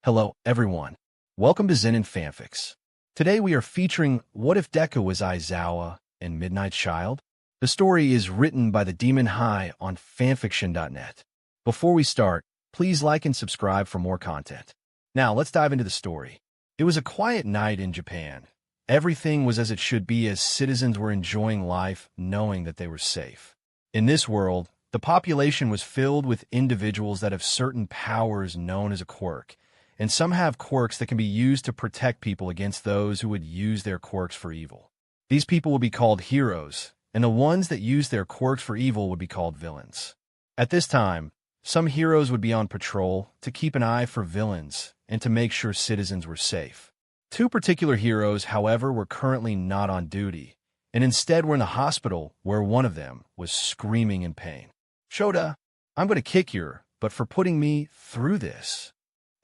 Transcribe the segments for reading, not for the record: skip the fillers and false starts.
Hello, everyone. Welcome to Zen and Fanfics. Today we are featuring What If Deku Was Aizawa and Midnight's Child? The story is written by TheDemonHiei on fanfiction.net. Before we start, please like and subscribe for more content. Now, let's dive into the story. It was a quiet night in Japan. Everything was as it should be as citizens were enjoying life, knowing that they were safe. In this world, the population was filled with individuals that have certain powers known as a quirk, and some have quirks that can be used to protect people against those who would use their quirks for evil. These people would be called heroes, and the ones that used their quirks for evil would be called villains. At this time, some heroes would be on patrol to keep an eye for villains and to make sure citizens were safe. Two particular heroes, however, were currently not on duty, and instead were in the hospital where one of them was screaming in pain. "Shota, I'm going to kick you, but for putting me through this."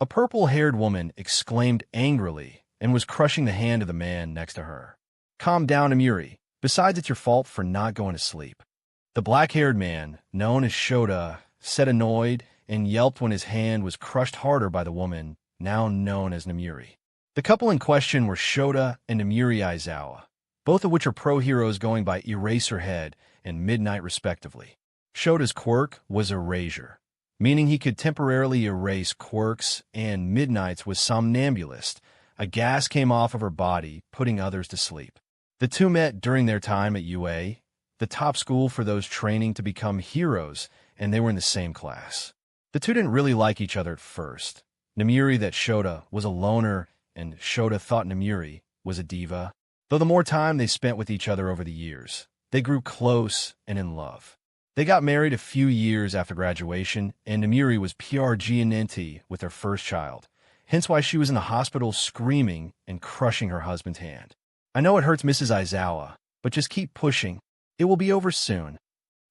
A purple-haired woman exclaimed angrily and was crushing the hand of the man next to her. "Calm down, Amiri. Besides, it's your fault for not going to sleep." The black-haired man, known as Shota, said annoyed and yelped when his hand was crushed harder by the woman, now known as Namiri. The couple in question were Shota and Izuku Aizawa, both of which are pro-heroes going by Eraserhead and Midnight respectively. Shota's quirk was Erasure, meaning he could temporarily erase quirks, and Midnight's was Somnambulist. A gas came off of her body, putting others to sleep. The two met during their time at UA, the top school for those training to become heroes, and they were in the same class. The two didn't really like each other at first. Namiri that Shota was a loner, and Shota thought Namiri was a diva. Though the more time they spent with each other over the years, they grew close and in love. They got married a few years after graduation, and Namiri was pregnant with their first child, hence why she was in the hospital screaming and crushing her husband's hand. "I know it hurts Mrs. Aizawa, but just keep pushing. It will be over soon,"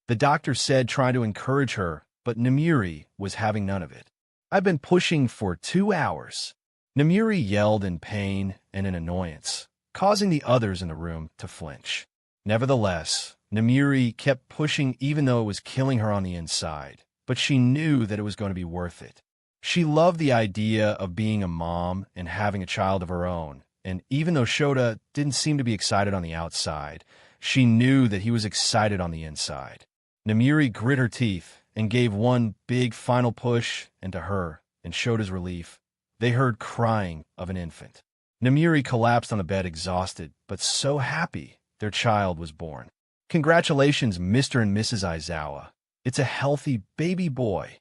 the doctor said, trying to encourage her, but Namiri was having none of it. "I've been pushing for 2 hours." Namiri yelled in pain and in annoyance, causing the others in the room to flinch. Nevertheless, Namiri kept pushing even though it was killing her on the inside, but she knew that it was going to be worth it. She loved the idea of being a mom and having a child of her own, and even though Shota didn't seem to be excited on the outside, she knew that he was excited on the inside. Namiri grit her teeth and gave one big final push, and to her, in Shota's relief, they heard crying of an infant. Namiri collapsed on the bed exhausted, but so happy their child was born. "Congratulations, Mr. and Mrs. Aizawa. It's a healthy baby boy,"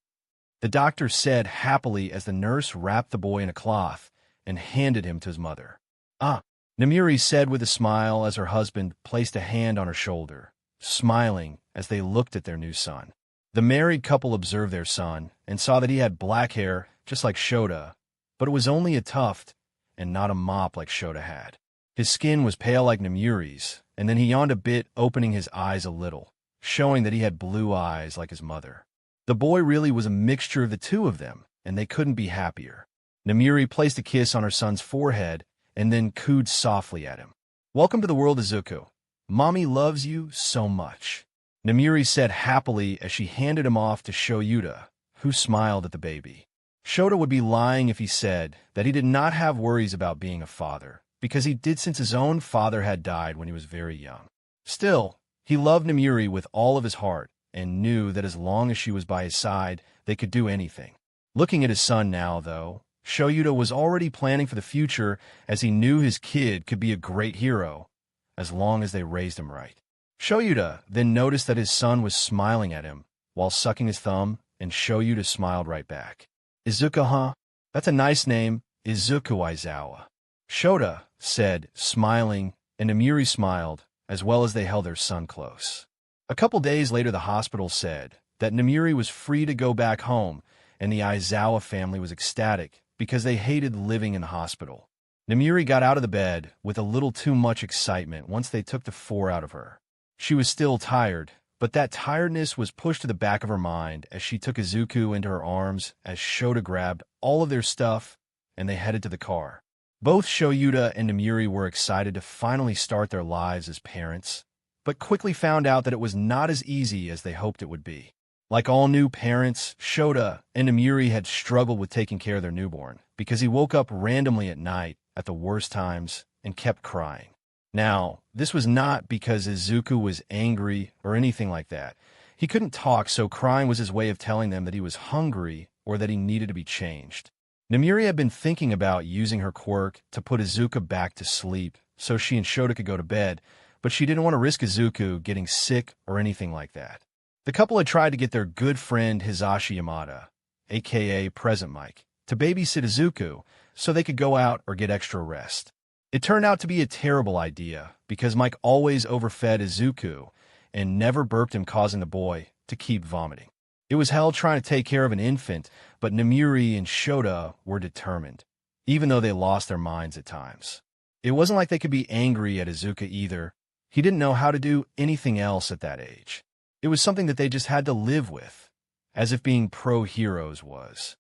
the doctor said happily as the nurse wrapped the boy in a cloth and handed him to his mother. "Ah," Namiri said with a smile as her husband placed a hand on her shoulder, smiling as they looked at their new son. The married couple observed their son and saw that he had black hair, just like Shota, but it was only a tuft and not a mop like Shota had. His skin was pale like Namiri's, and then he yawned a bit, opening his eyes a little, showing that he had blue eyes like his mother. The boy really was a mixture of the two of them, and they couldn't be happier. Namiri placed a kiss on her son's forehead and then cooed softly at him. "Welcome to the world, Izuku. Mommy loves you so much," Namiri said happily as she handed him off to Shoyuta, who smiled at the baby. Shota would be lying if he said that he did not have worries about being a father, because he did since his own father had died when he was very young. Still, he loved Namiri with all of his heart and knew that as long as she was by his side, they could do anything. Looking at his son now, though, Shoyuta was already planning for the future as he knew his kid could be a great hero as long as they raised him right. Shoyuta then noticed that his son was smiling at him while sucking his thumb, and Shoyuta smiled right back. "Izuku, huh? That's a nice name, Izuku Aizawa," Shota said, smiling, and Namiri smiled, as well as they held their son close. A couple days later, the hospital said that Namiri was free to go back home, and the Aizawa family was ecstatic because they hated living in the hospital. Namiri got out of the bed with a little too much excitement once they took the 4 out of her. She was still tired, but that tiredness was pushed to the back of her mind as she took Izuku into her arms as Shota grabbed all of their stuff and they headed to the car. Both Shoyuta and Namiri were excited to finally start their lives as parents, but quickly found out that it was not as easy as they hoped it would be. Like all new parents, Shota and Namiri had struggled with taking care of their newborn because he woke up randomly at night at the worst times and kept crying. Now, this was not because Izuku was angry or anything like that. He couldn't talk, so crying was his way of telling them that he was hungry or that he needed to be changed. Namiri had been thinking about using her quirk to put Izuku back to sleep so she and Shota could go to bed, but she didn't want to risk Izuku getting sick or anything like that. The couple had tried to get their good friend Hisashi Yamada, aka Present Mike, to babysit Izuku so they could go out or get extra rest. It turned out to be a terrible idea because Mike always overfed Izuku and never burped him, causing the boy to keep vomiting. It was hell trying to take care of an infant, but Namiri and Shota were determined, even though they lost their minds at times. It wasn't like they could be angry at Izuku either. He didn't know how to do anything else at that age. It was something that they just had to live with, as if being pro-heroes was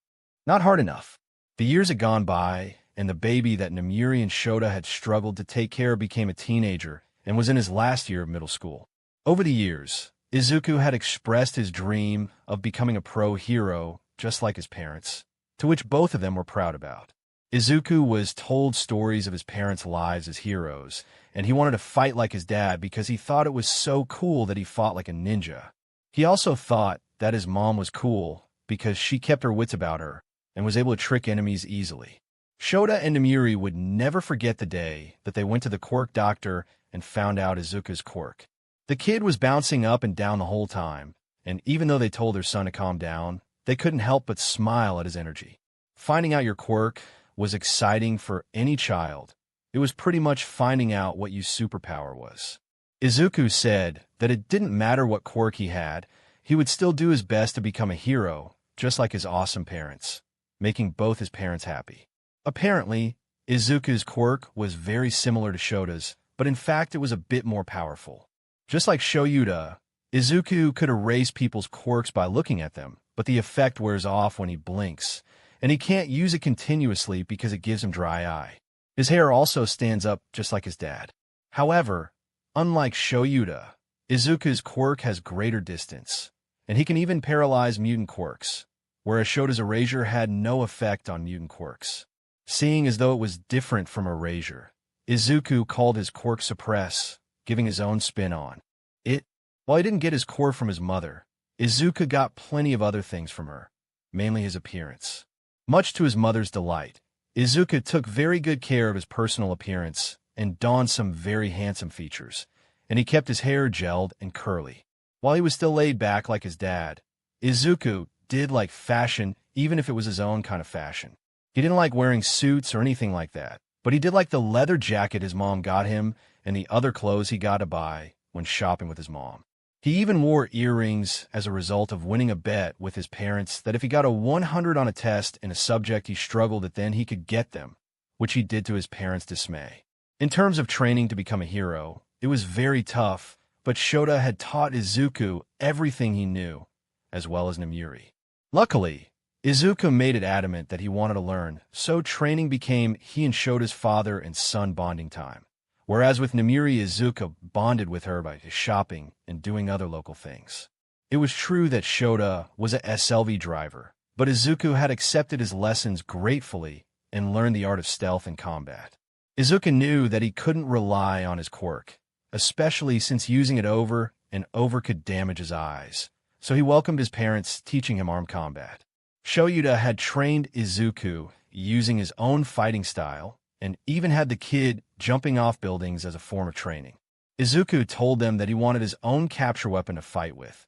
not hard enough. The years had gone by, and the baby that Namiri and Shota had struggled to take care of became a teenager and was in his last year of middle school. Over the years, Izuku had expressed his dream of becoming a pro-hero just like his parents, to which both of them were proud about. Izuku was told stories of his parents' lives as heroes, and he wanted to fight like his dad because he thought it was so cool that he fought like a ninja. He also thought that his mom was cool because she kept her wits about her and was able to trick enemies easily. Shota and Namiri would never forget the day that they went to the quirk doctor and found out Izuku's quirk. The kid was bouncing up and down the whole time, and even though they told their son to calm down, they couldn't help but smile at his energy. Finding out your quirk was exciting for any child. It was pretty much finding out what your superpower was. Izuku said that it didn't matter what quirk he had, he would still do his best to become a hero, just like his awesome parents, making both his parents happy. Apparently, Izuku's quirk was very similar to Shota's, but in fact it was a bit more powerful. Just like Shoyuta, Izuku could erase people's quirks by looking at them, but the effect wears off when he blinks, and he can't use it continuously because it gives him dry eye. His hair also stands up just like his dad. However, unlike Shoyuta, Izuku's quirk has greater distance, and he can even paralyze mutant quirks, whereas Shota's erasure had no effect on mutant quirks. Seeing as though it was different from erasure, Izuku called his quirk suppress, giving his own spin on it. While he didn't get his quirk from his mother, Izuku got plenty of other things from her, mainly his appearance. Much to his mother's delight, Izuku took very good care of his personal appearance and donned some very handsome features, and he kept his hair gelled and curly. While he was still laid back like his dad, Izuku did like fashion even if it was his own kind of fashion. He didn't like wearing suits or anything like that, but he did like the leather jacket his mom got him and the other clothes he got to buy when shopping with his mom. He even wore earrings as a result of winning a bet with his parents that if he got a 100 on a test in a subject he struggled at, then he could get them, which he did to his parents' dismay. In terms of training to become a hero, it was very tough, but Shota had taught Izuku everything he knew, as well as Namiri. Luckily, Izuku made it adamant that he wanted to learn, so training became he and Shota's father and son bonding time. Whereas with Namiri, Izuku bonded with her by shopping and doing other local things. It was true that Shota was a SLV driver, but Izuku had accepted his lessons gratefully and learned the art of stealth and combat. Izuku knew that he couldn't rely on his quirk, especially since using it over and over could damage his eyes, so he welcomed his parents teaching him armed combat. Shoyuta had trained Izuku using his own fighting style, and even had the kid jumping off buildings as a form of training. Izuku told them that he wanted his own capture weapon to fight with,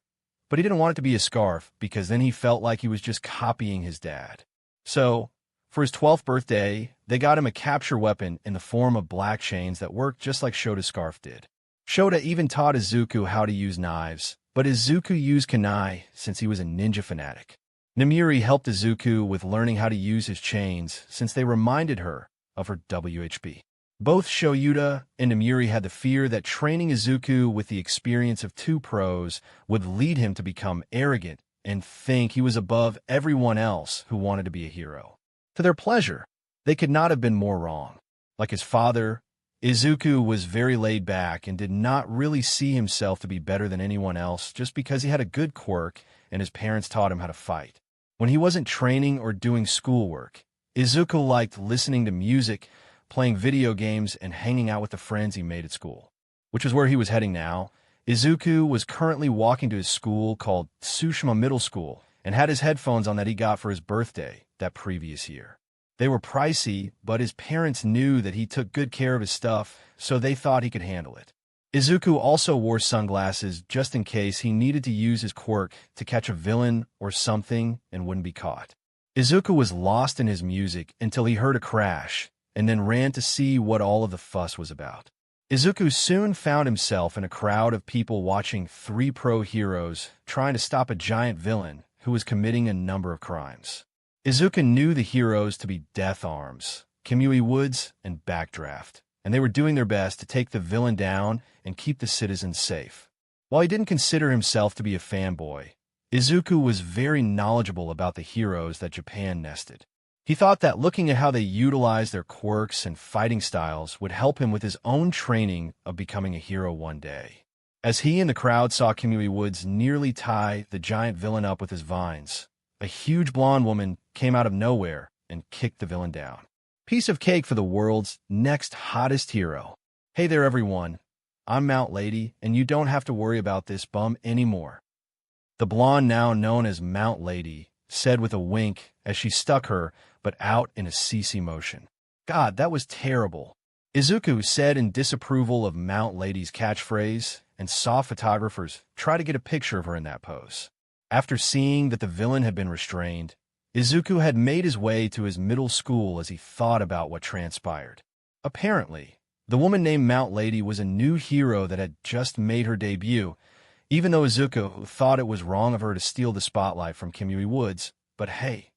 but he didn't want it to be a scarf because then he felt like he was just copying his dad. So, for his 12th birthday, they got him a capture weapon in the form of black chains that worked just like Shota's scarf did. Shota even taught Izuku how to use knives, but Izuku used kunai since he was a ninja fanatic. Namiri helped Izuku with learning how to use his chains since they reminded her of her WHB. Both Shoyuta and Namiri had the fear that training Izuku with the experience of two pros would lead him to become arrogant and think he was above everyone else who wanted to be a hero. To their pleasure, they could not have been more wrong. Like his father, Izuku was very laid back and did not really see himself to be better than anyone else just because he had a good quirk and his parents taught him how to fight. When he wasn't training or doing schoolwork, Izuku liked listening to music, playing video games, and hanging out with the friends he made at school, which is where he was heading now. Izuku was currently walking to his school called Tsushima Middle School and had his headphones on that he got for his birthday that previous year. They were pricey, but his parents knew that he took good care of his stuff, so they thought he could handle it. Izuku also wore sunglasses just in case he needed to use his quirk to catch a villain or something and wouldn't be caught. Izuku was lost in his music until he heard a crash, and then ran to see what all of the fuss was about. Izuku soon found himself in a crowd of people watching three pro heroes trying to stop a giant villain who was committing a number of crimes. Izuku knew the heroes to be Death Arms, Kamui Woods, and Backdraft, and they were doing their best to take the villain down and keep the citizens safe. While he didn't consider himself to be a fanboy, Izuku was very knowledgeable about the heroes that Japan nested. He thought that looking at how they utilized their quirks and fighting styles would help him with his own training of becoming a hero one day. As he and the crowd saw Kamui Woods nearly tie the giant villain up with his vines, a huge blonde woman came out of nowhere and kicked the villain down. Piece of cake for the world's next hottest hero. Hey there everyone, I'm Mount Lady, and you don't have to worry about this bum anymore. The blonde, now known as Mount Lady, said with a wink as she stuck her, but out in a CC motion. God, that was terrible. Izuku said in disapproval of Mount Lady's catchphrase and saw photographers try to get a picture of her in that pose. After seeing that the villain had been restrained, Izuku had made his way to his middle school as he thought about what transpired. Apparently, the woman named Mount Lady was a new hero that had just made her debut, even though Izuku thought it was wrong of her to steal the spotlight from Kamui Woods, but hey,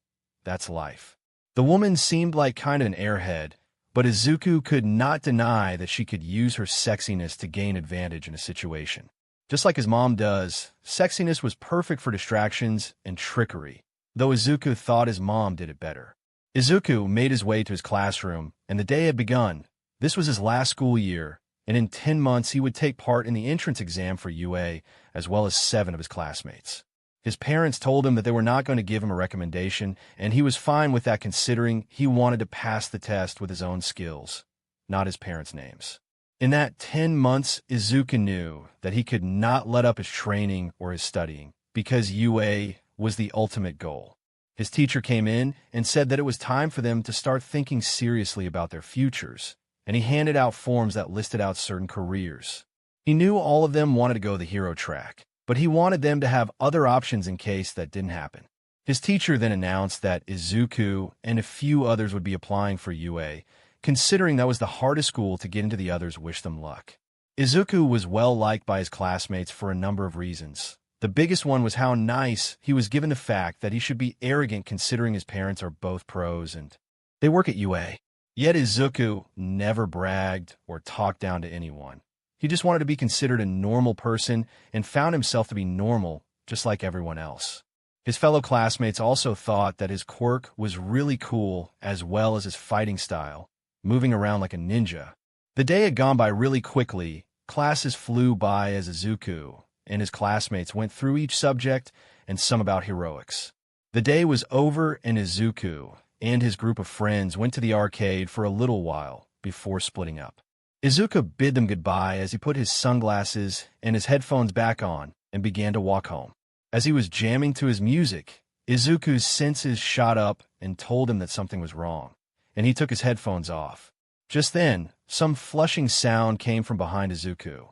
that's life. The woman seemed like kind of an airhead, but Izuku could not deny that she could use her sexiness to gain advantage in a situation. Just like his mom does, sexiness was perfect for distractions and trickery, though Izuku thought his mom did it better. Izuku made his way to his classroom, and the day had begun. This was his last school year, and in 10 months he would take part in the entrance exam for UA, as well as 7 of his classmates. His parents told him that they were not going to give him a recommendation, and he was fine with that considering he wanted to pass the test with his own skills, not his parents' names. In that 10 months, Izuku knew that he could not let up his training or his studying, because UA was the ultimate goal. His teacher came in and said that it was time for them to start thinking seriously about their futures, and he handed out forms that listed out certain careers. He knew all of them wanted to go the hero track, but he wanted them to have other options in case that didn't happen. His teacher then announced that Izuku and a few others would be applying for UA, considering that was the hardest school to get into. The others wished them luck. Izuku was well liked by his classmates for a number of reasons. The biggest one was how nice he was given the fact that he should be arrogant considering his parents are both pros and they work at UA. Yet Izuku never bragged or talked down to anyone. He just wanted to be considered a normal person and found himself to be normal, just like everyone else. His fellow classmates also thought that his quirk was really cool, as well as his fighting style, moving around like a ninja. The day had gone by really quickly. Classes flew by as Izuku and his classmates went through each subject and some about heroics. The day was over and Izuku and his group of friends went to the arcade for a little while before splitting up. Izuku bid them goodbye as he put his sunglasses and his headphones back on and began to walk home. As he was jamming to his music, Izuku's senses shot up and told him that something was wrong, and he took his headphones off. Just then, some flushing sound came from behind Izuku,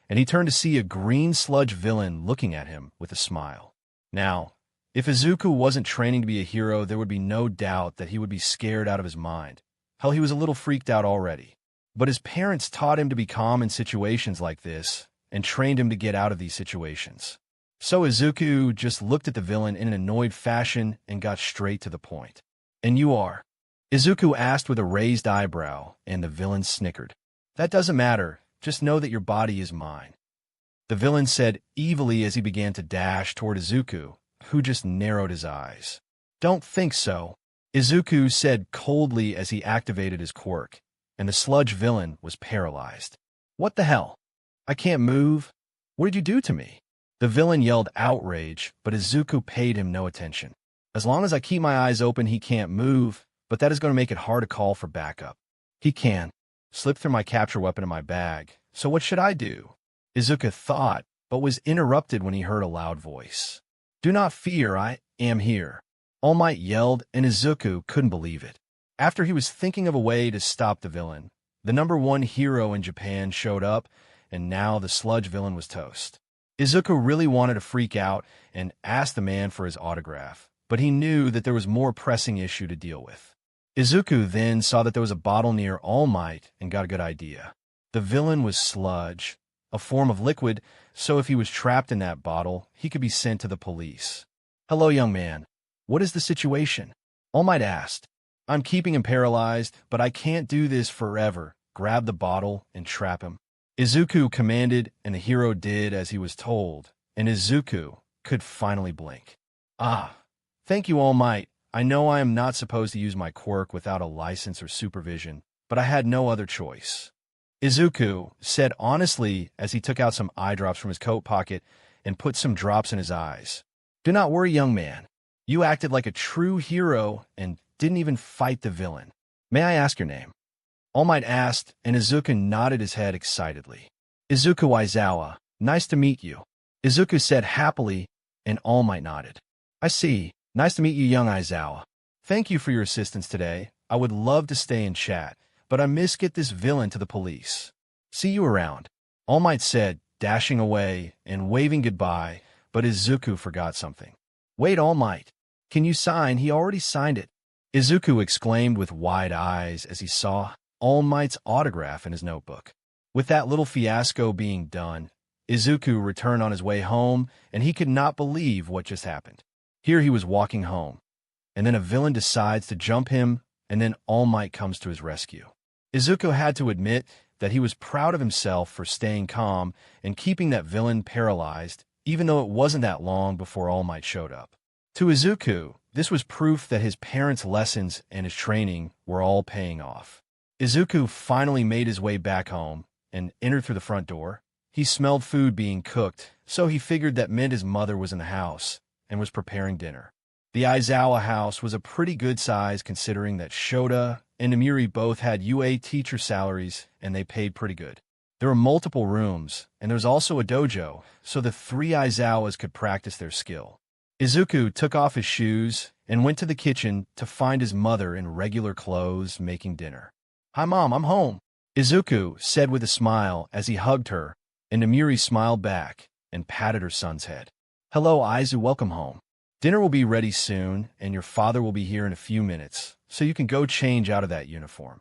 and he turned to see a green sludge villain looking at him with a smile. Now, if Izuku wasn't training to be a hero, there would be no doubt that he would be scared out of his mind. Hell, he was a little freaked out already. But his parents taught him to be calm in situations like this and trained him to get out of these situations. So Izuku just looked at the villain in an annoyed fashion and got straight to the point. "And you are?" Izuku asked with a raised eyebrow, and the villain snickered. "That doesn't matter. Just know that your body is mine." The villain said evilly as he began to dash toward Izuku, who just narrowed his eyes. "Don't think so," Izuku said coldly as he activated his quirk. and the sludge villain was paralyzed. "What the hell? I can't move? What did you do to me?" The villain yelled outrage, but Izuku paid him no attention. "As long as I keep my eyes open, he can't move, but that is going to make it hard to call for backup. He can slip through my capture weapon in my bag, so what should I do?" Izuku thought, but was interrupted when he heard a loud voice. "Do not fear, I am here," All Might yelled, and Izuku couldn't believe it. After he was thinking of a way to stop the villain, the #1 hero in Japan showed up, and now the sludge villain was toast. Izuku really wanted to freak out and ask the man for his autograph, but he knew that there was more pressing issue to deal with. Izuku then saw that there was a bottle near All Might and got a good idea. The villain was sludge, a form of liquid, so if he was trapped in that bottle, he could be sent to the police. "Hello, young man. What is the situation?" All Might asked. "I'm keeping him paralyzed, but I can't do this forever. Grab the bottle and trap him." Izuku commanded, and the hero did as he was told, and Izuku could finally blink. "Ah, thank you, All Might. I know I am not supposed to use my quirk without a license or supervision, but I had no other choice," Izuku said honestly as he took out some eye drops from his coat pocket and put some drops in his eyes. "Do not worry, young man. You acted like a true hero and didn't even fight the villain. May I ask your name?" All Might asked, and Izuku nodded his head excitedly. "Izuku Aizawa, nice to meet you," Izuku said happily, and All Might nodded. "I see. Nice to meet you, young Aizawa. Thank you for your assistance today. I would love to stay and chat, but I must get this villain to the police. See you around," All Might said, dashing away and waving goodbye, but Izuku forgot something. "Wait, All Might. Can you sign? He already signed it," Izuku exclaimed with wide eyes as he saw All Might's autograph in his notebook. With that little fiasco being done, Izuku returned on his way home, and he could not believe what just happened. Here he was walking home, and then a villain decides to jump him, and then All Might comes to his rescue. Izuku had to admit that he was proud of himself for staying calm and keeping that villain paralyzed, even though it wasn't that long before All Might showed up. To Izuku, this was proof that his parents' lessons and his training were all paying off. Izuku finally made his way back home and entered through the front door. He smelled food being cooked, so he figured that meant his mother was in the house and was preparing dinner. The Aizawa house was a pretty good size considering that Shota and Namiri both had UA teacher salaries and they paid pretty good. There were multiple rooms, and there was also a dojo, so the three Aizawas could practice their skill. Izuku took off his shoes and went to the kitchen to find his mother in regular clothes making dinner. "Hi, Mom, I'm home," Izuku said with a smile as he hugged her, and Namiri smiled back and patted her son's head. "Hello, Aizu, welcome home. Dinner will be ready soon, and your father will be here in a few minutes, so you can go change out of that uniform,"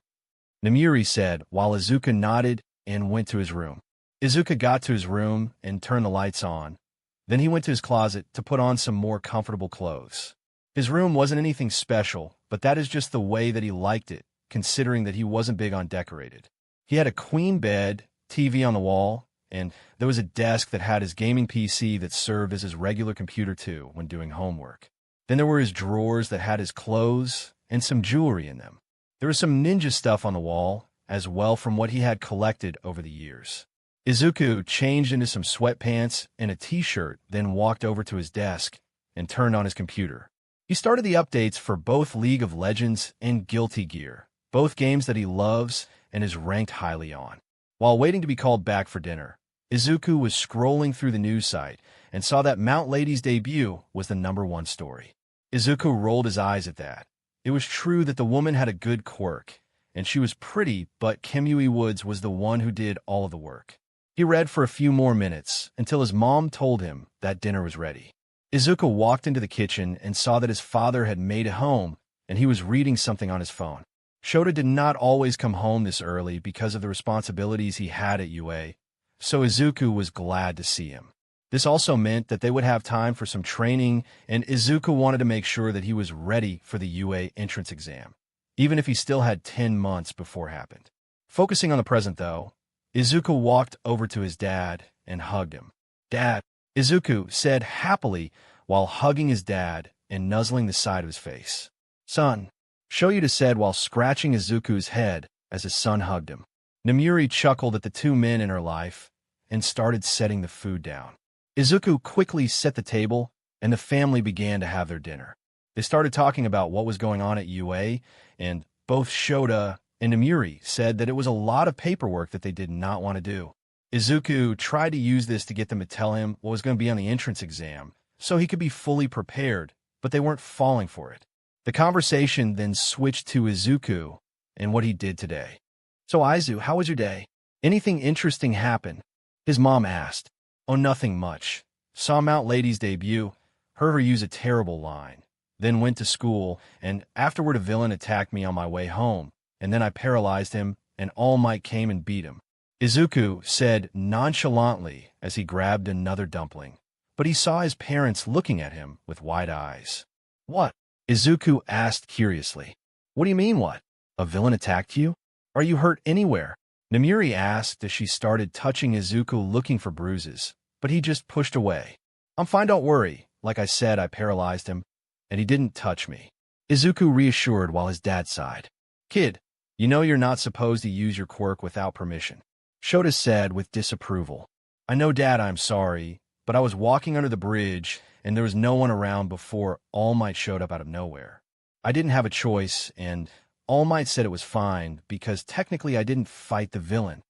Namiri said while Izuku nodded and went to his room. Izuku got to his room and turned the lights on. Then he went to his closet to put on some more comfortable clothes. His room wasn't anything special, but that is just the way that he liked it, considering that he wasn't big on decorated. He had a queen bed, TV on the wall, and there was a desk that had his gaming PC that served as his regular computer too when doing homework. Then there were his drawers that had his clothes and some jewelry in them. There was some ninja stuff on the wall, as well from what he had collected over the years. Izuku changed into some sweatpants and a t-shirt, then walked over to his desk and turned on his computer. He started the updates for both League of Legends and Guilty Gear, both games that he loves and is ranked highly on. While waiting to be called back for dinner, Izuku was scrolling through the news site and saw that Mount Lady's debut was the #1 story. Izuku rolled his eyes at that. It was true that the woman had a good quirk, and she was pretty, but Kemui Woods was the one who did all of the work. He read for a few more minutes until his mom told him that dinner was ready. Izuku walked into the kitchen and saw that his father had made it home, and he was reading something on his phone. Shota did not always come home this early because of the responsibilities he had at UA, so Izuku was glad to see him. This also meant that they would have time for some training, and Izuku wanted to make sure that he was ready for the UA entrance exam, even if he still had 10 months before it happened. Focusing on the present, though, Izuku walked over to his dad and hugged him. "Dad," Izuku said happily while hugging his dad and nuzzling the side of his face. "Son," Shoyuta said while scratching Izuku's head as his son hugged him. Namiri chuckled at the two men in her life and started setting the food down. Izuku quickly set the table, and the family began to have their dinner. They started talking about what was going on at UA, and both Shota and Namiri said that it was a lot of paperwork that they did not want to do. Izuku tried to use this to get them to tell him what was going to be on the entrance exam, so he could be fully prepared, but they weren't falling for it. The conversation then switched to Izuku and what he did today. "So Aizu, how was your day? Anything interesting happen?" His mom asked. "Oh, nothing much. Saw Mount Lady's debut, heard her use a terrible line, then went to school, and afterward a villain attacked me on my way home, and then I paralyzed him, and All Might came and beat him," Izuku said nonchalantly as he grabbed another dumpling. But he saw his parents looking at him with wide eyes. "What?" Izuku asked curiously. "What do you mean, what? A villain attacked you? Are you hurt anywhere?" Namiri asked as she started touching Izuku looking for bruises, but he just pushed away. "I'm fine, don't worry. Like I said, I paralyzed him, and he didn't touch me," Izuku reassured while his dad sighed. "Kid, you know you're not supposed to use your quirk without permission," Shota said with disapproval. "I know, Dad, I'm sorry, but I was walking under the bridge, and there was no one around before All Might showed up out of nowhere. I didn't have a choice, and All Might said it was fine, because technically I didn't fight the villain,"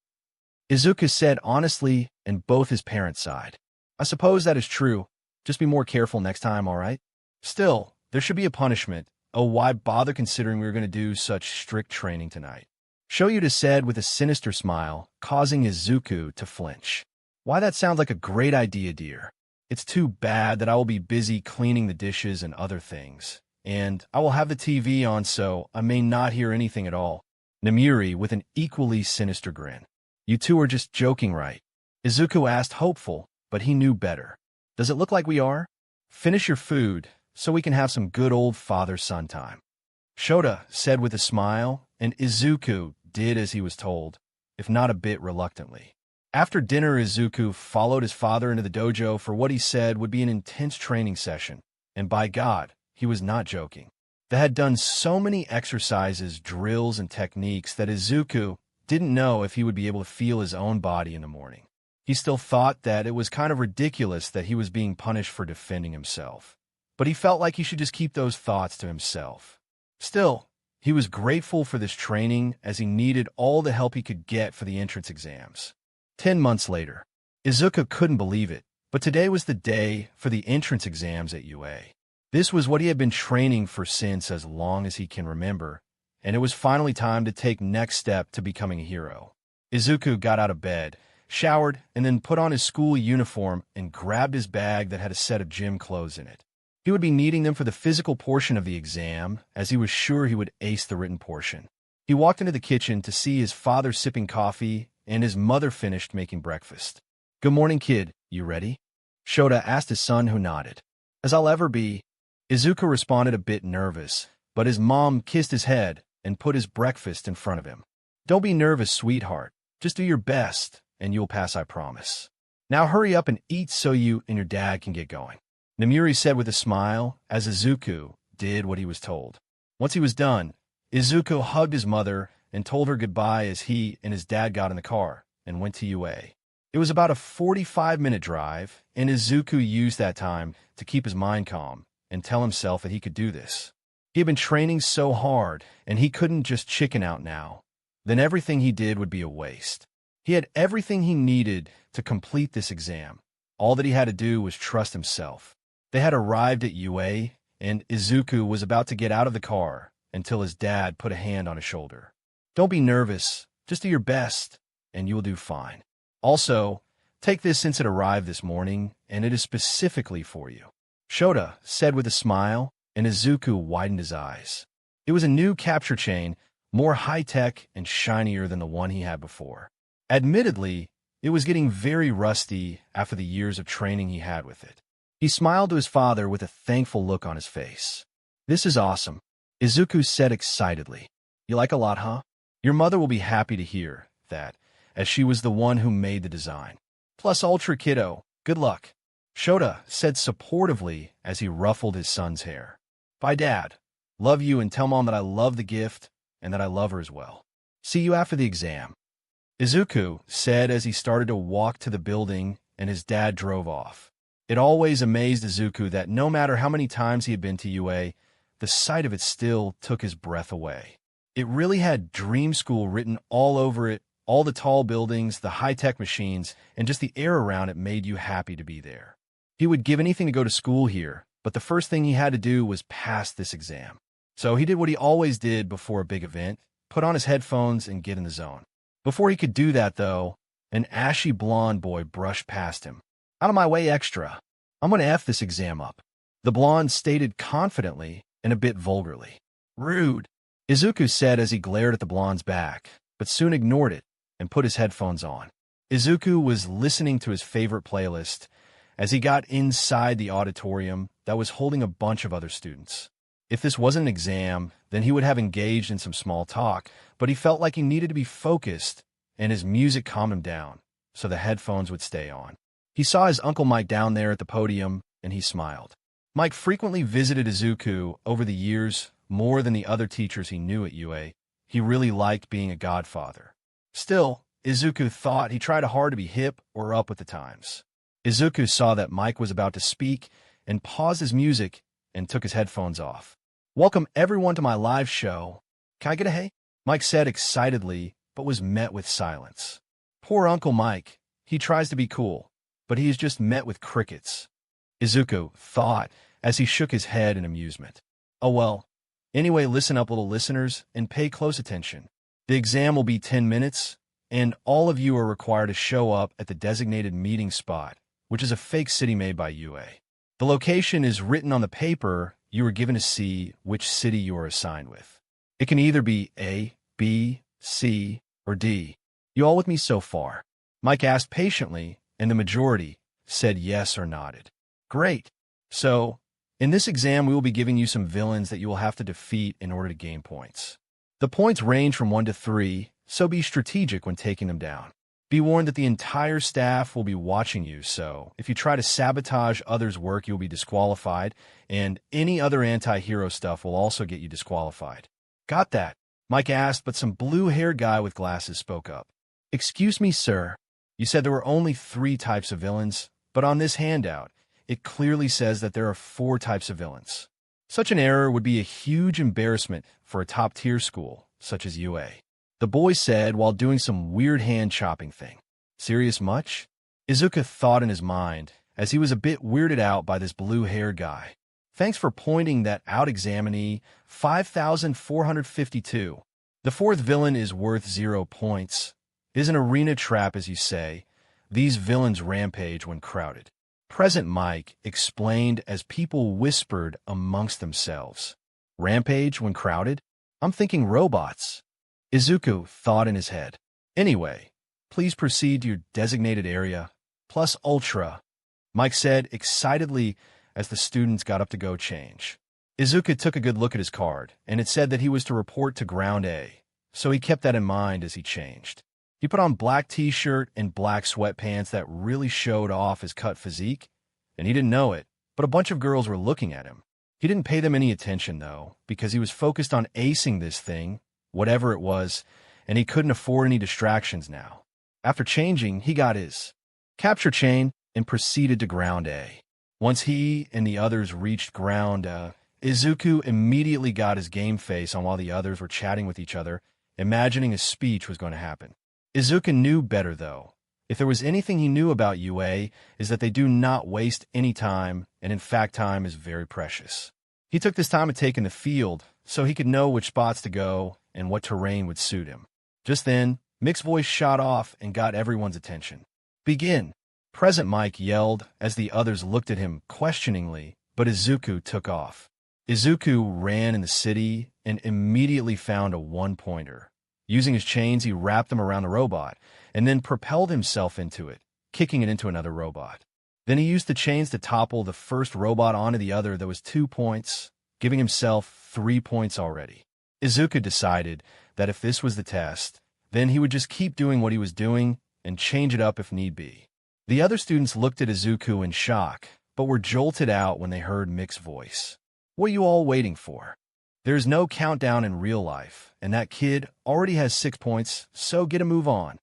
Izuku said honestly, and both his parents sighed. "I suppose that is true. Just be more careful next time, all right? Still, there should be a punishment. Oh, why bother considering we were going to do such strict training tonight?" Shoyuta said with a sinister smile, causing Izuku to flinch. "Why, that sounds like a great idea, dear. It's too bad that I will be busy cleaning the dishes and other things, and I will have the TV on, so I may not hear anything at all." Namiri with an equally sinister grin. "You two are just joking, right?" Izuku asked, hopeful, but he knew better. "Does it look like we are? Finish your food, so we can have some good old father-son time," Shota said with a smile, and Izuku did as he was told, if not a bit reluctantly. After dinner, Izuku followed his father into the dojo for what he said would be an intense training session, and by God, he was not joking. They had done so many exercises, drills, and techniques that Izuku didn't know if he would be able to feel his own body in the morning. He still thought that it was kind of ridiculous that he was being punished for defending himself, but he felt like he should just keep those thoughts to himself. Still, he was grateful for this training as he needed all the help he could get for the entrance exams. 10 months later, Izuku couldn't believe it, but today was the day for the entrance exams at UA. This was what he had been training for since as long as he can remember, and it was finally time to take next step to becoming a hero. Izuku got out of bed, showered, and then put on his school uniform and grabbed his bag that had a set of gym clothes in it. He would be needing them for the physical portion of the exam, as he was sure he would ace the written portion. He walked into the kitchen to see his father sipping coffee and his mother finished making breakfast. "Good morning, kid. You ready?" Shota asked his son, who nodded. "As I'll ever be," Izuku responded, a bit nervous, but his mom kissed his head and put his breakfast in front of him. "Don't be nervous, sweetheart. Just do your best, and you'll pass, I promise. Now hurry up and eat so you and your dad can get going," Namiri said with a smile as Izuku did what he was told. Once he was done, Izuku hugged his mother and told her goodbye as he and his dad got in the car and went to UA. It was about a 45-minute drive, and Izuku used that time to keep his mind calm and tell himself that he could do this. He had been training so hard, and he couldn't just chicken out now. Then everything he did would be a waste. He had everything he needed to complete this exam. All that he had to do was trust himself. They had arrived at UA, and Izuku was about to get out of the car until his dad put a hand on his shoulder. "Don't be nervous. Just do your best, and you will do fine. Also, take this since it arrived this morning, and it is specifically for you," Shota said with a smile, and Izuku widened his eyes. It was a new capture chain, more high-tech and shinier than the one he had before. Admittedly, it was getting very rusty after the years of training he had with it. He smiled to his father with a thankful look on his face. "This is awesome," Izuku said excitedly. "You like a lot, huh? Your mother will be happy to hear that, as she was the one who made the design. Plus, Ultra Kiddo, good luck," Shota said supportively as he ruffled his son's hair. "Bye, Dad. Love you, and tell Mom that I love the gift and that I love her as well." See you after the exam, Izuku said as he started to walk to the building and his dad drove off. It always amazed Izuku that no matter how many times he had been to UA, the sight of it still took his breath away. It really had Dream School written all over it, all the tall buildings, the high-tech machines, and just the air around it made you happy to be there. He would give anything to go to school here, but the first thing he had to do was pass this exam. So he did what he always did before a big event, put on his headphones and get in the zone. Before he could do that, though, an ashy blonde boy brushed past him. Out of my way, extra. I'm going to F this exam up, the blonde stated confidently and a bit vulgarly. Rude, Izuku said as he glared at the blonde's back, but soon ignored it and put his headphones on. Izuku was listening to his favorite playlist as he got inside the auditorium that was holding a bunch of other students. If this wasn't an exam, then he would have engaged in some small talk, but he felt like he needed to be focused, and his music calmed him down, so the headphones would stay on. He saw his Uncle Mike down there at the podium, and he smiled. Mike frequently visited Izuku over the years, more than the other teachers he knew at UA. He really liked being a godfather. Still, Izuku thought he tried hard to be hip or up with the times. Izuku saw that Mike was about to speak and paused his music and took his headphones off. Welcome everyone to my live show. Can I get a hey? Mike said excitedly, but was met with silence. Poor Uncle Mike. He tries to be cool, but he is just met with crickets. Izuku thought as he shook his head in amusement. Oh well. Anyway, listen up, little listeners, and pay close attention. The exam will be 10 minutes, and all of you are required to show up at the designated meeting spot, which is a fake city made by UA. The location is written on the paper you are given to see which city you are assigned with. It can either be A, B, C, or D. You all with me so far? Mike asked patiently, and the majority said yes or nodded. Great. So, in this exam, we will be giving you some villains that you will have to defeat in order to gain points. The points range from 1 to 3, so be strategic when taking them down. Be warned that the entire staff will be watching you, so if you try to sabotage others' work, you'll be disqualified, and any other anti-hero stuff will also get you disqualified. Got that? Mike asked, but some blue-haired guy with glasses spoke up. Excuse me, sir. You said there were only 3 types of villains, but on this handout, it clearly says that there are 4 types of villains. Such an error would be a huge embarrassment for a top-tier school, such as UA. The boy said while doing some weird hand-chopping thing. Serious much? Izuku thought in his mind, as he was a bit weirded out by this blue-haired guy. Thanks for pointing that out, examinee. 5,452. The 4th villain is worth 0 points. Is an arena trap, as you say. These villains rampage when crowded. Present Mike explained as people whispered amongst themselves. Rampage when crowded? I'm thinking robots. Izuku thought in his head. Anyway, please proceed to your designated area, plus Ultra, Mike said excitedly as the students got up to go change. Izuku took a good look at his card, and it said that he was to report to Ground A, so he kept that in mind as he changed. He put on black t-shirt and black sweatpants that really showed off his cut physique, and he didn't know it, but a bunch of girls were looking at him. He didn't pay them any attention, though, because he was focused on acing this thing, whatever it was, and he couldn't afford any distractions now. After changing, he got his capture chain and proceeded to Ground A. Once he and the others reached Ground A, Izuku immediately got his game face on while the others were chatting with each other, imagining a speech was going to happen. Izuku knew better, though. If there was anything he knew about UA, is that they do not waste any time, and in fact time is very precious. He took this time to take in the field, so he could know which spots to go and what terrain would suit him. Just then, Mick's voice shot off and got everyone's attention. Begin! Present Mike yelled as the others looked at him questioningly, but Izuku took off. Izuku ran in the city and immediately found a one-pointer. Using his chains, he wrapped them around the robot and then propelled himself into it, kicking it into another robot. Then he used the chains to topple the first robot onto the other that was 2 points, giving himself 3 points already. Izuku decided that if this was the test, then he would just keep doing what he was doing and change it up if need be. The other students looked at Izuku in shock, but were jolted out when they heard Mick's voice. What are you all waiting for? There's no countdown in real life, and that kid already has 6 points, so get a move on.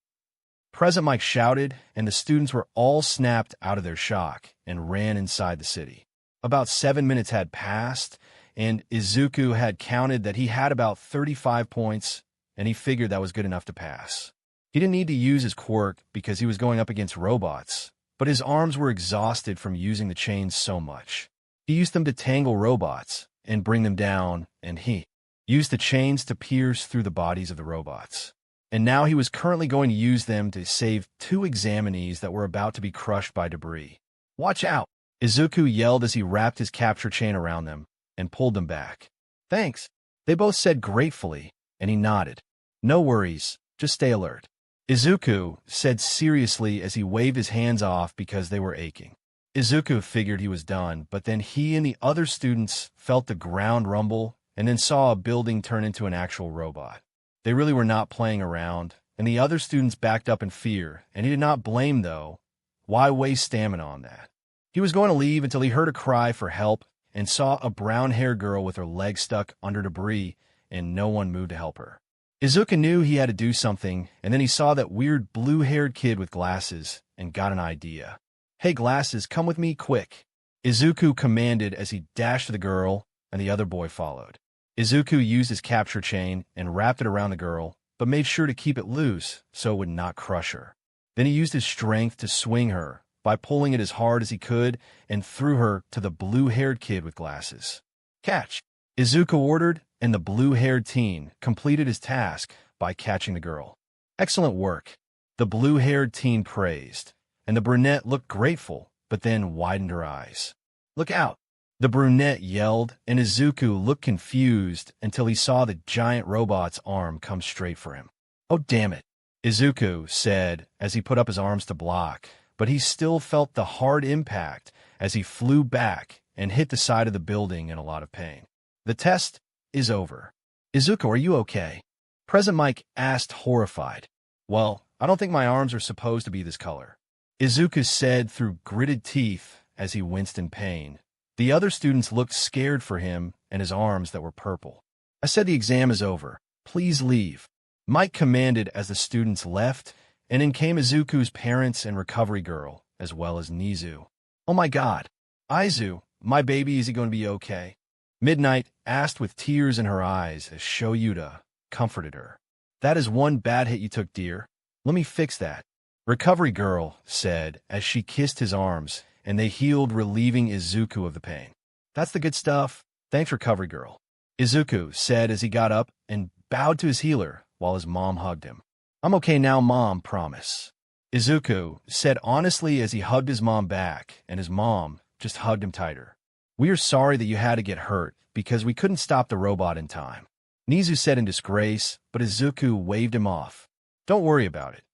President Mike shouted, and the students were all snapped out of their shock and ran inside the city. About 7 minutes had passed, and Izuku had counted that he had about 35 points, and he figured that was good enough to pass. He didn't need to use his quirk because he was going up against robots, but his arms were exhausted from using the chains so much. He used them to tangle robots and bring them down, and he used the chains to pierce through the bodies of the robots. And now he was currently going to use them to save 2 examinees that were about to be crushed by debris. "Watch out!" Izuku yelled as he wrapped his capture chain around them and pulled them back. "Thanks," they both said gratefully, and he nodded. "No worries, just stay alert," Izuku said seriously as he waved his hands off because they were aching. Izuku figured he was done, but then he and the other students felt the ground rumble and then saw a building turn into an actual robot. They really were not playing around, and the other students backed up in fear, and he did not blame though. Why waste stamina on that? He was going to leave until he heard a cry for help and saw a brown-haired girl with her leg stuck under debris, and no one moved to help her. Izuku knew he had to do something, and then he saw that weird blue-haired kid with glasses and got an idea. "Hey, glasses, come with me, quick," Izuku commanded as he dashed to the girl, and the other boy followed. Izuku used his capture chain and wrapped it around the girl, but made sure to keep it loose so it would not crush her. Then he used his strength to swing her by pulling it as hard as he could and threw her to the blue-haired kid with glasses. "Catch!" Izuku ordered, and the blue-haired teen completed his task by catching the girl. "Excellent work," the blue-haired teen praised, and the brunette looked grateful, but then widened her eyes. "Look out!" the brunette yelled, and Izuku looked confused until he saw the giant robot's arm come straight for him. "Oh, damn it," Izuku said as he put up his arms to block, but he still felt the hard impact as he flew back and hit the side of the building in a lot of pain. "The test is over. Izuku, are you okay?" President Mike asked, horrified. "Well, I don't think my arms are supposed to be this color," Izuku said through gritted teeth as he winced in pain. The other students looked scared for him and his arms that were purple. "I said the exam is over. Please leave," Mike commanded as the students left, and in came Izuku's parents and recovery girl, as well as Nizu. "Oh my god, Aizu, my baby, is he going to be okay?" Midnight asked with tears in her eyes as Shoyuta comforted her. "That is one bad hit you took, dear. Let me fix that," recovery girl said as she kissed his arms, and they healed, relieving Izuku of the pain. "That's the good stuff. Thanks, recovery girl," Izuku said as he got up and bowed to his healer while his mom hugged him. "I'm okay now, Mom, promise," Izuku said honestly as he hugged his mom back, and his mom just hugged him tighter. "We are sorry that you had to get hurt because we couldn't stop the robot in time," Nizu said in disgrace, but Izuku waved him off. "Don't worry about it.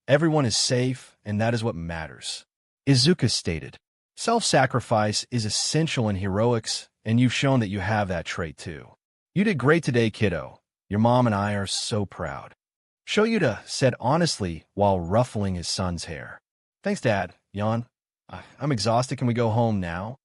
Everyone is safe, and that is what matters," Izuku stated. "Self-sacrifice is essential in heroics, and you've shown that you have that trait too. You did great today, kiddo. Your mom and I are so proud," Shoyuta said honestly while ruffling his son's hair. "Thanks, Dad. Yawn. I'm exhausted. Can we go home now?"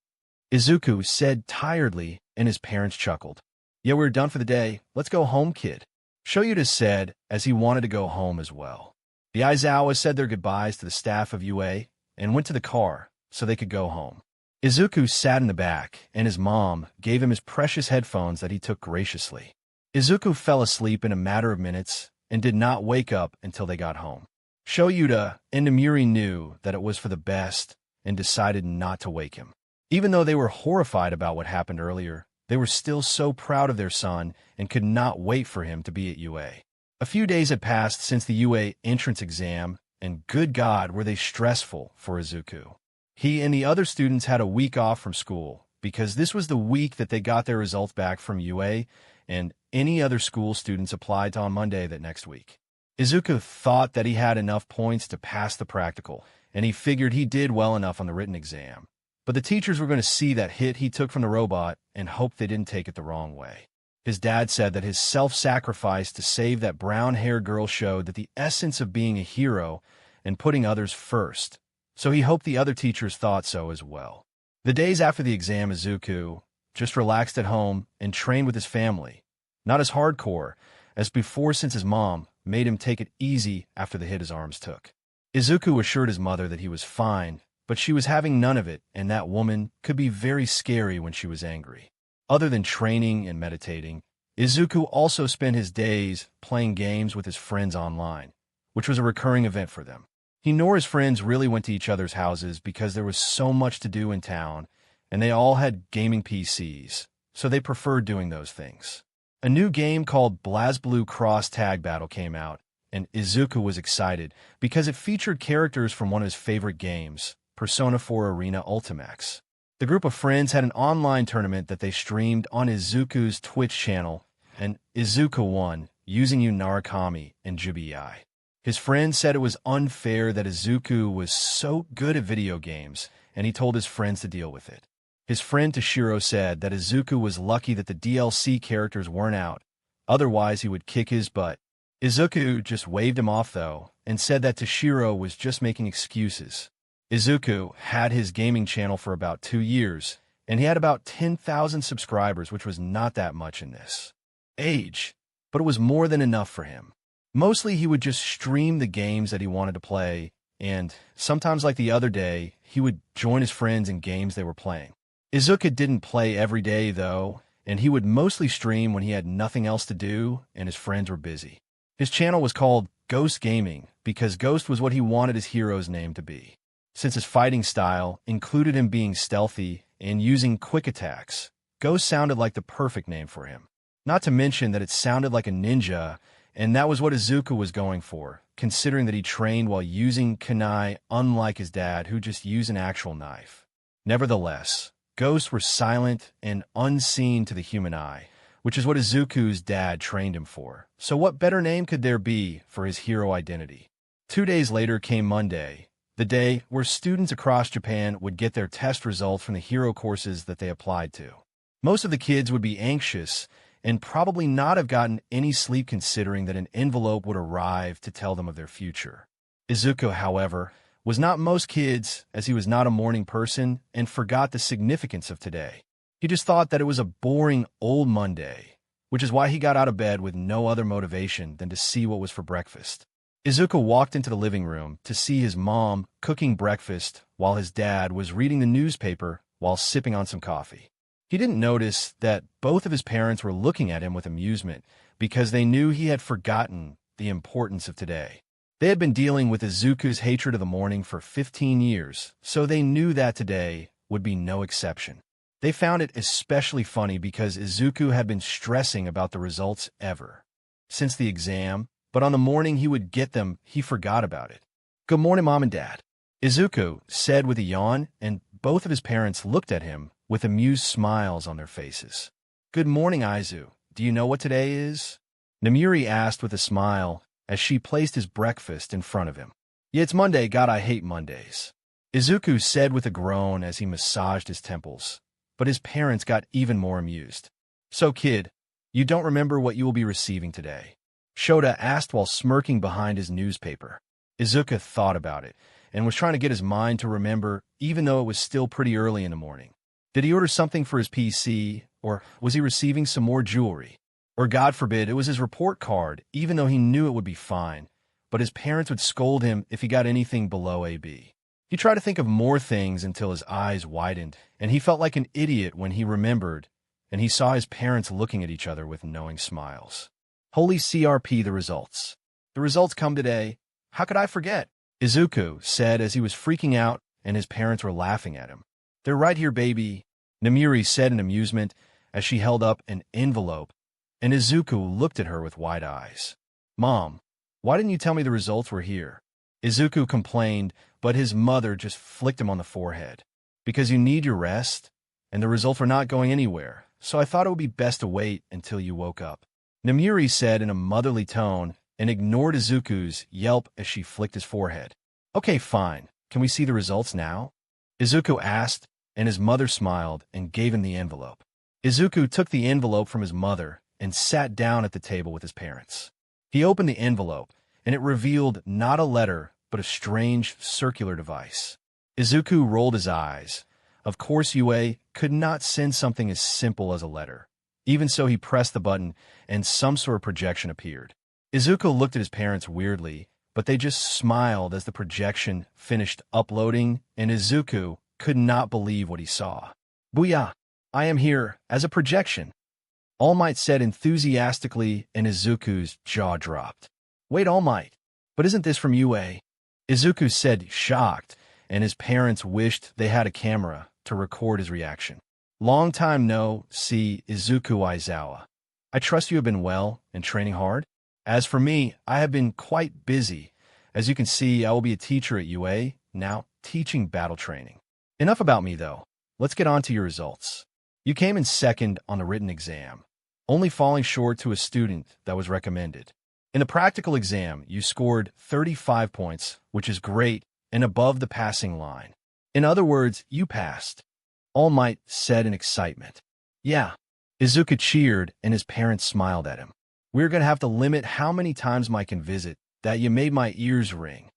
Izuku said tiredly, and his parents chuckled. "Yeah, we're done for the day. Let's go home, kid," Shoyuta said as he wanted to go home as well. The Aizawas said their goodbyes to the staff of UA and went to the car so they could go home. Izuku sat in the back, and his mom gave him his precious headphones that he took graciously. Izuku fell asleep in a matter of minutes and did not wake up until they got home. Shoyuta and Namiri knew that it was for the best and decided not to wake him. Even though they were horrified about what happened earlier, they were still so proud of their son and could not wait for him to be at UA. A few days had passed since the UA entrance exam, and good God, were they stressful for Izuku. He and the other students had a week off from school because this was the week that they got their results back from UA, and any other school students applied to on Monday that next week. Izuku thought that he had enough points to pass the practical, and he figured he did well enough on the written exam. But the teachers were going to see that hit he took from the robot and hope they didn't take it the wrong way. His dad said that his self-sacrifice to save that brown-haired girl showed that the essence of being a hero and putting others first, so he hoped the other teachers thought so as well. The days after the exam, Izuku just relaxed at home and trained with his family. Not as hardcore as before since his mom made him take it easy after the hit his arms took. Izuku assured his mother that he was fine, but she was having none of it, and that woman could be very scary when she was angry. Other than training and meditating, Izuku also spent his days playing games with his friends online, which was a recurring event for them. He nor his friends really went to each other's houses because there was so much to do in town, and they all had gaming PCs, so they preferred doing those things. A new game called BlazBlue Cross Tag Battle came out, and Izuku was excited because it featured characters from one of his favorite games, Persona 4 Arena Ultimax. The group of friends had an online tournament that they streamed on Izuku's Twitch channel, and Izuku won, using Narakami and Jubiei. His friends said it was unfair that Izuku was so good at video games, and he told his friends to deal with it. His friend Toshiro said that Izuku was lucky that the DLC characters weren't out, otherwise he would kick his butt. Izuku just waved him off, though, and said that Toshiro was just making excuses. Izuku had his gaming channel for about 2 years, and he had about 10,000 subscribers, which was not that much in this age, but it was more than enough for him. Mostly he would just stream the games that he wanted to play, and sometimes, like the other day, he would join his friends in games they were playing. Izuku didn't play every day, though, and he would mostly stream when he had nothing else to do and his friends were busy. His channel was called Ghost Gaming because Ghost was what he wanted his hero's name to be. Since his fighting style included him being stealthy and using quick attacks, Ghost sounded like the perfect name for him. Not to mention that it sounded like a ninja, and that was what Izuku was going for, considering that he trained while using kunai, unlike his dad, who just used an actual knife. Nevertheless, ghosts were silent and unseen to the human eye, which is what Izuku's dad trained him for. So what better name could there be for his hero identity? 2 days later came Monday, the day where students across Japan would get their test results from the hero courses that they applied to. Most of the kids would be anxious and probably not have gotten any sleep considering that an envelope would arrive to tell them of their future. Izuku, however, was not most kids, as he was not a morning person and forgot the significance of today. He just thought that it was a boring old Monday, which is why he got out of bed with no other motivation than to see what was for breakfast. Izuku walked into the living room to see his mom cooking breakfast while his dad was reading the newspaper while sipping on some coffee. He didn't notice that both of his parents were looking at him with amusement because they knew he had forgotten the importance of today. They had been dealing with Izuku's hatred of the morning for 15 years, so they knew that today would be no exception. They found it especially funny because Izuku had been stressing about the results ever since the exam, but on the morning he would get them, he forgot about it. "Good morning, Mom and Dad," Izuku said with a yawn, and both of his parents looked at him with amused smiles on their faces. "Good morning, Aizu. Do you know what today is?" Namiri asked with a smile as she placed his breakfast in front of him. "Yeah, it's Monday. God, I hate Mondays," Izuku said with a groan as he massaged his temples. But his parents got even more amused. "So, kid, you don't remember what you will be receiving today?" Shota asked while smirking behind his newspaper. Izuku thought about it and was trying to get his mind to remember, even though it was still pretty early in the morning. Did he order something for his PC, or was he receiving some more jewelry? Or, God forbid, it was his report card, even though he knew it would be fine, but his parents would scold him if he got anything below AB. He tried to think of more things until his eyes widened, and he felt like an idiot when he remembered, and he saw his parents looking at each other with knowing smiles. Holy CRP, the results. The results come today. How could I forget? Izuku said as he was freaking out, and his parents were laughing at him. "They're right here, baby," Namiri said in amusement as she held up an envelope, and Izuku looked at her with wide eyes. "Mom, why didn't you tell me the results were here?" Izuku complained, but his mother just flicked him on the forehead. "Because you need your rest, and the results were not going anywhere, so I thought it would be best to wait until you woke up," Namiri said in a motherly tone and ignored Izuku's yelp as she flicked his forehead. "Okay, fine. Can we see the results now?" Izuku asked, and his mother smiled and gave him the envelope. Izuku took the envelope from his mother and sat down at the table with his parents. He opened the envelope, and it revealed not a letter, but a strange circular device. Izuku rolled his eyes, Of course, Yue could not send something as simple as a letter. Even so, he pressed the button, and some sort of projection appeared. Izuku looked at his parents weirdly, but they just smiled as the projection finished uploading, and Izuku could not believe what he saw. "Booyah! I am here, as a projection," All Might said enthusiastically, and Izuku's jaw dropped. "Wait, All Might, but isn't this from Yue?" Izuku said, shocked, and his parents wished they had a camera to record his reaction. "Long time no see, Izuku Aizawa. I trust you have been well and training hard? As for me, I have been quite busy. As you can see, I will be a teacher at UA, now teaching battle training. Enough about me, though. Let's get on to your results. You came in second on the written exam, only falling short to a student that was recommended. In the practical exam, you scored 35 points, which is great and above the passing line. In other words, you passed," All Might said in excitement. "Yeah." Izuku cheered, and his parents smiled at him. "We're going to have to limit how many times Mike can visit, that you made my ears ring,"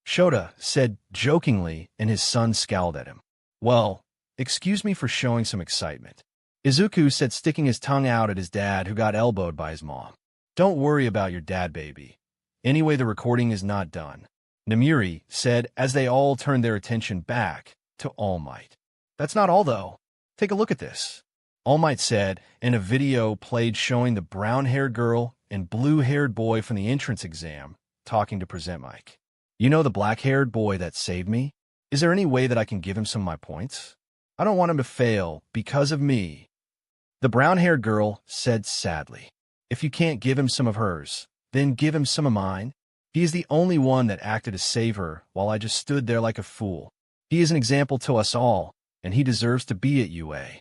Shota said jokingly, and his son scowled at him. "Well, excuse me for showing some excitement," Izuku said, sticking his tongue out at his dad, who got elbowed by his mom. "Don't worry about your dad, baby. Anyway, the recording is not done," Namiri said as they all turned their attention back to All Might. "That's not all, though. Take a look at this," All Might said, and a video played showing the brown-haired girl and blue-haired boy from the entrance exam talking to present Mike. "You know the black-haired boy that saved me? Is there any way that I can give him some of my points? I don't want him to fail because of me," the brown-haired girl said sadly. "If you can't give him some of hers, then give him some of mine. He is the only one that acted to save her while I just stood there like a fool. He is an example to us all, and he deserves to be at UA."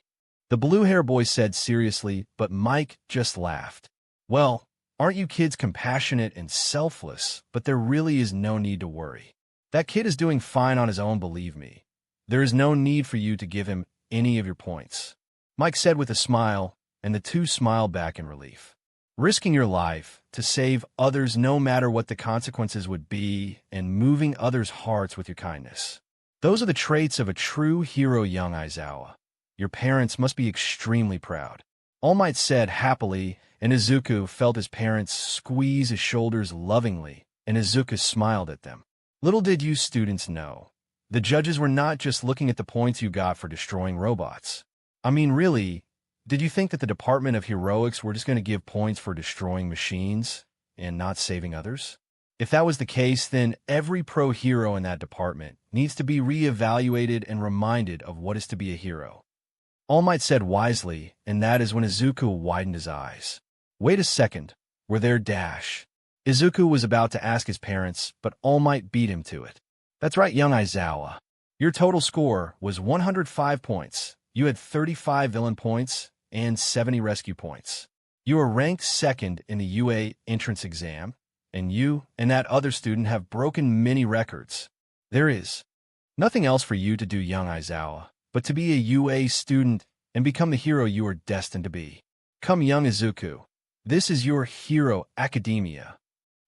The blue-hair boy said seriously, but Mike just laughed. "Well, aren't you kids compassionate and selfless, but there really is no need to worry. That kid is doing fine on his own, believe me. There is no need for you to give him any of your points," Mike said with a smile, and the two smiled back in relief. Risking your life to save others no matter what the consequences would be, and moving others' hearts with your kindness. Those are the traits of a true hero, young Aizawa. Your parents must be extremely proud," All Might said happily, and Izuku felt his parents squeeze his shoulders lovingly, and Izuku smiled at them. Little did you students know, the judges were not just looking at the points you got for destroying robots. I mean, really, did you think that the Department of Heroics were just going to give points for destroying machines and not saving others? If that was the case, then every pro hero in that department needs to be re-evaluated and reminded of what is to be a hero. All Might said wisely, and that is when Izuku widened his eyes. "Wait a second, were there dash?" Izuku was about to ask his parents, but All Might beat him to it. "That's right, young Aizawa. Your total score was 105 points. You had 35 villain points and 70 rescue points. You were ranked second in the UA entrance exam, and you and that other student have broken many records. There is nothing else for you to do, young Aizawa, but to be a UA student and become the hero you are destined to be. Come, young Izuku. This is your hero academia,"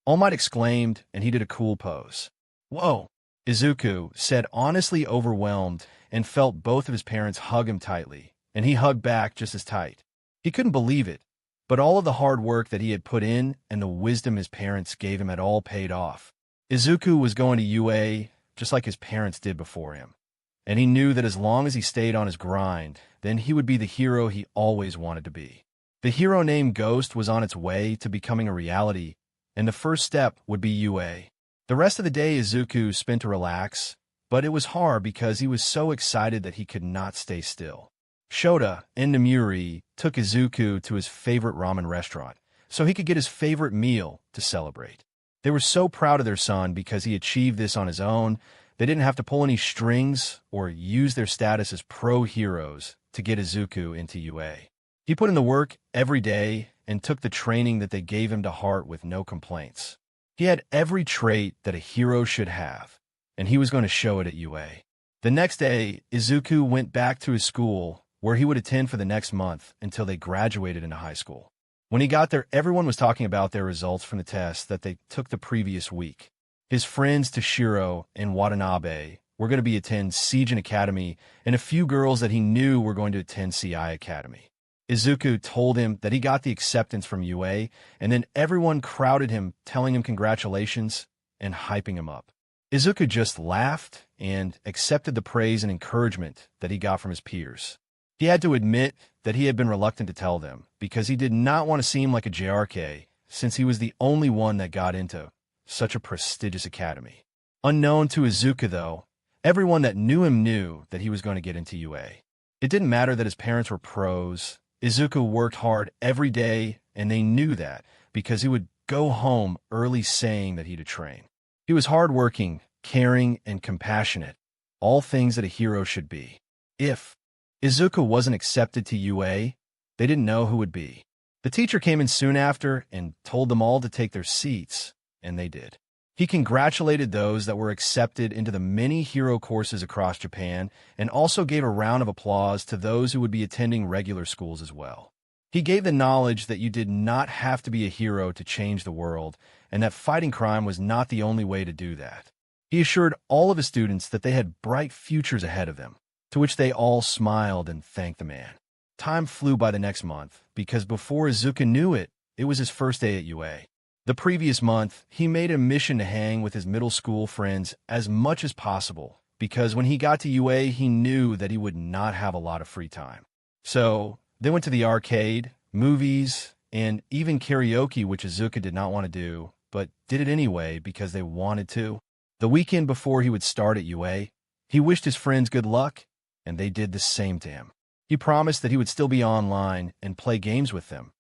All Might exclaimed, and he did a cool pose. "Whoa," Izuku said, honestly overwhelmed, and felt both of his parents hug him tightly, and he hugged back just as tight. He couldn't believe it, but all of the hard work that he had put in and the wisdom his parents gave him had all paid off. Izuku was going to UA just like his parents did before him, and he knew that as long as he stayed on his grind, then he would be the hero he always wanted to be. The hero named Ghost was on its way to becoming a reality, and the first step would be UA. The rest of the day Izuku spent to relax, but it was hard because he was so excited that he could not stay still. Shota and Namiri took Izuku to his favorite ramen restaurant, so he could get his favorite meal to celebrate. They were so proud of their son because he achieved this on his own. They didn't have to pull any strings or use their status as pro heroes to get Izuku into UA. He put in the work every day and took the training that they gave him to heart with no complaints. He had every trait that a hero should have, and he was going to show it at UA. The next day, Izuku went back to his school, where he would attend for the next month until they graduated into high school. When he got there, everyone was talking about their results from the test that they took the previous week. His friends Toshiro and Watanabe were going to attend Seijin Academy, and a few girls that he knew were going to attend CI Academy. Izuku told him that he got the acceptance from UA, and then everyone crowded him, telling him congratulations and hyping him up. Izuku just laughed and accepted the praise and encouragement that he got from his peers. He had to admit that he had been reluctant to tell them, because he did not want to seem like a JRK, since he was the only one that got into such a prestigious academy. Unknown to Izuku, though, everyone that knew him knew that he was going to get into UA. It didn't matter that his parents were pros. Izuku worked hard every day, and they knew that because he would go home early saying that he'd train. He was hardworking, caring, and compassionate, all things that a hero should be. If Izuku wasn't accepted to UA, they didn't know who would be. The teacher came in soon after and told them all to take their seats, and they did. He congratulated those that were accepted into the many hero courses across Japan, and also gave a round of applause to those who would be attending regular schools as well. He gave the knowledge that you did not have to be a hero to change the world, and that fighting crime was not the only way to do that. He assured all of his students that they had bright futures ahead of them, to which they all smiled and thanked the man. Time flew by the next month, because before Izuku knew it, it was his first day at UA. The previous month, he made a mission to hang with his middle school friends as much as possible, because when he got to UA, he knew that he would not have a lot of free time. So, they went to the arcade, movies, and even karaoke, which Izuku did not want to do, but did it anyway because they wanted to. The weekend before he would start at UA, he wished his friends good luck, and they did the same to him. He promised that he would still be online and play games with them,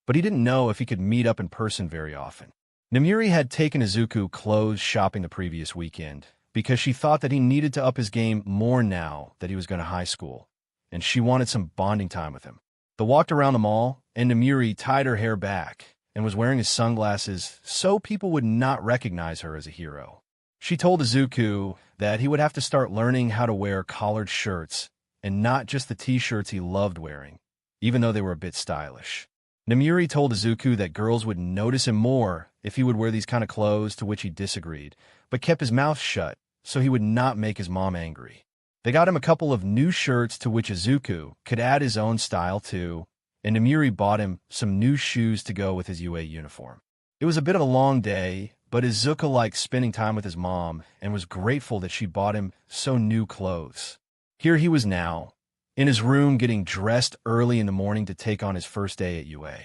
but he didn't know if he could meet up in person very often. Namiri had taken Izuku clothes shopping the previous weekend because she thought that he needed to up his game more now that he was going to high school, and she wanted some bonding time with him. They walked around the mall, and Namiri tied her hair back and was wearing his sunglasses so people would not recognize her as a hero. She told Izuku that he would have to start learning how to wear collared shirts and not just the t-shirts he loved wearing, even though they were a bit stylish. Namiri told Izuku that girls would notice him more if he would wear these kind of clothes, to which he disagreed, but kept his mouth shut so he would not make his mom angry. They got him a couple of new shirts to which Izuku could add his own style to, and Namiri bought him some new shoes to go with his UA uniform. It was a bit of a long day, but Izuku liked spending time with his mom and was grateful that she bought him so new clothes. Here he was now, in his room getting dressed early in the morning to take on his first day at UA.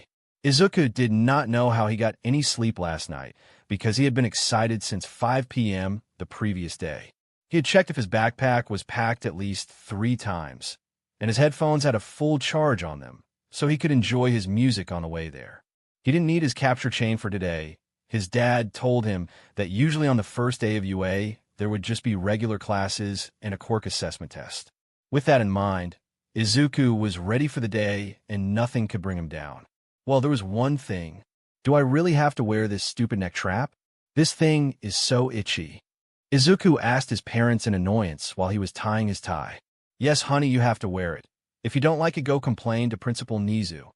Izuku did not know how he got any sleep last night because he had been excited since 5 p.m. the previous day. He had checked if his backpack was packed at least 3 times, and his headphones had a full charge on them, so he could enjoy his music on the way there. He didn't need his capture chain for today. His dad told him that usually on the first day of UA, there would just be regular classes and a quirk assessment test. With that in mind, Izuku was ready for the day, and nothing could bring him down. Well, there was one thing. Do I really have to wear this stupid neck trap? This thing is so itchy. Izuku asked his parents in annoyance while he was tying his tie. Yes, honey, you have to wear it. If you don't like it, go complain to Principal Nizu.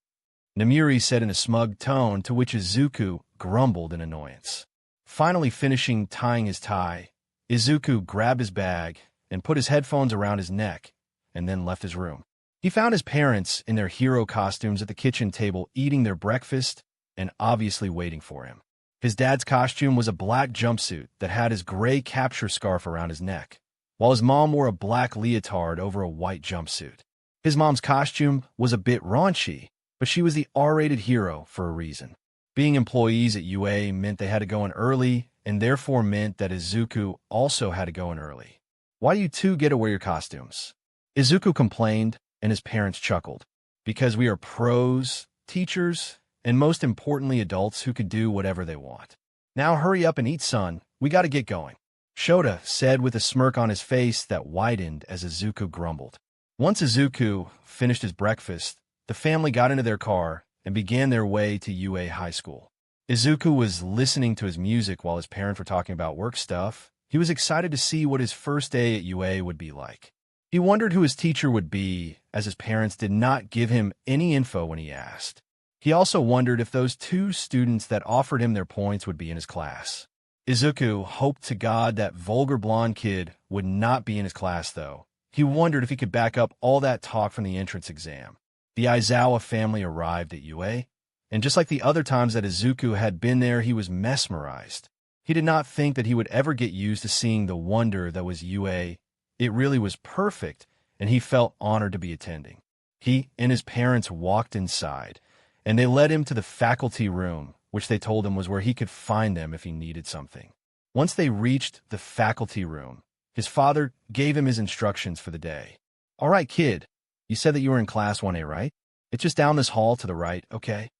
Namiri said in a smug tone, to which Izuku grumbled in annoyance. Finally finishing tying his tie, Izuku grabbed his bag and put his headphones around his neck, and then left his room. He found his parents in their hero costumes at the kitchen table eating their breakfast and obviously waiting for him. His dad's costume was a black jumpsuit that had his gray capture scarf around his neck, while his mom wore a black leotard over a white jumpsuit. His mom's costume was a bit raunchy, but she was the R-rated hero for a reason. Being employees at UA meant they had to go in early, and therefore meant that Izuku also had to go in early. Why do you two get to wear your costumes? Izuku complained, and his parents chuckled. Because we are pros, teachers, and most importantly adults who could do whatever they want. Now hurry up and eat, son. We gotta get going. Shota said with a smirk on his face that widened as Izuku grumbled. Once Izuku finished his breakfast, the family got into their car and began their way to UA High School. Izuku was listening to his music while his parents were talking about work stuff. He was excited to see what his first day at UA would be like. He wondered who his teacher would be, as his parents did not give him any info when he asked. He also wondered if those 2 students that offered him their points would be in his class. Izuku hoped to God that vulgar blonde kid would not be in his class, though. He wondered if he could back up all that talk from the entrance exam. The Aizawa family arrived at UA, and just like the other times that Izuku had been there, he was mesmerized. He did not think that he would ever get used to seeing the wonder that was UA. It really was perfect, and he felt honored to be attending. He and his parents walked inside, and they led him to the faculty room, which they told him was where he could find them if he needed something. Once they reached the faculty room, his father gave him his instructions for the day. "All right, kid, you said that you were in class 1A, right? It's just down this hall to the right, okay?"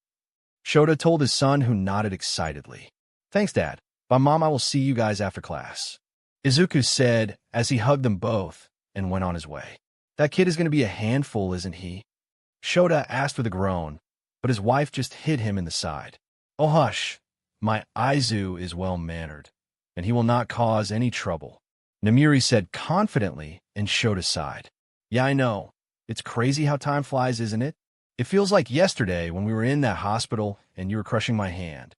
Shota told his son, who nodded excitedly. "Thanks, Dad. Bye, Mom, I will see you guys after class," Izuku said as he hugged them both and went on his way. "That kid is going to be a handful, isn't he?" Shota asked with a groan, but his wife just hit him in the side. "Oh, hush. My Aizu is well-mannered, and he will not cause any trouble," Namiri said confidently, and Shota sighed. "Yeah, I know. It's crazy how time flies, isn't it? It feels like yesterday when we were in that hospital and you were crushing my hand."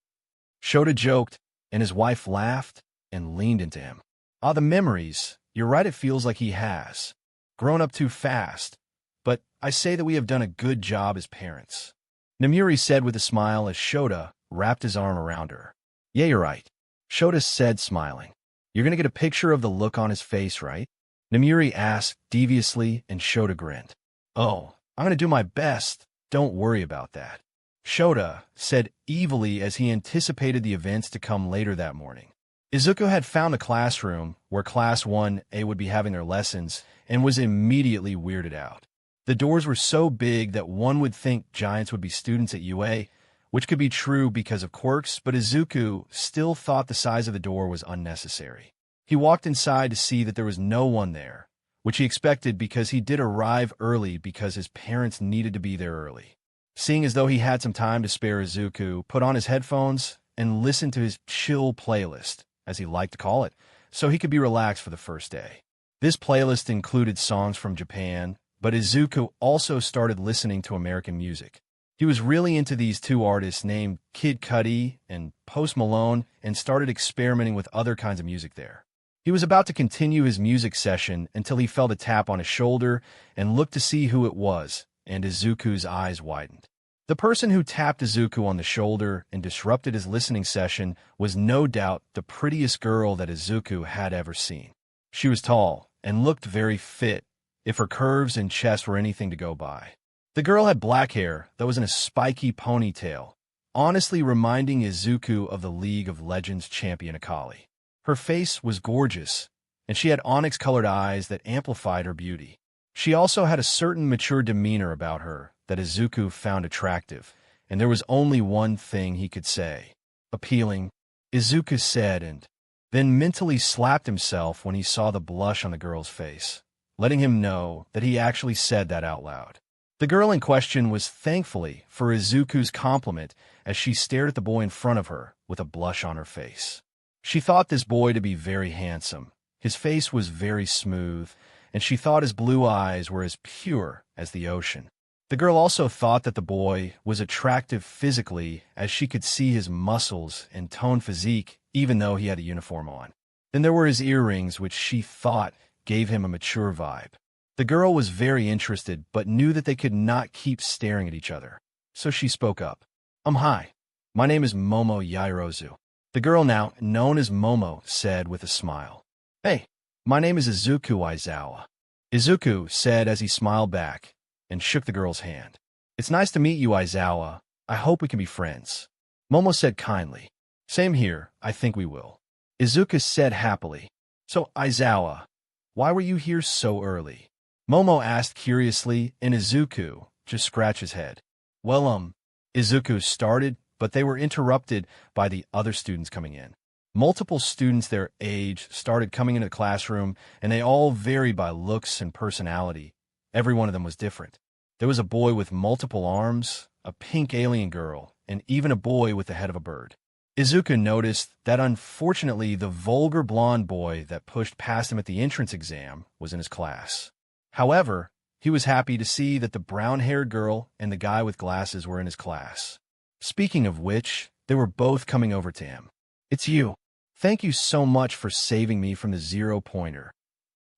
Shota joked, and his wife laughed and leaned into him. "Ah, the memories. You're right, it feels like he has grown up too fast, but I say that we have done a good job as parents," Namiri said with a smile as Shota wrapped his arm around her. "Yeah, you're right," Shota said, smiling. "You're going to get a picture of the look on his face, right?" Namiri asked deviously, and Shota grinned. "Oh, I'm going to do my best. Don't worry about that," Shota said evilly as he anticipated the events to come later that morning. Izuku had found a classroom where Class 1A would be having their lessons and was immediately weirded out. The doors were so big that one would think giants would be students at UA, which could be true because of quirks, but Izuku still thought the size of the door was unnecessary. He walked inside to see that there was no one there, which he expected because he did arrive early because his parents needed to be there early. Seeing as though he had some time to spare, Izuku put on his headphones and listened to his chill playlist, as he liked to call it, so he could be relaxed for the first day. This playlist included songs from Japan, but Izuku also started listening to American music. He was really into these two artists named Kid Cudi and Post Malone and started experimenting with other kinds of music there. He was about to continue his music session until he felt a tap on his shoulder and looked to see who it was, and Izuku's eyes widened. The person who tapped Izuku on the shoulder and disrupted his listening session was no doubt the prettiest girl that Izuku had ever seen. She was tall and looked very fit, if her curves and chest were anything to go by. The girl had black hair that was in a spiky ponytail, honestly reminding Izuku of the League of Legends champion Akali. Her face was gorgeous, and she had onyx-colored eyes that amplified her beauty. She also had a certain mature demeanor about her that Izuku found attractive, and there was only one thing he could say. "Appealing," Izuku said, and then mentally slapped himself when he saw the blush on the girl's face, letting him know that he actually said that out loud. The girl in question was thankfully for Izuku's compliment as she stared at the boy in front of her with a blush on her face. She thought this boy to be very handsome. His face was very smooth, and she thought his blue eyes were as pure as the ocean. The girl also thought that the boy was attractive physically as she could see his muscles and toned physique even though he had a uniform on. Then there were his earrings, which she thought gave him a mature vibe. The girl was very interested but knew that they could not keep staring at each other. So she spoke up. Hi. My name is Momo Yairozu." The girl, now known as Momo, said with a smile. "Hey, my name is Izuku Aizawa," Izuku said as he smiled back and shook the girl's hand. "It's nice to meet you, Aizawa. I hope we can be friends," Momo said kindly. "Same here, I think we will," Izuku said happily. "So, Aizawa, why were you here so early?" Momo asked curiously, and Izuku just scratched his head. "Well, Izuku started, but they were interrupted by the other students coming in. Multiple students their age started coming into the classroom, and they all varied by looks and personality. Every one of them was different. There was a boy with multiple arms, a pink alien girl, and even a boy with the head of a bird. Izuku noticed that unfortunately the vulgar blonde boy that pushed past him at the entrance exam was in his class. However, he was happy to see that the brown-haired girl and the guy with glasses were in his class. Speaking of which, they were both coming over to him. "It's you," Thank you so much for saving me from the zero-pointer.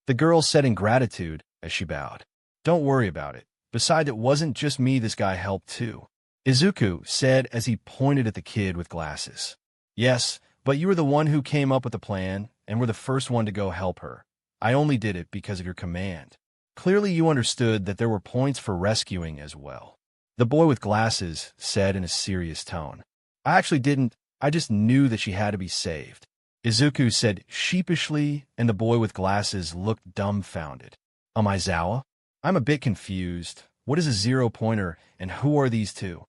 The girl said in gratitude as she bowed. Don't worry about it. Besides, it wasn't just me this guy helped too. Izuku said as he pointed at the kid with glasses. Yes, but you were the one who came up with the plan and were the first one to go help her. I only did it because of your command. Clearly you understood that there were points for rescuing as well. The boy with glasses said in a serious tone. I actually didn't. I just knew that she had to be saved. Izuku said sheepishly, and the boy with glasses looked dumbfounded. Aizawa? I'm a bit confused. What is a zero-pointer, and who are these two?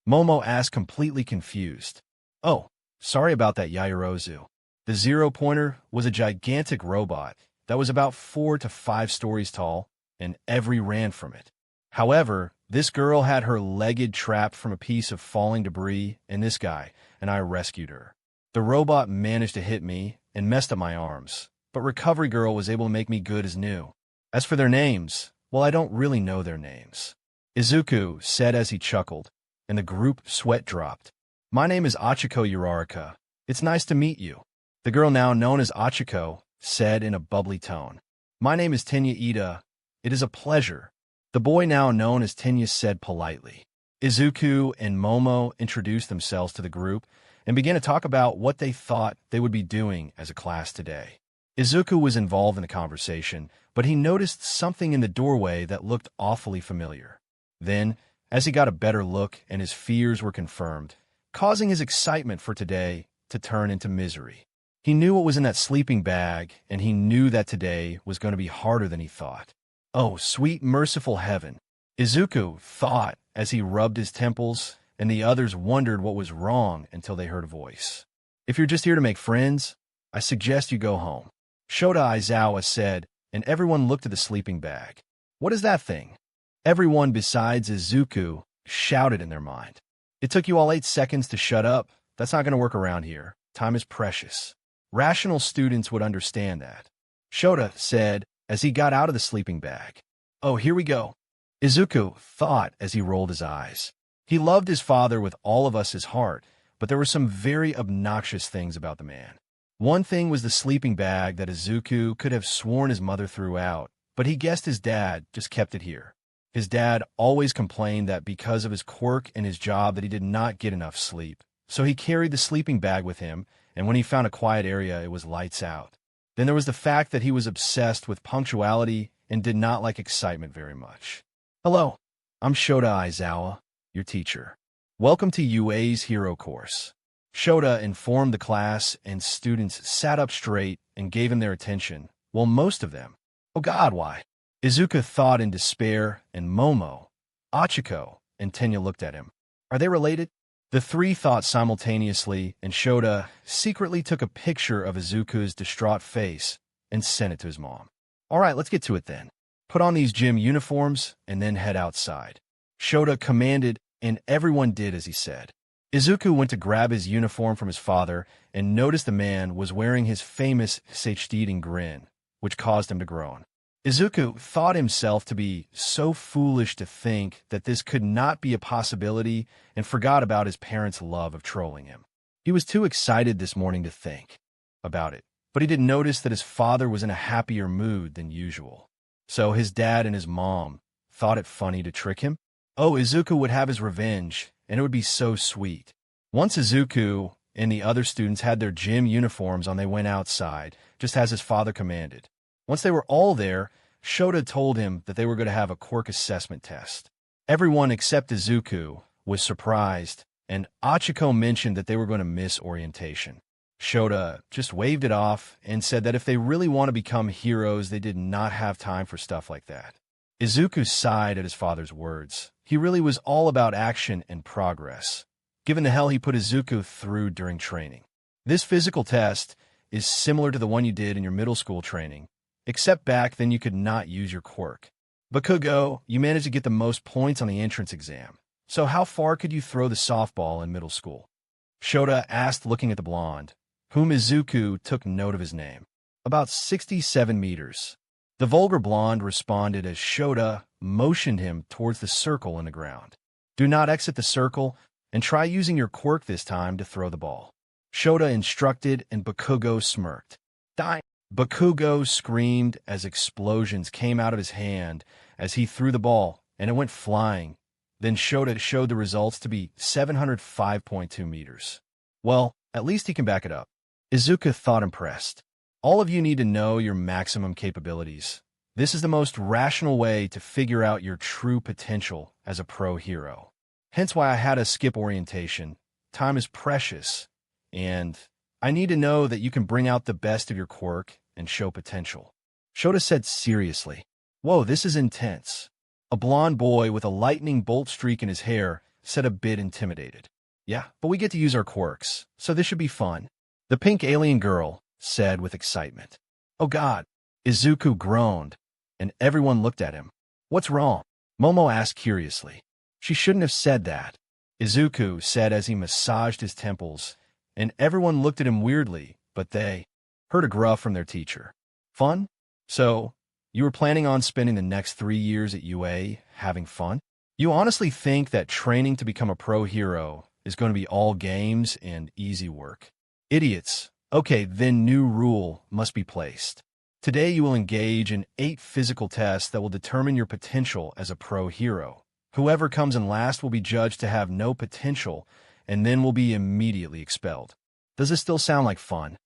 Momo asked, completely confused. Oh, sorry about that, Yaoyorozu. The zero-pointer was a gigantic robot that was about 4 to 5 stories tall, and every ran from it. However, this girl had her leg trapped from a piece of falling debris, and this guy, and I rescued her. The robot managed to hit me and messed up my arms, but Recovery Girl was able to make me good as new. As for their names, well, I don't really know their names. Izuku said as he chuckled, and the group sweat dropped. My name is Ochaco Uraraka. It's nice to meet you. The girl now known as Ochaco said in a bubbly tone. My name is Tenya Ida. It is a pleasure. The boy now known as Tenya said politely. Izuku and Momo introduced themselves to the group and began to talk about what they thought they would be doing as a class today. Izuku was involved in the conversation, but he noticed something in the doorway that looked awfully familiar. Then, as he got a better look and his fears were confirmed, causing his excitement for today to turn into misery. He knew what was in that sleeping bag, and he knew that today was going to be harder than he thought. Oh, sweet merciful heaven, Izuku thought as he rubbed his temples, and the others wondered what was wrong until they heard a voice. If you're just here to make friends, I suggest you go home. Shota Aizawa said, and everyone looked at the sleeping bag. What is that thing? Everyone besides Izuku shouted in their mind. It took you all 8 seconds to shut up. That's not going to work around here. Time is precious. Rational students would understand that. Shota said as he got out of the sleeping bag. Oh, here we go. Izuku thought as he rolled his eyes. He loved his father with all of his heart, but there were some very obnoxious things about the man. One thing was the sleeping bag that Izuku could have sworn his mother threw out, but he guessed his dad just kept it here. His dad always complained that because of his quirk and his job that he did not get enough sleep, so he carried the sleeping bag with him, and when he found a quiet area, it was lights out. Then there was the fact that he was obsessed with punctuality and did not like excitement very much. Hello, I'm Shota Aizawa, your teacher. Welcome to UA's Hero Course. Shota informed the class, and students sat up straight and gave him their attention, while most of them, oh God, why? Izuku thought in despair, and Momo, Ochaco, and Tenya looked at him. Are they related? The three thought simultaneously, and Shota secretly took a picture of Izuku's distraught face and sent it to his mom. All right, let's get to it then. Put on these gym uniforms and then head outside. Shota commanded, and everyone did as he said. Izuku went to grab his uniform from his father and noticed the man was wearing his famous Seichiden grin, which caused him to groan. Izuku thought himself to be so foolish to think that this could not be a possibility and forgot about his parents' love of trolling him. He was too excited this morning to think about it, but he did notice that his father was in a happier mood than usual. So his dad and his mom thought it funny to trick him. Oh, Izuku would have his revenge, and it would be so sweet. Once Izuku and the other students had their gym uniforms on, they went outside, just as his father commanded. Once they were all there, Shota told him that they were going to have a quirk assessment test. Everyone except Izuku was surprised, and Ochaco mentioned that they were going to miss orientation. Shota just waved it off and said that if they really want to become heroes, they did not have time for stuff like that. Izuku sighed at his father's words. He really was all about action and progress, given the hell he put Izuku through during training. This physical test is similar to the one you did in your middle school training, except back then you could not use your quirk. Bakugo, you managed to get the most points on the entrance exam. So how far could you throw the softball in middle school? Shota asked, looking at the blonde, whom Izuku took note of his name. About 67 meters. The vulgar blonde responded as Shota motioned him towards the circle in the ground. Do not exit the circle, and try using your quirk this time to throw the ball. Shota instructed, and Bakugo smirked. Die! Bakugo screamed as explosions came out of his hand as he threw the ball, and it went flying. Then Shota showed the results to be 705.2 meters. Well, at least he can back it up. Izuku thought, impressed. All of you need to know your maximum capabilities. This is the most rational way to figure out your true potential as a pro hero. Hence why I had to skip orientation. Time is precious, and I need to know that you can bring out the best of your quirk and show potential. Shota said seriously. Whoa, this is intense. A blonde boy with a lightning bolt streak in his hair said, a bit intimidated. Yeah, but we get to use our quirks, so this should be fun. The pink alien girl said with excitement. Oh God, Izuku groaned, and everyone looked at him. What's wrong? Momo asked curiously. She shouldn't have said that, Izuku said as he massaged his temples, and everyone looked at him weirdly, but they heard a gruff from their teacher. Fun? So, you were planning on spending the next 3 years at UA having fun? You honestly think that training to become a pro hero is going to be all games and easy work? Idiots. Okay, then new rule must be placed. Today you will engage in 8 physical tests that will determine your potential as a pro hero. Whoever comes in last will be judged to have no potential and then will be immediately expelled. Does this still sound like fun?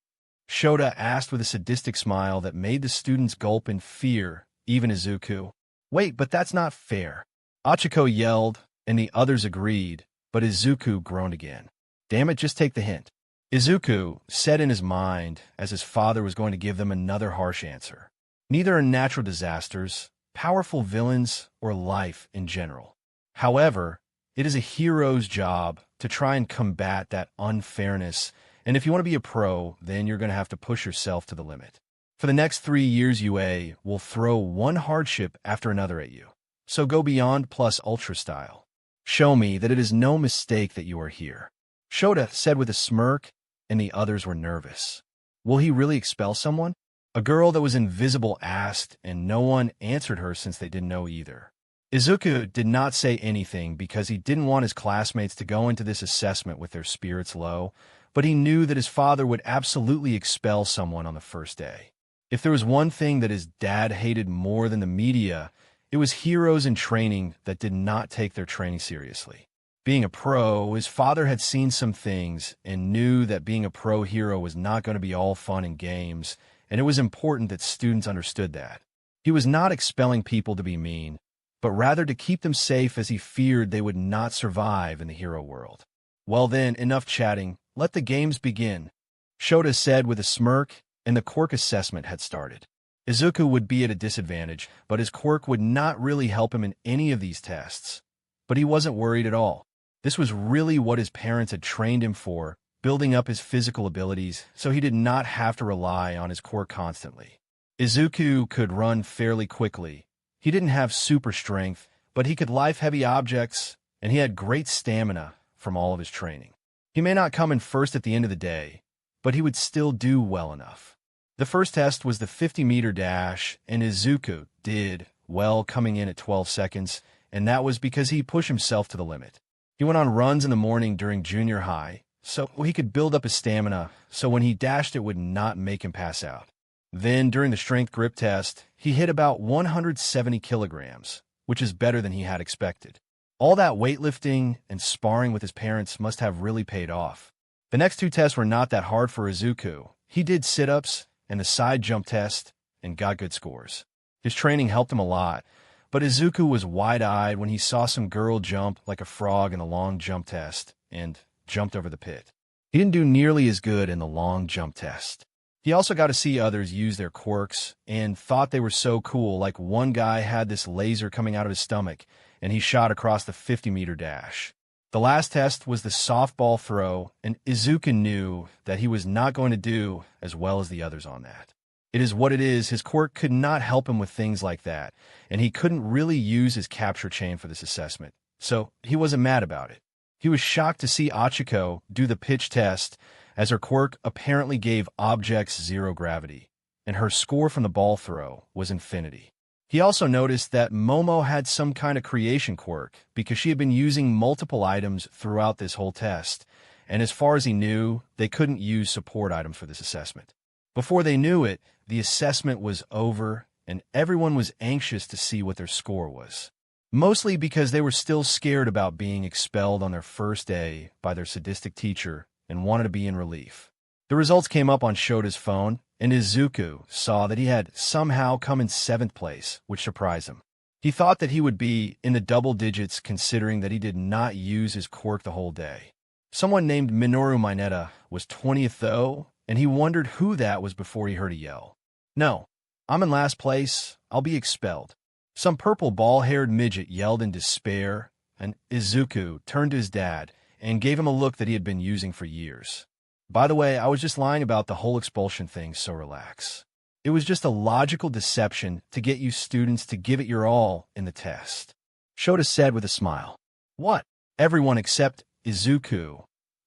Shota asked with a sadistic smile that made the students gulp in fear, even Izuku. Wait, but that's not fair. Ochaco yelled, and the others agreed, but Izuku groaned again. Damn it, just take the hint. Izuku said in his mind as his father was going to give them another harsh answer. Neither are natural disasters, powerful villains, or life in general. However, it is a hero's job to try and combat that unfairness, and if you want to be a pro, then you're going to have to push yourself to the limit. For the next 3 years, UA will throw one hardship after another at you. So go beyond plus ultra style. Show me that it is no mistake that you are here. Shota said with a smirk, and the others were nervous. Will he really expel someone? A girl that was invisible asked, and no one answered her since they didn't know either. Izuku did not say anything because he didn't want his classmates to go into this assessment with their spirits low, but he knew that his father would absolutely expel someone on the first day. If there was one thing that his dad hated more than the media, it was heroes in training that did not take their training seriously. Being a pro, his father had seen some things and knew that being a pro hero was not going to be all fun and games, and it was important that students understood that. He was not expelling people to be mean, but rather to keep them safe as he feared they would not survive in the hero world. Well then, enough chatting. Let the games begin, Shota said with a smirk, and the quirk assessment had started. Izuku would be at a disadvantage, but his quirk would not really help him in any of these tests. But he wasn't worried at all. This was really what his parents had trained him for, building up his physical abilities, so he did not have to rely on his quirk constantly. Izuku could run fairly quickly. He didn't have super strength, but he could lift heavy objects, and he had great stamina from all of his training. He may not come in first at the end of the day, but he would still do well enough. The first test was the 50-meter dash, and Izuku did well, coming in at 12 seconds, and that was because he pushed himself to the limit. He went on runs in the morning during junior high, so he could build up his stamina, so when he dashed it would not make him pass out. Then, during the strength grip test, he hit about 170 kilograms, which is better than he had expected. All that weightlifting and sparring with his parents must have really paid off. The next 2 tests were not that hard for Izuku. He did sit-ups and the side jump test and got good scores. His training helped him a lot, but Izuku was wide-eyed when he saw some girl jump like a frog in the long jump test and jumped over the pit. He didn't do nearly as good in the long jump test. He also got to see others use their quirks and thought they were so cool, like one guy had this laser coming out of his stomach, and he shot across the 50-meter dash. The last test was the softball throw, and Izuku knew that he was not going to do as well as the others on that. It is what it is. His quirk could not help him with things like that, and he couldn't really use his capture chain for this assessment, so he wasn't mad about it. He was shocked to see Ochaco do the pitch test, as her quirk apparently gave objects 0 gravity, and her score from the ball throw was infinity. He also noticed that Momo had some kind of creation quirk because she had been using multiple items throughout this whole test, and as far as he knew, they couldn't use support items for this assessment. Before they knew it, the assessment was over, and everyone was anxious to see what their score was. Mostly because they were still scared about being expelled on their first day by their sadistic teacher and wanted to be in relief. The results came up on Shota's phone, and Izuku saw that he had somehow come in 7th place, which surprised him. He thought that he would be in the double digits considering that he did not use his quirk the whole day. Someone named Minoru Mineta was 20th though, and he wondered who that was before he heard a yell. "No, I'm in last place. I'll be expelled." Some purple ball-haired midget yelled in despair, and Izuku turned to his dad and gave him a look that he had been using for years. "By the way, I was just lying about the whole expulsion thing, so relax. It was just a logical deception to get you students to give it your all in the test," Shota said with a smile. "What?" Everyone except Izuku,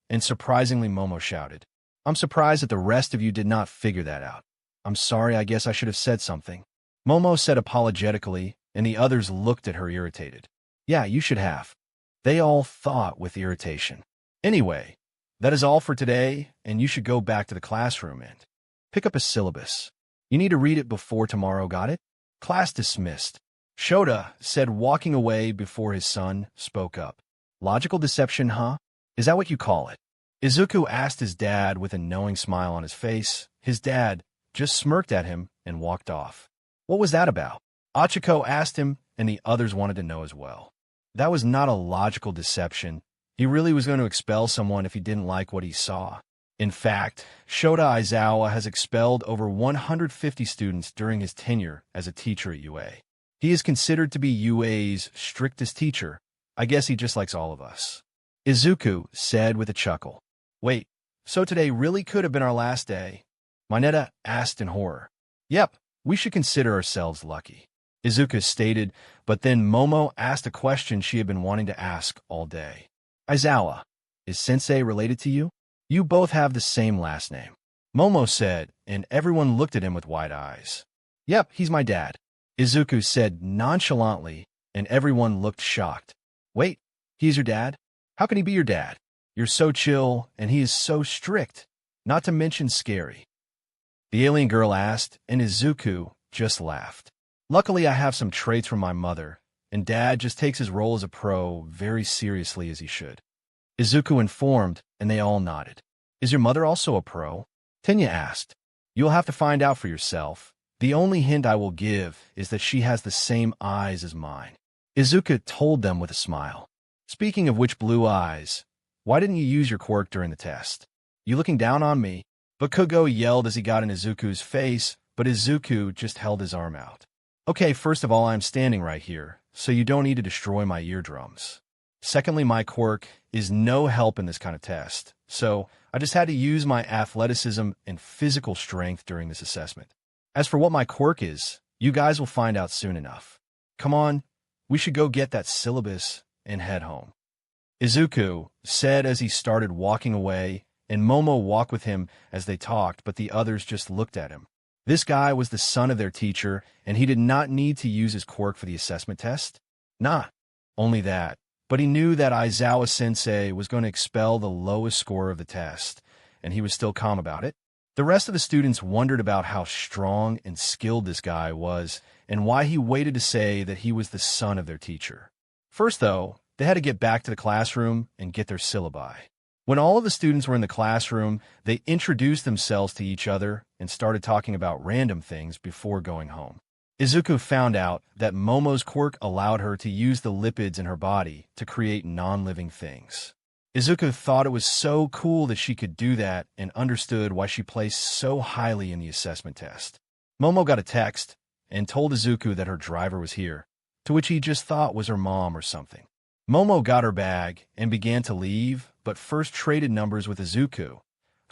and surprisingly Momo shouted. "I'm surprised that the rest of you did not figure that out. I'm sorry, I guess I should have said something," Momo said apologetically, and the others looked at her irritated. "Yeah, you should have." They all thought with irritation. "Anyway, that is all for today, and you should go back to the classroom and pick up a syllabus. You need to read it before tomorrow, got it?" "Class dismissed," Shota said, walking away before his son spoke up. "Logical deception, huh? Is that what you call it?" Izuku asked his dad with a knowing smile on his face. His dad just smirked at him and walked off. "What was that about?" Ochaco asked him, and the others wanted to know as well. That was not a logical deception. He really was going to expel someone if he didn't like what he saw. In fact, Shota Aizawa has expelled over 150 students during his tenure as a teacher at UA. He is considered to be UA's strictest teacher. I guess he just likes all of us. Izuku said with a chuckle. "Wait, so today really could have been our last day?" Mineta asked in horror. "Yep, we should consider ourselves lucky," Izuku stated, but then Momo asked a question she had been wanting to ask all day. "Aizawa, is Sensei related to you? You both have the same last name," Momo said, and everyone looked at him with wide eyes. "Yep, he's my dad," Izuku said nonchalantly, and everyone looked shocked. "Wait, he's your dad? How can he be your dad? You're so chill, and he is so strict, not to mention scary," the alien girl asked, and Izuku just laughed. "Luckily, I have some traits from my mother, and Dad just takes his role as a pro very seriously as he should," Izuku informed, and they all nodded. "Is your mother also a pro?" Tenya asked. "You'll have to find out for yourself. The only hint I will give is that she has the same eyes as mine," Izuku told them with a smile. "Speaking of which blue eyes, why didn't you use your quirk during the test? You looking down on me?" Bakugo yelled as he got in Izuku's face, but Izuku just held his arm out. "Okay, first of all, I'm standing right here, so you don't need to destroy my eardrums. Secondly, my quirk is no help in this kind of test, so I just had to use my athleticism and physical strength during this assessment. As for what my quirk is, you guys will find out soon enough. Come on, we should go get that syllabus and head home," Izuku said as he started walking away, and Momo walked with him as they talked, but the others just looked at him. This guy was the son of their teacher, and he did not need to use his quirk for the assessment test. Not only that, but he knew that Aizawa-sensei was going to expel the lowest scorer of the test, and he was still calm about it. The rest of the students wondered about how strong and skilled this guy was, and why he waited to say that he was the son of their teacher. First, though, they had to get back to the classroom and get their syllabi. When all of the students were in the classroom, they introduced themselves to each other and started talking about random things before going home. Izuku found out that Momo's quirk allowed her to use the lipids in her body to create non-living things. Izuku thought it was so cool that she could do that and understood why she placed so highly in the assessment test. Momo got a text and told Izuku that her driver was here, to which he just thought was her mom or something. Momo got her bag and began to leave, but first traded numbers with Izuku,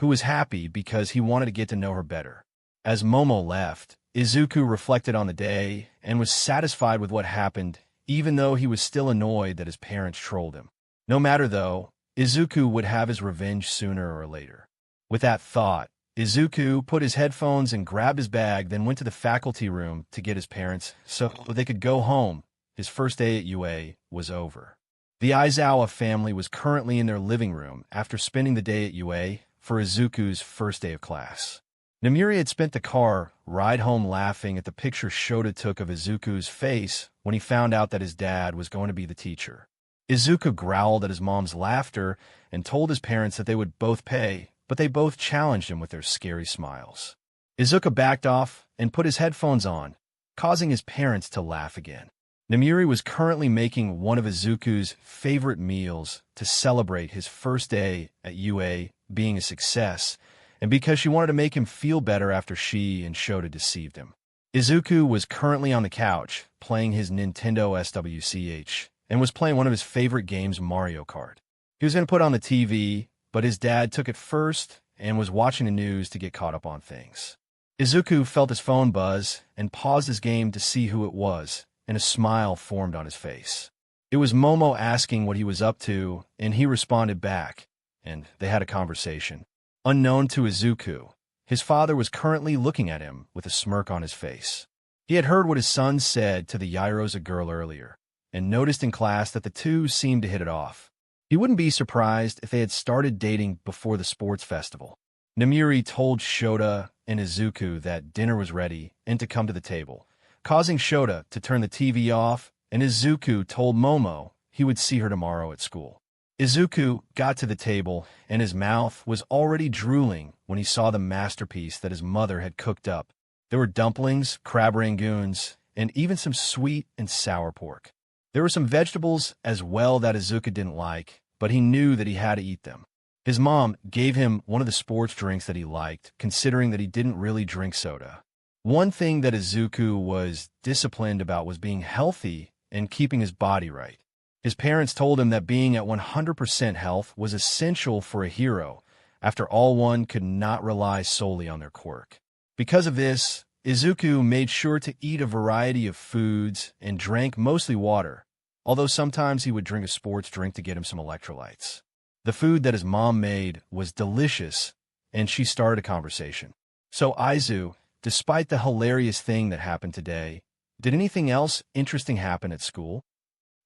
who was happy because he wanted to get to know her better. As Momo left, Izuku reflected on the day and was satisfied with what happened, even though he was still annoyed that his parents trolled him. No matter though, Izuku would have his revenge sooner or later. With that thought, Izuku put his headphones and grabbed his bag, then went to the faculty room to get his parents so they could go home. His first day at UA was over. The Aizawa family was currently in their living room after spending the day at UA for Izuku's first day of class. Namiri had spent the car ride home laughing at the picture Shota took of Izuku's face when he found out that his dad was going to be the teacher. Izuku growled at his mom's laughter and told his parents that they would both pay, but they both challenged him with their scary smiles. Izuku backed off and put his headphones on, causing his parents to laugh again. Namiri was currently making one of Izuku's favorite meals to celebrate his first day at UA being a success, and because she wanted to make him feel better after she and Shota deceived him. Izuku was currently on the couch, playing his Nintendo SWCH, and was playing one of his favorite games, Mario Kart. He was going to put on the TV, but his dad took it first and was watching the news to get caught up on things. Izuku felt his phone buzz and paused his game to see who it was, and a smile formed on his face. It was Momo asking what he was up to, and he responded back, and they had a conversation. Unknown to Izuku, his father was currently looking at him with a smirk on his face. He had heard what his son said to the Yairosa girl earlier, and noticed in class that the two seemed to hit it off. He wouldn't be surprised if they had started dating before the sports festival. Namiri told Shota and Izuku that dinner was ready and to come to the table, causing Shota to turn the TV off, and Izuku told Momo he would see her tomorrow at school. Izuku got to the table, and his mouth was already drooling when he saw the masterpiece that his mother had cooked up. There were dumplings, crab rangoons, and even some sweet and sour pork. There were some vegetables as well that Izuku didn't like, but he knew that he had to eat them. His mom gave him one of the sports drinks that he liked, considering that he didn't really drink soda. One thing that Izuku was disciplined about was being healthy and keeping his body right. His parents told him that being at 100% health was essential for a hero. After all, one could not rely solely on their quirk. Because of this, Izuku made sure to eat a variety of foods and drank mostly water, although sometimes he would drink a sports drink to get him some electrolytes. The food that his mom made was delicious, and she started a conversation. So, Aizu, despite the hilarious thing that happened today, did anything else interesting happen at school?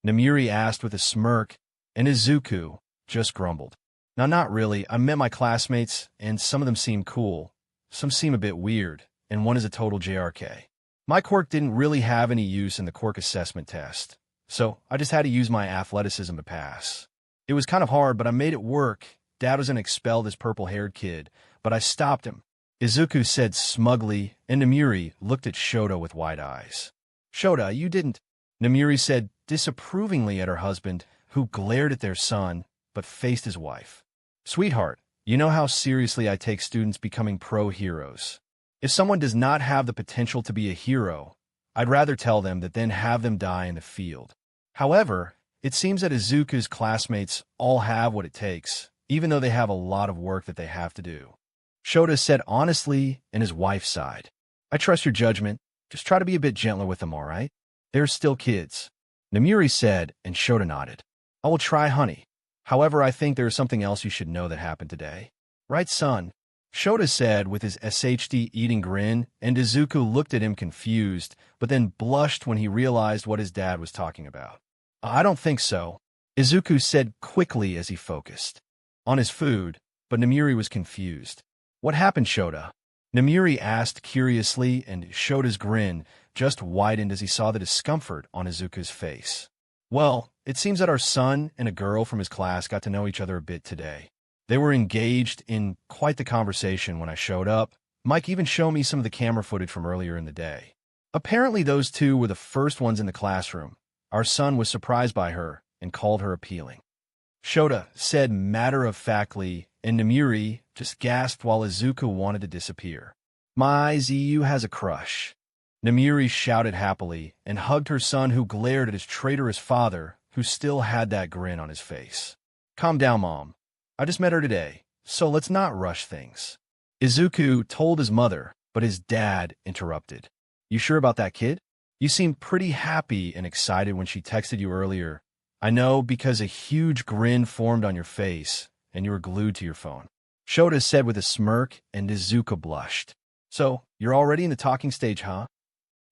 Namiri asked with a smirk, and Izuku just grumbled. Now, not really. I met my classmates, and some of them seem cool. Some seem a bit weird, and one is a total JRK. My quirk didn't really have any use in the quirk assessment test, so I just had to use my athleticism to pass. It was kind of hard, but I made it work. Dad was going to expel this purple-haired kid, but I stopped him, Izuku said smugly, and Namiri looked at Shota with wide eyes. Shota, you didn't... Namiri said disapprovingly at her husband, who glared at their son, but faced his wife. Sweetheart, you know how seriously I take students becoming pro-heroes. If someone does not have the potential to be a hero, I'd rather tell them that than have them die in the field. However, it seems that Izuku's classmates all have what it takes, even though they have a lot of work that they have to do. Shota said honestly, and his wife sighed. I trust your judgment. Just try to be a bit gentler with them, all right? They're still kids. Namiri said, and Shota nodded. I will try, honey. However, I think there is something else you should know that happened today. Right, son? Shota said with his SHD eating grin, and Izuku looked at him confused, but then blushed when he realized what his dad was talking about. I don't think so, Izuku said quickly as he focused on his food, but Namiri was confused. What happened, Shota? Namiri asked curiously, and Shota's grin just widened as he saw the discomfort on Izuku's face. Well, it seems that our son and a girl from his class got to know each other a bit today. They were engaged in quite the conversation when I showed up. Mike even showed me some of the camera footage from earlier in the day. Apparently those two were the first ones in the classroom. Our son was surprised by her and called her appealing. Shota said matter-of-factly, and Namiri just gasped while Izuku wanted to disappear. My Izu has a crush. Namiri shouted happily and hugged her son, who glared at his traitorous father, who still had that grin on his face. Calm down, Mom. I just met her today, so let's not rush things. Izuku told his mother, but his dad interrupted. You sure about that kid? You seemed pretty happy and excited when she texted you earlier. I know, because a huge grin formed on your face, and you were glued to your phone. Shota said with a smirk, and Izuku blushed. So, you're already in the talking stage, huh?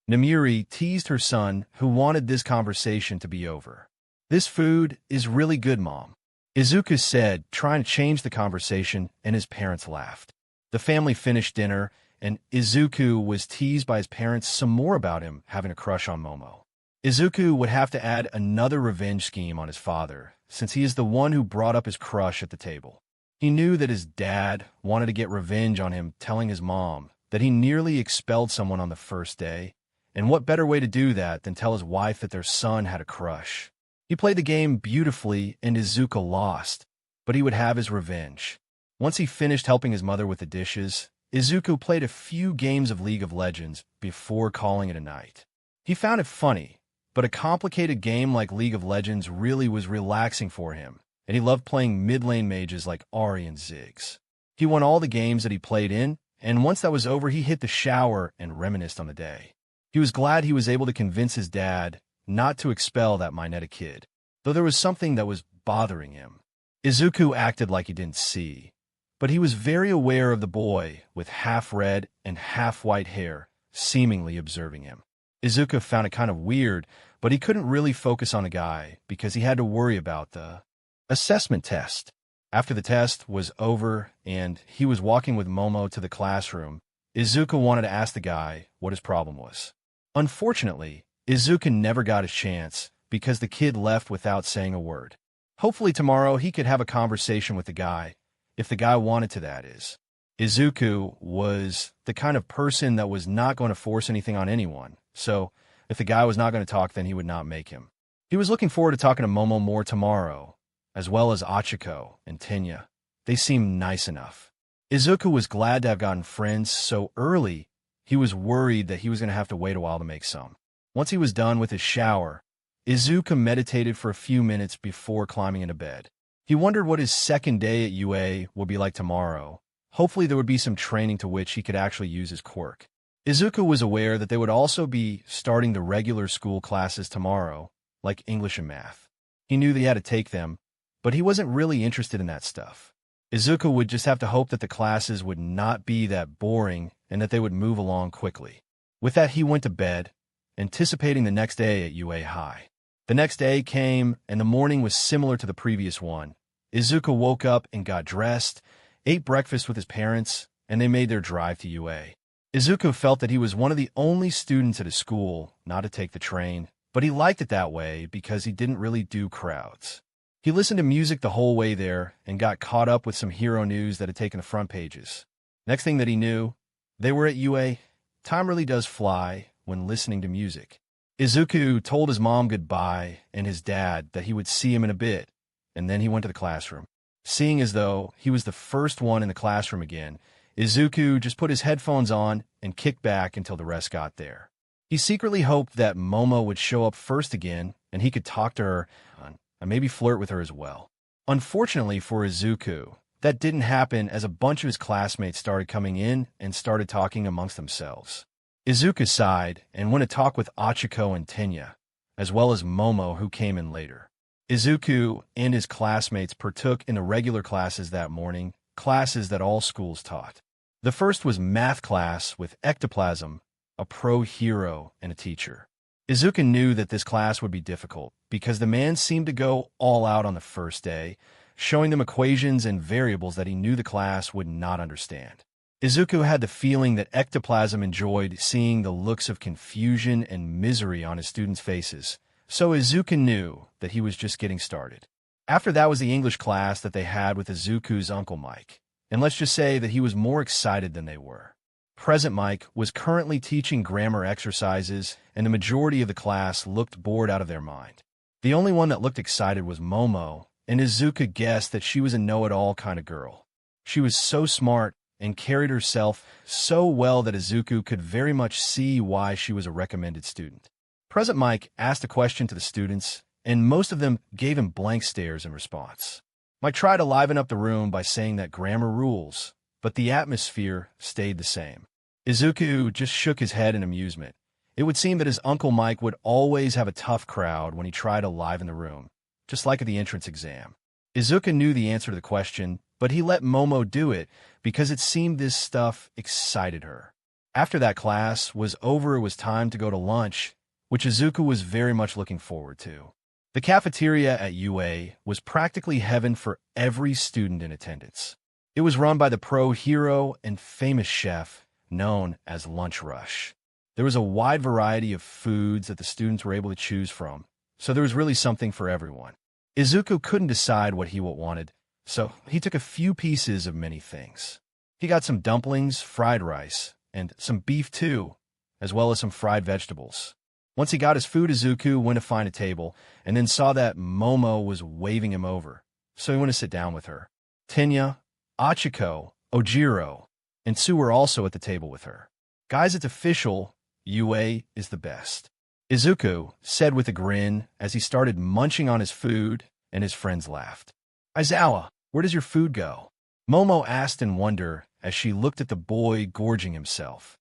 Namiri teased her son, who wanted this conversation to be over. "This food is really good, Mom," Izuku said, trying to change the conversation, and his parents laughed. The family finished dinner, and Izuku was teased by his parents some more about him having a crush on Momo. Izuku would have to add another revenge scheme on his father, since he is the one who brought up his crush at the table. He knew that his dad wanted to get revenge on him, telling his mom that he nearly expelled someone on the first day, and what better way to do that than tell his wife that their son had a crush. He played the game beautifully, and Izuku lost, but he would have his revenge. Once he finished helping his mother with the dishes, Izuku played a few games of League of Legends before calling it a night. He found it funny, but a complicated game like League of Legends really was relaxing for him, and he loved playing mid-lane mages like Ahri and Ziggs. He won all the games that he played in, and once that was over, he hit the shower and reminisced on the day. He was glad he was able to convince his dad not to expel that Mineta kid, though there was something that was bothering him. Izuku acted like he didn't see, but he was very aware of the boy with half red and half white hair seemingly observing him. Izuku found it kind of weird, but he couldn't really focus on the guy because he had to worry about the assessment test. After the test was over and he was walking with Momo to the classroom, Izuku wanted to ask the guy what his problem was. Unfortunately, Izuku never got his chance because the kid left without saying a word. Hopefully tomorrow he could have a conversation with the guy, if the guy wanted to, that is. Izuku was the kind of person that was not going to force anything on anyone, so if the guy was not going to talk, then he would not make him. He was looking forward to talking to Momo more tomorrow, as well as Ochaco and Tenya. They seemed nice enough. Izuku was glad to have gotten friends so early. He was worried that he was going to have to wait a while to make some. Once he was done with his shower, Izuku meditated for a few minutes before climbing into bed. He wondered what his second day at UA would be like tomorrow. Hopefully there would be some training to which he could actually use his quirk. Izuku was aware that they would also be starting the regular school classes tomorrow, like English and math. He knew that he had to take them, but he wasn't really interested in that stuff. Izuku would just have to hope that the classes would not be that boring and that they would move along quickly. With that, he went to bed, anticipating the next day at UA High. The next day came, and the morning was similar to the previous one. Izuku woke up and got dressed, ate breakfast with his parents, and they made their drive to UA. Izuku felt that he was one of the only students at his school not to take the train, but he liked it that way because he didn't really do crowds. He listened to music the whole way there and got caught up with some hero news that had taken the front pages. Next thing that he knew, they were at UA. Time really does fly when listening to music. Izuku told his mom goodbye and his dad that he would see him in a bit, and then he went to the classroom. Seeing as though he was the first one in the classroom again, Izuku just put his headphones on and kicked back until the rest got there. He secretly hoped that Momo would show up first again and he could talk to her and maybe flirt with her as well. Unfortunately for Izuku, that didn't happen as a bunch of his classmates started coming in and started talking amongst themselves. Izuku sighed and went to talk with Ochaco and Tenya, as well as Momo, who came in later. Izuku and his classmates partook in the regular classes that morning, classes that all schools taught. The first was math class with Ectoplasm, a pro hero and a teacher. Izuku knew that this class would be difficult because the man seemed to go all out on the first day, showing them equations and variables that he knew the class would not understand. Izuku had the feeling that Ectoplasm enjoyed seeing the looks of confusion and misery on his students' faces, so Izuku knew that he was just getting started. After that was the English class that they had with Izuku's Uncle Mike, and let's just say that he was more excited than they were. Present Mike was currently teaching grammar exercises, and the majority of the class looked bored out of their mind. The only one that looked excited was Momo, and Izuku guessed that she was a know-it-all kind of girl. She was so smart and carried herself so well that Izuku could very much see why she was a recommended student. Present Mike asked a question to the students, and most of them gave him blank stares in response. Mike tried to liven up the room by saying that grammar rules, but the atmosphere stayed the same. Izuku just shook his head in amusement. It would seem that his Uncle Mike would always have a tough crowd when he tried to liven the room, just like at the entrance exam. Izuku knew the answer to the question, but he let Momo do it because it seemed this stuff excited her. After that class was over, it was time to go to lunch, which Izuku was very much looking forward to. The cafeteria at UA was practically heaven for every student in attendance. It was run by the pro hero and famous chef known as Lunch Rush. There was a wide variety of foods that the students were able to choose from, so there was really something for everyone. Izuku couldn't decide what he wanted, so he took a few pieces of many things. He got some dumplings, fried rice, and some beef too, as well as some fried vegetables. Once he got his food, Izuku went to find a table, and then saw that Momo was waving him over, so he went to sit down with her. Tenya, Ochaco, Ojiro, and Tsu were also at the table with her. Guys, it's official, UA is the best, Izuku said with a grin as he started munching on his food, and his friends laughed. Aizawa, where does your food go? Momo asked in wonder as she looked at the boy gorging himself.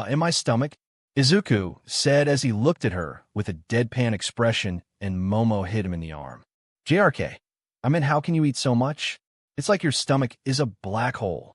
In my stomach, Izuku said as he looked at her with a deadpan expression, and Momo hit him in the arm. JRK, I mean, how can you eat so much? It's like your stomach is a black hole.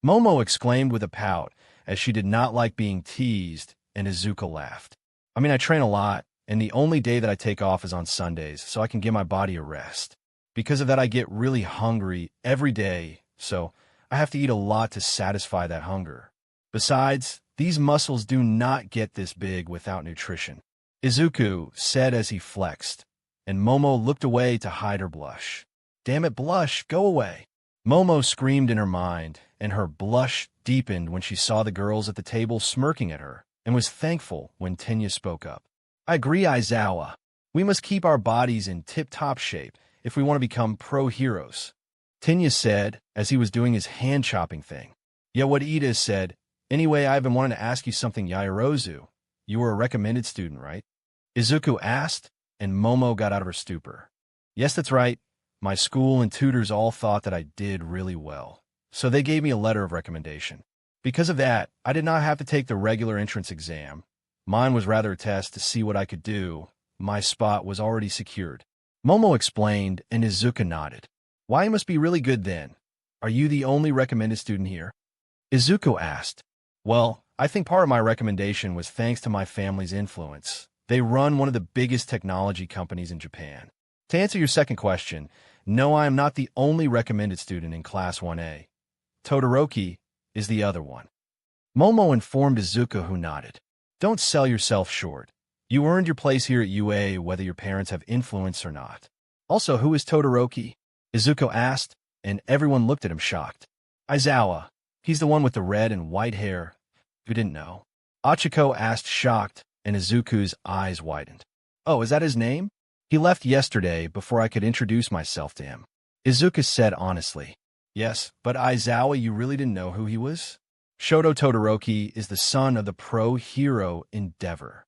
Momo exclaimed with a pout as she did not like being teased, and Izuku laughed. I mean, I train a lot, and the only day that I take off is on Sundays, so I can give my body a rest. Because of that, I get really hungry every day, so I have to eat a lot to satisfy that hunger. Besides, these muscles do not get this big without nutrition, Izuku said as he flexed, and Momo looked away to hide her blush. Damn it, blush, go away. Momo screamed in her mind, and her blush deepened when she saw the girls at the table smirking at her, and was thankful when Tenya spoke up. I agree, Aizawa. We must keep our bodies in tip-top shape if we want to become pro-heroes, Tenya said as he was doing his hand-chopping thing. Yeah, what Ida said, anyway, I've been wanting to ask you something, Yaoyorozu. You were a recommended student, right? Izuku asked, and Momo got out of her stupor. Yes, that's right. My school and tutors all thought that I did really well, so they gave me a letter of recommendation. Because of that, I did not have to take the regular entrance exam. Mine was rather a test to see what I could do. My spot was already secured, Momo explained, and Izuku nodded. Why, you must be really good then. Are you the only recommended student here? Izuku asked. Well, I think part of my recommendation was thanks to my family's influence. They run one of the biggest technology companies in Japan. To answer your second question, no, I am not the only recommended student in Class 1A. Todoroki is the other one, Momo informed Izuku, who nodded. Don't sell yourself short. You earned your place here at UA whether your parents have influence or not. Also, who is Todoroki? Izuku asked, and everyone looked at him shocked. Aizawa. He's the one with the red and white hair. You didn't know? Ochaco asked, shocked, and Izuku's eyes widened. Oh, is that his name? He left yesterday before I could introduce myself to him, Izuku said honestly. Yes, but Aizawa, you really didn't know who he was? Shoto Todoroki is the son of the pro hero Endeavor,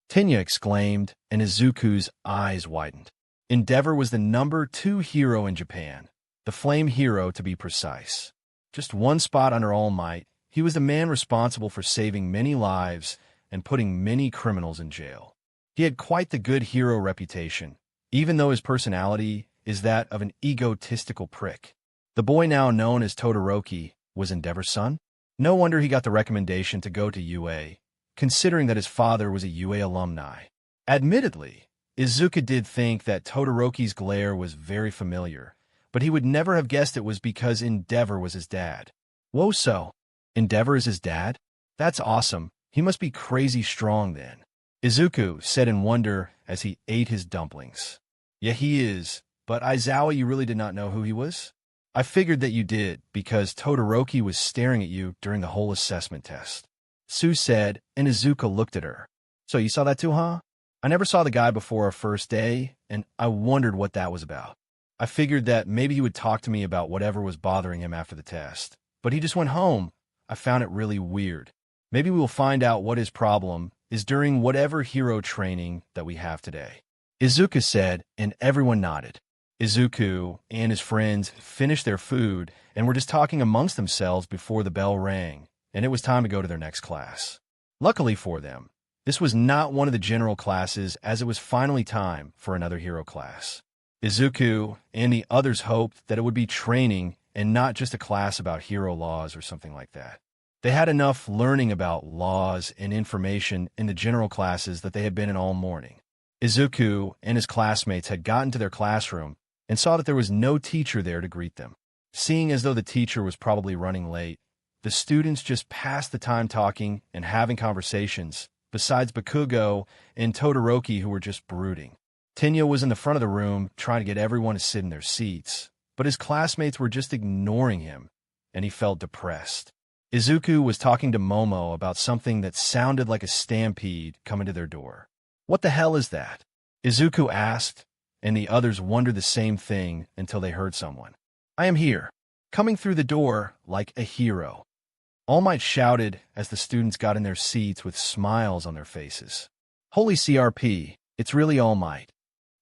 Tenya exclaimed, and Izuku's eyes widened. Endeavor was the #2 hero in Japan, the Flame Hero to be precise. Just one spot under All Might, he was the man responsible for saving many lives and putting many criminals in jail. He had quite the good hero reputation, even though his personality is that of an egotistical prick. The boy now known as Todoroki was Endeavor's son. No wonder he got the recommendation to go to UA, considering that his father was a UA alumni. Admittedly, Izuku did think that Todoroki's glare was very familiar, but he would never have guessed it was because Endeavor was his dad. Whoa, so Endeavor is his dad? That's awesome. He must be crazy strong then, Izuku said in wonder as he ate his dumplings. Yeah, he is, but Aizawa, you really did not know who he was? I figured that you did, because Todoroki was staring at you during the whole assessment test, Tsu said, and Izuku looked at her. So you saw that too, huh? I never saw the guy before our first day, and I wondered what that was about. I figured that maybe he would talk to me about whatever was bothering him after the test, but he just went home. I found it really weird. Maybe we will find out what his problem is during whatever hero training that we have today, Izuku said, and everyone nodded. Izuku and his friends finished their food and were just talking amongst themselves before the bell rang, and it was time to go to their next class. Luckily for them, this was not one of the general classes, as it was finally time for another hero class. Izuku and the others hoped that it would be training and not just a class about hero laws or something like that. They had enough learning about laws and information in the general classes that they had been in all morning. Izuku and his classmates had gotten to their classroom and saw that there was no teacher there to greet them. Seeing as though the teacher was probably running late, the students just passed the time talking and having conversations, besides Bakugo and Todoroki, who were just brooding. Tenya was in the front of the room trying to get everyone to sit in their seats, but his classmates were just ignoring him, and he felt depressed. Izuku was talking to Momo about something that sounded like a stampede coming to their door. "What the hell is that?" Izuku asked, and the others wondered the same thing until they heard someone. "I am here, coming through the door like a hero," All Might shouted as the students got in their seats with smiles on their faces. "Holy CRP, it's really All Might,"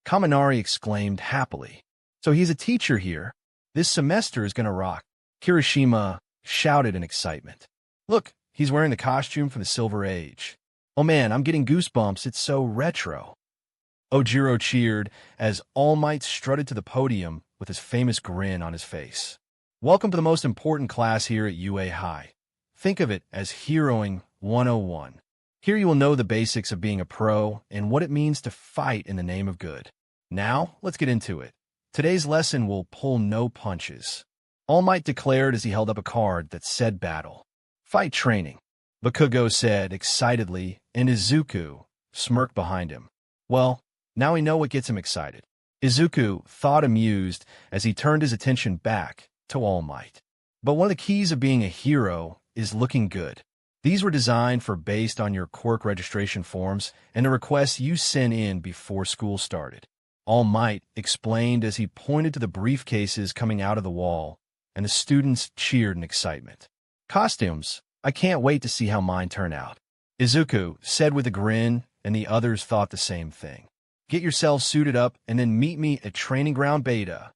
Kaminari exclaimed happily. "So he's a teacher here. This semester is gonna rock," Kirishima shouted in excitement. "Look, he's wearing the costume from the Silver Age. Oh man, I'm getting goosebumps, it's so retro." Ojiro cheered as All Might strutted to the podium with his famous grin on his face. "Welcome to the most important class here at UA High. Think of it as Heroing 101. Here you will know the basics of being a pro and what it means to fight in the name of good. Now, let's get into it. Today's lesson will pull no punches," All Might declared as he held up a card that said Battle. "Fight Training," Bakugo said excitedly, and Izuku smirked behind him. Well, now we know what gets him excited. Izuku thought amused as he turned his attention back to All Might. But one of the keys of being a hero is looking good. These were designed for based on your quirk registration forms and the requests you sent in before school started. All Might explained as he pointed to the briefcases coming out of the wall, and the students cheered in excitement. "Costumes, I can't wait to see how mine turn out," Izuku said with a grin, and the others thought the same thing. "Get yourselves suited up and then meet me at Training Ground Beta,"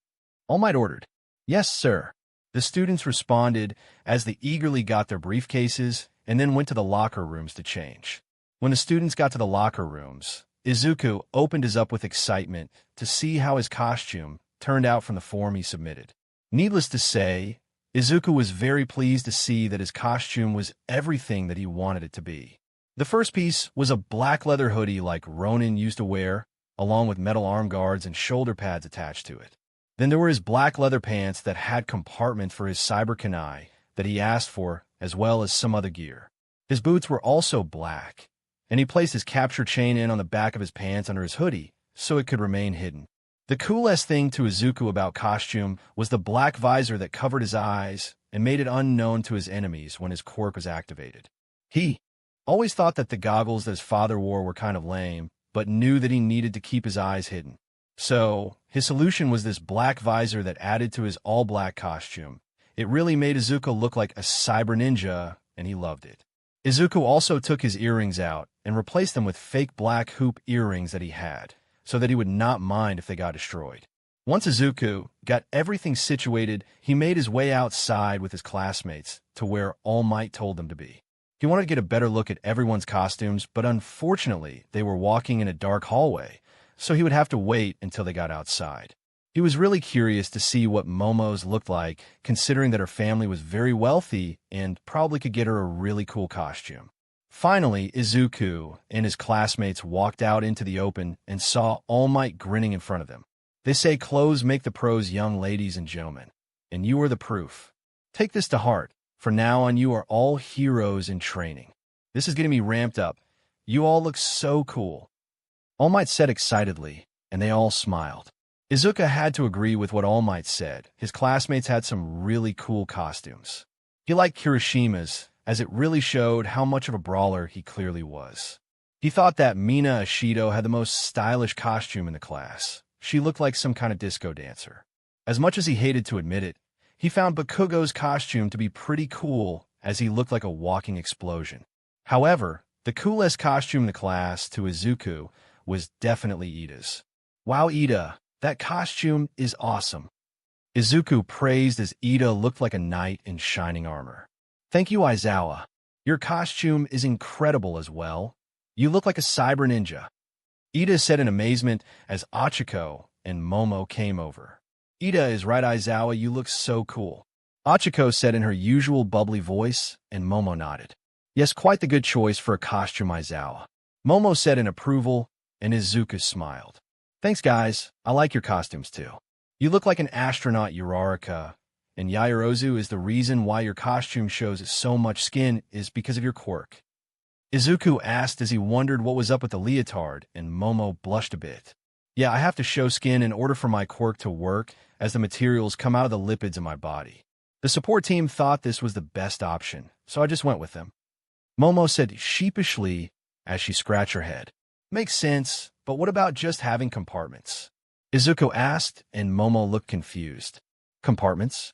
All Might ordered. "Yes, sir," the students responded as they eagerly got their briefcases and then went to the locker rooms to change. When the students got to the locker rooms, Izuku opened his up with excitement to see how his costume turned out from the form he submitted. Needless to say, Izuku was very pleased to see that his costume was everything that he wanted it to be. The first piece was a black leather hoodie like Ronin used to wear, along with metal arm guards and shoulder pads attached to it. Then there were his black leather pants that had compartment for his cyber kunai that he asked for, as well as some other gear. His boots were also black, and he placed his capture chain in on the back of his pants under his hoodie so it could remain hidden. The coolest thing to Izuku about costume was the black visor that covered his eyes and made it unknown to his enemies when his quirk was activated. He always thought that the goggles that his father wore were kind of lame, but knew that he needed to keep his eyes hidden. So, his solution was this black visor that added to his all-black costume. It really made Izuku look like a cyber ninja, and he loved it. Izuku also took his earrings out and replaced them with fake black hoop earrings that he had, so that he would not mind if they got destroyed. Once Izuku got everything situated, he made his way outside with his classmates to where All Might told them to be. He wanted to get a better look at everyone's costumes, but unfortunately, they were walking in a dark hallway, so he would have to wait until they got outside. He was really curious to see what Momo's looked like, considering that her family was very wealthy and probably could get her a really cool costume. Finally, Izuku and his classmates walked out into the open and saw All Might grinning in front of them. They say clothes make the pros, young ladies and gentlemen, and you are the proof. Take this to heart. From now on, you are all heroes in training. This is getting me ramped up. You all look so cool. All Might said excitedly, and they all smiled. Izuku had to agree with what All Might said. His classmates had some really cool costumes. He liked Kirishima's, as it really showed how much of a brawler he clearly was. He thought that Mina Ashido had the most stylish costume in the class. She looked like some kind of disco dancer. As much as he hated to admit it, he found Bakugo's costume to be pretty cool, as he looked like a walking explosion. However, the coolest costume in the class to Izuku was definitely Ida's. "Wow, Ida, that costume is awesome," Izuku praised as Ida looked like a knight in shining armor. "Thank you, Aizawa. Your costume is incredible as well. You look like a cyber ninja," Ida said in amazement as Ochaco and Momo came over. "Ida is right, Aizawa, you look so cool," Ochaco said in her usual bubbly voice, and Momo nodded. "Yes, quite the good choice for a costume, Aizawa," Momo said in approval, and Izuku smiled. Thanks, guys. I like your costumes, too. You look like an astronaut, Uraraka, and Yaoyorozu is the reason why your costume shows so much skin is because of your quirk. Izuku asked as he wondered what was up with the leotard, and Momo blushed a bit. Yeah, I have to show skin in order for my quirk to work, as the materials come out of the lipids in my body. The support team thought this was the best option, so I just went with them. Momo said sheepishly as she scratched her head. Makes sense, but what about just having compartments? Izuku asked, and Momo looked confused. Compartments?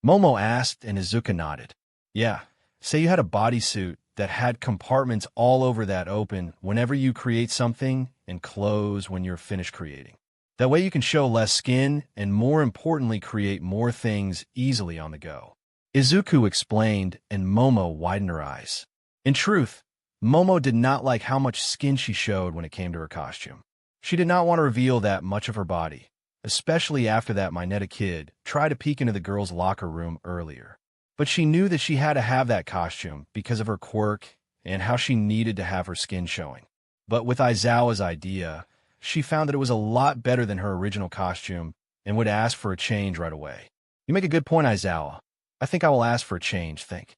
Momo asked, and Izuku nodded. Yeah, say you had a bodysuit that had compartments all over that open whenever you create something and close when you're finished creating. That way you can show less skin and, more importantly, create more things easily on the go. Izuku explained, and Momo widened her eyes. In truth, Momo did not like how much skin she showed when it came to her costume. She did not want to reveal that much of her body, especially after that Mineta kid tried to peek into the girls' locker room earlier. But she knew that she had to have that costume because of her quirk and how she needed to have her skin showing. But with Aizawa's idea, she found that it was a lot better than her original costume and would ask for a change right away. You make a good point, Aizawa. I think I will ask for a change, think.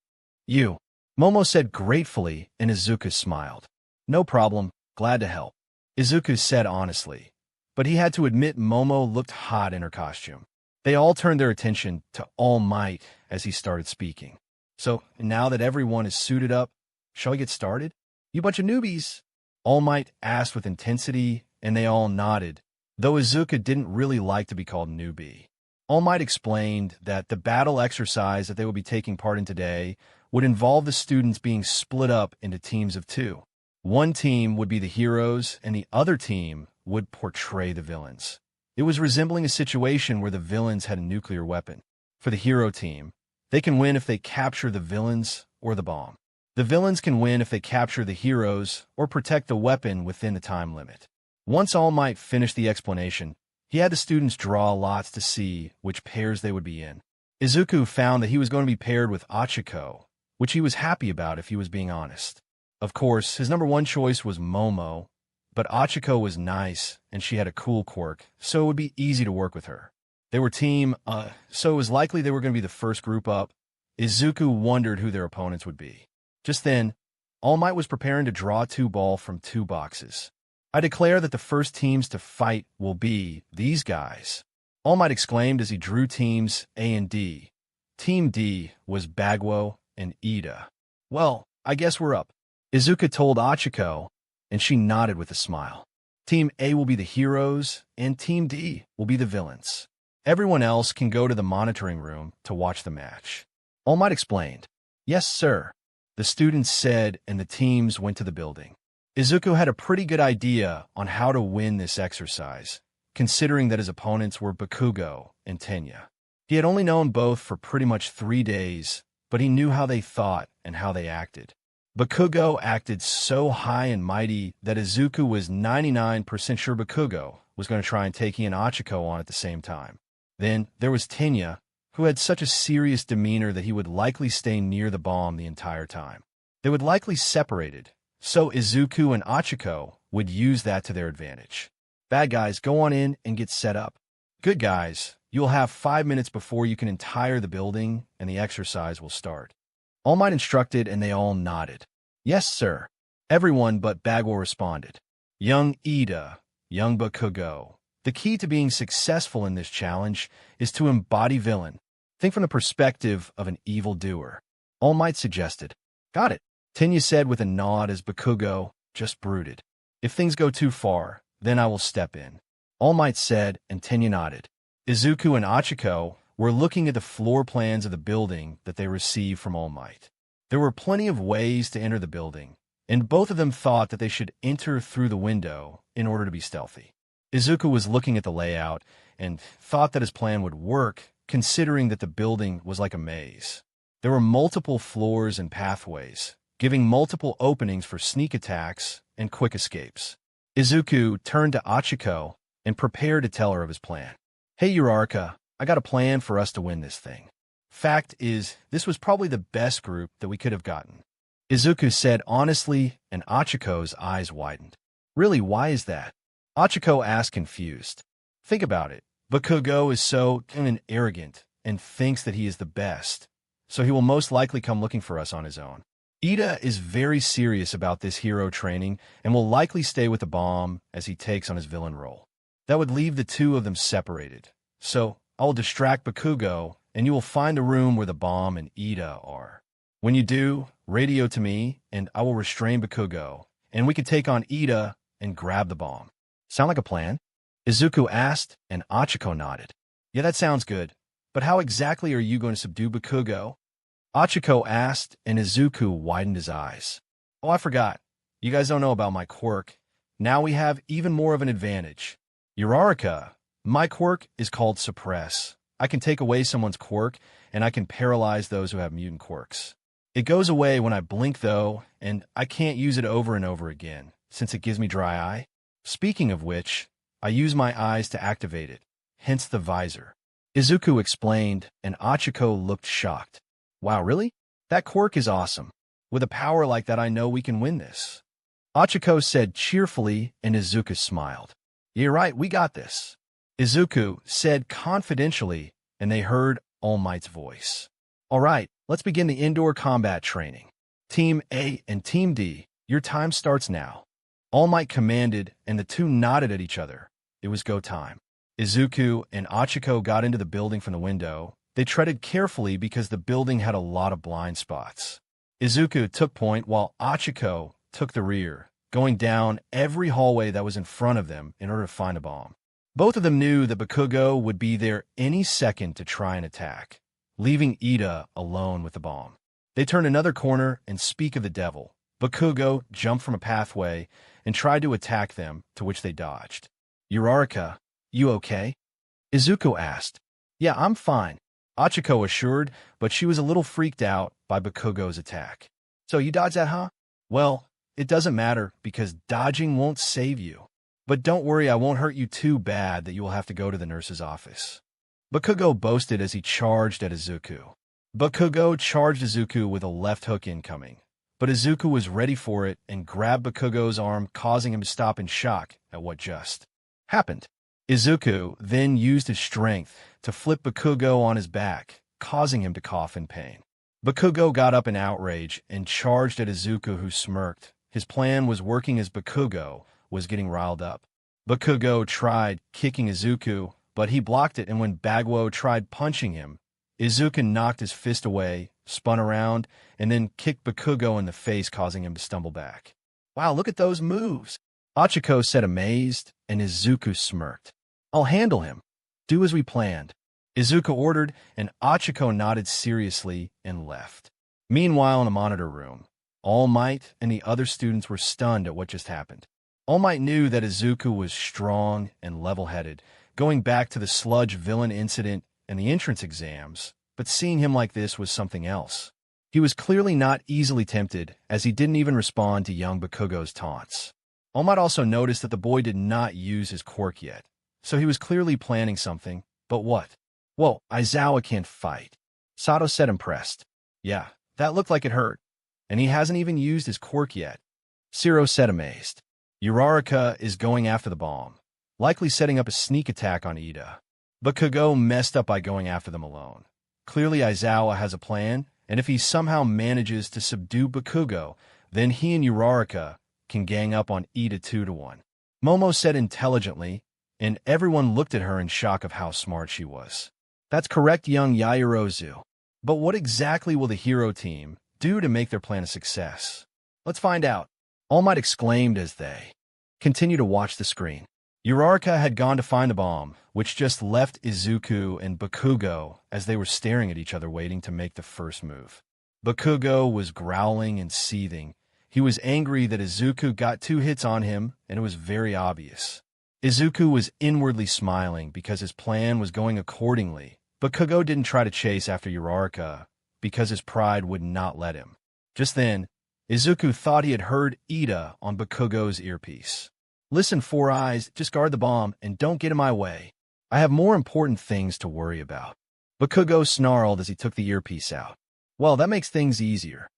You. Momo said gratefully, and Izuku smiled. No problem, glad to help. Izuku said honestly, but he had to admit Momo looked hot in her costume. They all turned their attention to All Might as he started speaking. So, now that everyone is suited up, shall we get started? You bunch of newbies? All Might asked with intensity, and they all nodded, though Izuku didn't really like to be called newbie. All Might explained that the battle exercise that they would be taking part in today would involve the students being split up into teams of two. One team would be the heroes, and the other team would portray the villains. It was resembling a situation where the villains had a nuclear weapon. For the hero team, they can win if they capture the villains or the bomb. The villains can win if they capture the heroes or protect the weapon within the time limit. Once All Might finished the explanation, he had the students draw lots to see which pairs they would be in. Izuku found that he was going to be paired with Ochaco, which he was happy about if he was being honest. Of course, his number one choice was Momo, but Ochaco was nice, and she had a cool quirk, so it would be easy to work with her. They were team, so it was likely they were going to be the first group up. Izuku wondered who their opponents would be. Just then, All Might was preparing to draw 2 balls from 2 boxes. I declare that the first teams to fight will be these guys. All Might exclaimed as he drew teams A and D. Team D was Bagwo and Ida. Well, I guess we're up. Izuku told Ochaco, and she nodded with a smile. Team A will be the heroes, and Team D will be the villains. Everyone else can go to the monitoring room to watch the match. All Might explained. Yes, sir. The students said, and the teams went to the building. Izuku had a pretty good idea on how to win this exercise, considering that his opponents were Bakugo and Tenya. He had only known both for pretty much 3 days, but he knew how they thought and how they acted. Bakugo acted so high and mighty that Izuku was 99% sure Bakugo was going to try and take Ian Ochaco on at the same time. Then there was Tenya, who had such a serious demeanor that he would likely stay near the bomb the entire time. They would likely separated, so Izuku and Ochaco would use that to their advantage. Bad guys, go on in and get set up. Good guys, you'll have 5 minutes before you can entire the building and the exercise will start. All Might instructed, and they all nodded. Yes, sir. Everyone but Bagwo responded. Young Ida, young Bakugo. The key to being successful in this challenge is to embody villain. Think from the perspective of an evildoer. All Might suggested. Got it. Tenya said with a nod as Bakugo just brooded. If things go too far, then I will step in. All Might said, and Tenya nodded. Izuku and Ochaco were looking at the floor plans of the building that they received from All Might. There were plenty of ways to enter the building, and both of them thought that they should enter through the window in order to be stealthy. Izuku was looking at the layout and thought that his plan would work, considering that the building was like a maze. There were multiple floors and pathways, giving multiple openings for sneak attacks and quick escapes. Izuku turned to Ochaco and prepared to tell her of his plan. Hey, Uraraka, I got a plan for us to win this thing. Fact is, this was probably the best group that we could have gotten. Izuku said honestly, and Ochaco's eyes widened. Really, why is that? Ochaco asked, confused. Think about it. Bakugo is so arrogant and thinks that he is the best, so he will most likely come looking for us on his own. Ida is very serious about this hero training and will likely stay with the bomb as he takes on his villain role. That would leave the two of them separated. So I will distract Bakugo, and you will find a room where the bomb and Ida are. When you do, radio to me, and I will restrain Bakugo, and we can take on Ida and grab the bomb. Sound like a plan? Izuku asked, and Ochaco nodded. Yeah, that sounds good. But how exactly are you going to subdue Bakugo? Ochaco asked, and Izuku widened his eyes. Oh, I forgot. You guys don't know about my quirk. Now we have even more of an advantage. Uraraka, my quirk is called Suppress. I can take away someone's quirk, and I can paralyze those who have mutant quirks. It goes away when I blink, though, and I can't use it over and over again, since it gives me dry eye. Speaking of which, I use my eyes to activate it, hence the visor. Izuku explained, and Ochaco looked shocked. Wow, really? That quirk is awesome. With a power like that, I know we can win this. Ochaco said cheerfully, and Izuku smiled. You're right, we got this. Izuku said confidentially, and they heard All Might's voice. All right, let's begin the indoor combat training. Team A and Team D, your time starts now. All Might commanded, and the two nodded at each other. It was go time. Izuku and Ochaco got into the building from the window. They treaded carefully because the building had a lot of blind spots. Izuku took point while Ochaco took the rear, going down every hallway that was in front of them in order to find a bomb. Both of them knew that Bakugo would be there any second to try and attack, leaving Ida alone with the bomb. They turned another corner and speak of the devil. Bakugo jumped from a pathway and tried to attack them, to which they dodged. Uraraka, you okay? Izuku asked. Yeah, I'm fine, Ochaco assured, but she was a little freaked out by Bakugo's attack. So you dodged that, huh? Well, it doesn't matter because dodging won't save you. But don't worry, I won't hurt you too bad that you will have to go to the nurse's office. Bakugo boasted as he charged at Izuku. Bakugo charged Izuku with a left hook incoming, but Izuku was ready for it and grabbed Bakugo's arm, causing him to stop in shock at what just happened. Izuku then used his strength to flip Bakugo on his back, causing him to cough in pain. Bakugo got up in outrage and charged at Izuku, who smirked. His plan was working as Bakugo was getting riled up. Bakugo tried kicking Izuku, but he blocked it, and when Bagwo tried punching him, Izuku knocked his fist away, spun around, and then kicked Bakugo in the face, causing him to stumble back. Wow, look at those moves! Ochaco said amazed, and Izuku smirked. I'll handle him. Do as we planned. Izuku ordered, and Ochaco nodded seriously and left. Meanwhile, in the monitor room, All Might and the other students were stunned at what just happened. All Might knew that Izuku was strong and level-headed, going back to the sludge villain incident and the entrance exams, but seeing him like this was something else. He was clearly not easily tempted, as he didn't even respond to young Bakugo's taunts. All Might also noticed that the boy did not use his quirk yet, so he was clearly planning something, but what? Whoa, Aizawa can't fight. Sato said impressed. Yeah, that looked like it hurt, and he hasn't even used his quirk yet. Siro said amazed. Uraraka is going after the bomb, likely setting up a sneak attack on Ida. Bakugo messed up by going after them alone. Clearly Aizawa has a plan, and if he somehow manages to subdue Bakugo, then he and Uraraka can gang up on Ida 2-1. Momo said intelligently, and everyone looked at her in shock of how smart she was. That's correct, young Yaoyorozu. But what exactly will the hero team do to make their plan a success? Let's find out. All Might exclaimed as they continued to watch the screen. Uraraka had gone to find the bomb, which just left Izuku and Bakugo as they were staring at each other waiting to make the first move. Bakugo was growling and seething. He was angry that Izuku got 2 hits on him, and it was very obvious. Izuku was inwardly smiling because his plan was going accordingly. Bakugo didn't try to chase after Uraraka because his pride would not let him. Just then, Izuku thought he had heard Ida on Bakugo's earpiece. Listen, Four Eyes, just guard the bomb and don't get in my way. I have more important things to worry about. Bakugo snarled as he took the earpiece out. Well, that makes things easier,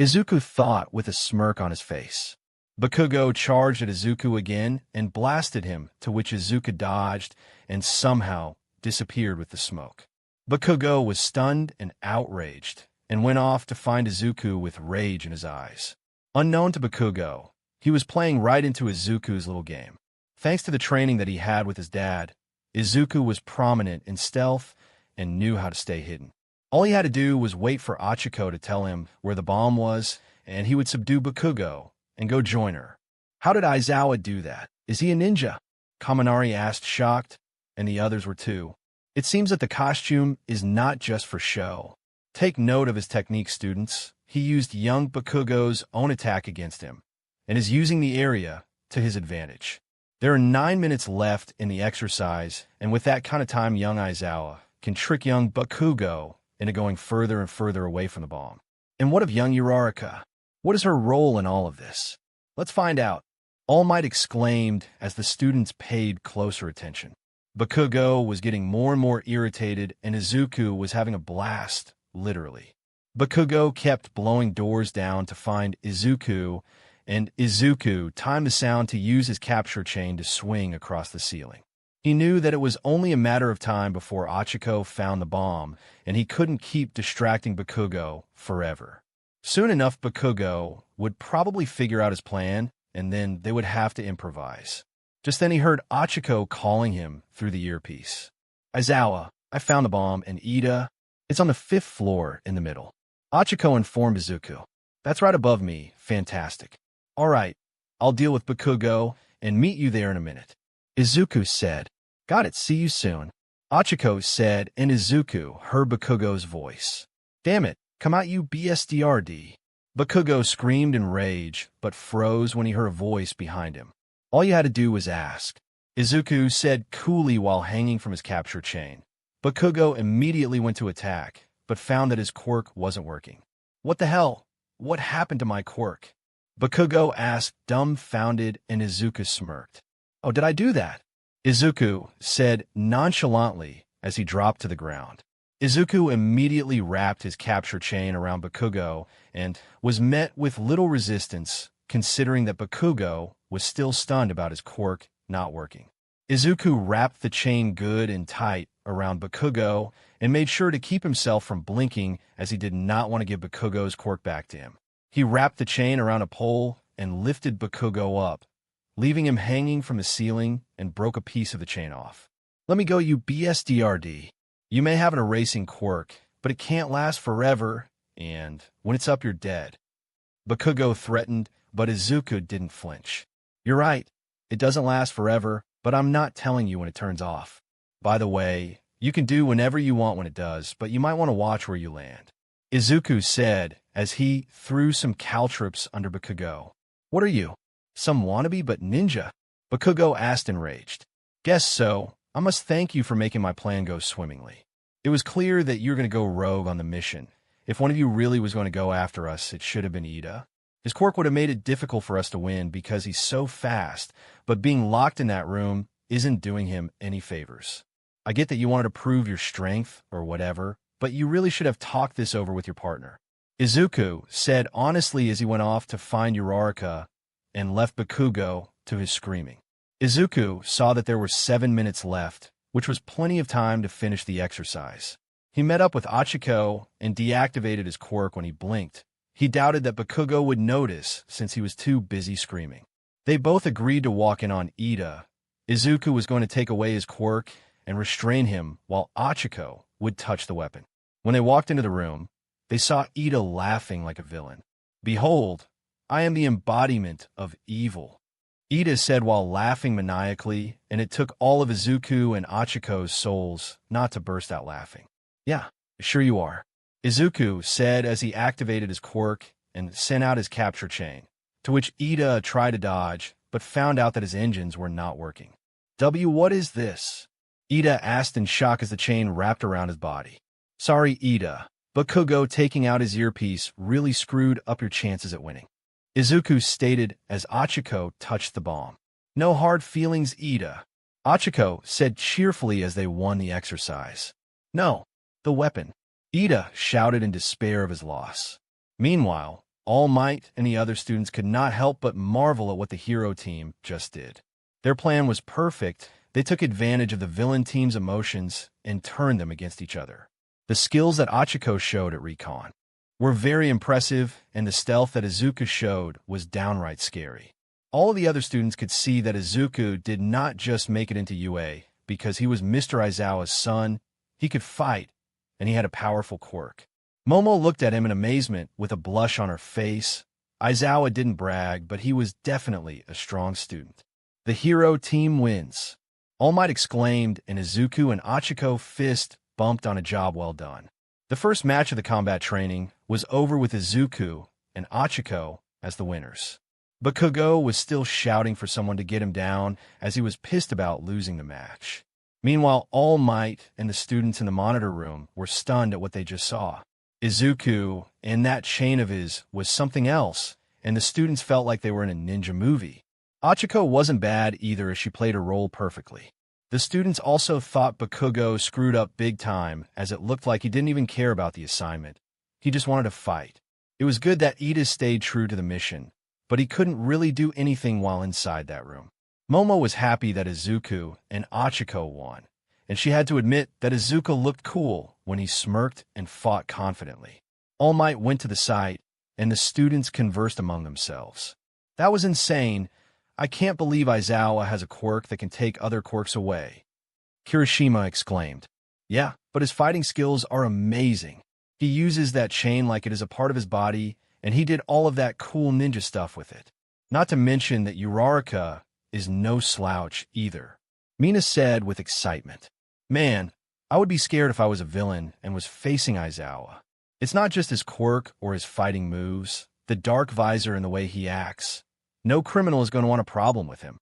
Izuku thought with a smirk on his face. Bakugo charged at Izuku again and blasted him, to which Izuku dodged and somehow disappeared with the smoke. Bakugo was stunned and outraged and went off to find Izuku with rage in his eyes. Unknown to Bakugo, he was playing right into Izuku's little game. Thanks to the training that he had with his dad, Izuku was prominent in stealth and knew how to stay hidden. All he had to do was wait for Ochaco to tell him where the bomb was, and he would subdue Bakugo and go join her. How did Aizawa do that? Is he a ninja? Kaminari asked, shocked, and the others were too. It seems that the costume is not just for show. Take note of his technique, students. He used young Bakugo's own attack against him, and is using the area to his advantage. There are 9 minutes left in the exercise, and with that kind of time, young Aizawa can trick young Bakugo into going further and further away from the bomb. And what of young Uraraka? What is her role in all of this? Let's find out. All Might exclaimed as the students paid closer attention. Bakugo was getting more and more irritated, and Izuku was having a blast, literally. Bakugo kept blowing doors down to find Izuku, and Izuku timed the sound to use his capture chain to swing across the ceiling. He knew that it was only a matter of time before Ochaco found the bomb, and he couldn't keep distracting Bakugo forever. Soon enough, Bakugo would probably figure out his plan, and then they would have to improvise. Just then he heard Ochaco calling him through the earpiece. Aizawa, I found the bomb, and Ida, it's on the 5th floor in the middle. Ochaco informed Izuku. That's right above me. Fantastic. All right, I'll deal with Bakugo and meet you there in a minute. Izuku said. Got it, see you soon. Ochaco said, and Izuku heard Bakugo's voice. Damn it, come out you BSDRD. Bakugo screamed in rage, but froze when he heard a voice behind him. All you had to do was ask. Izuku said coolly while hanging from his capture chain. Bakugo immediately went to attack, but found that his quirk wasn't working. What the hell? What happened to my quirk? Bakugo asked, dumbfounded, and Izuku smirked. Oh, did I do that? Izuku said nonchalantly as he dropped to the ground. Izuku immediately wrapped his capture chain around Bakugo and was met with little resistance, considering that Bakugo was still stunned about his quirk not working. Izuku wrapped the chain good and tight around Bakugo and made sure to keep himself from blinking as he did not want to give Bakugo's quirk back to him. He wrapped the chain around a pole and lifted Bakugo up, leaving him hanging from the ceiling, and broke a piece of the chain off. Let me go, you BSDRD. You may have an erasing quirk, but it can't last forever, and when it's up, you're dead. Bakugo threatened, but Izuku didn't flinch. You're right, it doesn't last forever, but I'm not telling you when it turns off. By the way, you can do whenever you want when it does, but you might want to watch where you land. Izuku said as he threw some caltrops under Bakugo. What are you? Some wannabe but ninja? Bakugo asked enraged. Guess so. I must thank you for making my plan go swimmingly. It was clear that you're going to go rogue on the mission. If one of you really was going to go after us, it should have been Ida. His quirk would have made it difficult for us to win because he's so fast, but being locked in that room isn't doing him any favors. I get that you wanted to prove your strength or whatever, but you really should have talked this over with your partner. Izuku said honestly as he went off to find Uraraka and left Bakugo to his screaming. Izuku saw that there were 7 minutes left, which was plenty of time to finish the exercise. He met up with Ochaco and deactivated his quirk when he blinked. He doubted that Bakugo would notice since he was too busy screaming. They both agreed to walk in on Ida. Izuku was going to take away his quirk and restrain him while Ochaco would touch the weapon. When they walked into the room, they saw Ida laughing like a villain. Behold, I am the embodiment of evil, Ida said while laughing maniacally, and it took all of Izuku and Ochaco's souls not to burst out laughing. Yeah, sure you are, Izuku said as he activated his quirk and sent out his capture chain, to which Ida tried to dodge, but found out that his engines were not working. What is this? Ida asked in shock as the chain wrapped around his body. Sorry, Ida. Bakugo taking out his earpiece really screwed up your chances at winning, Izuku stated as Ochaco touched the bomb. No hard feelings, Ida, Ochaco said cheerfully as they won the exercise. No, the weapon, Ida shouted in despair of his loss. Meanwhile, All Might and the other students could not help but marvel at what the hero team just did. Their plan was perfect. They took advantage of the villain team's emotions and turned them against each other. The skills that Ochaco showed at Recon were very impressive, and the stealth that Izuku showed was downright scary. All of the other students could see that Izuku did not just make it into UA because he was Mr. Aizawa's son. He could fight, and he had a powerful quirk. Momo looked at him in amazement with a blush on her face. Aizawa didn't brag, but he was definitely a strong student. The hero team wins. All Might exclaimed, and Izuku and Ochaco fist bumped on a job well done. The first match of the combat training was over with Izuku and Ochaco as the winners. Bakugo was still shouting for someone to get him down as he was pissed about losing the match. Meanwhile, All Might and the students in the monitor room were stunned at what they just saw. Izuku and that chain of his was something else, and the students felt like they were in a ninja movie. Ochaco wasn't bad either as she played her role perfectly. The students also thought Bakugo screwed up big time as it looked like he didn't even care about the assignment. He just wanted to fight. It was good that Ida stayed true to the mission, but he couldn't really do anything while inside that room. Momo was happy that Izuku and Ochaco won, and she had to admit that Izuku looked cool when he smirked and fought confidently. All Might went to the site, and the students conversed among themselves. That was insane. I can't believe Aizawa has a quirk that can take other quirks away. Kirishima exclaimed. Yeah, but his fighting skills are amazing. He uses that chain like it is a part of his body, and he did all of that cool ninja stuff with it. Not to mention that Uraraka is no slouch either. Mina said with excitement. Man, I would be scared if I was a villain and was facing Aizawa. It's not just his quirk or his fighting moves, the dark visor and the way he acts. No criminal is going to want a problem with him.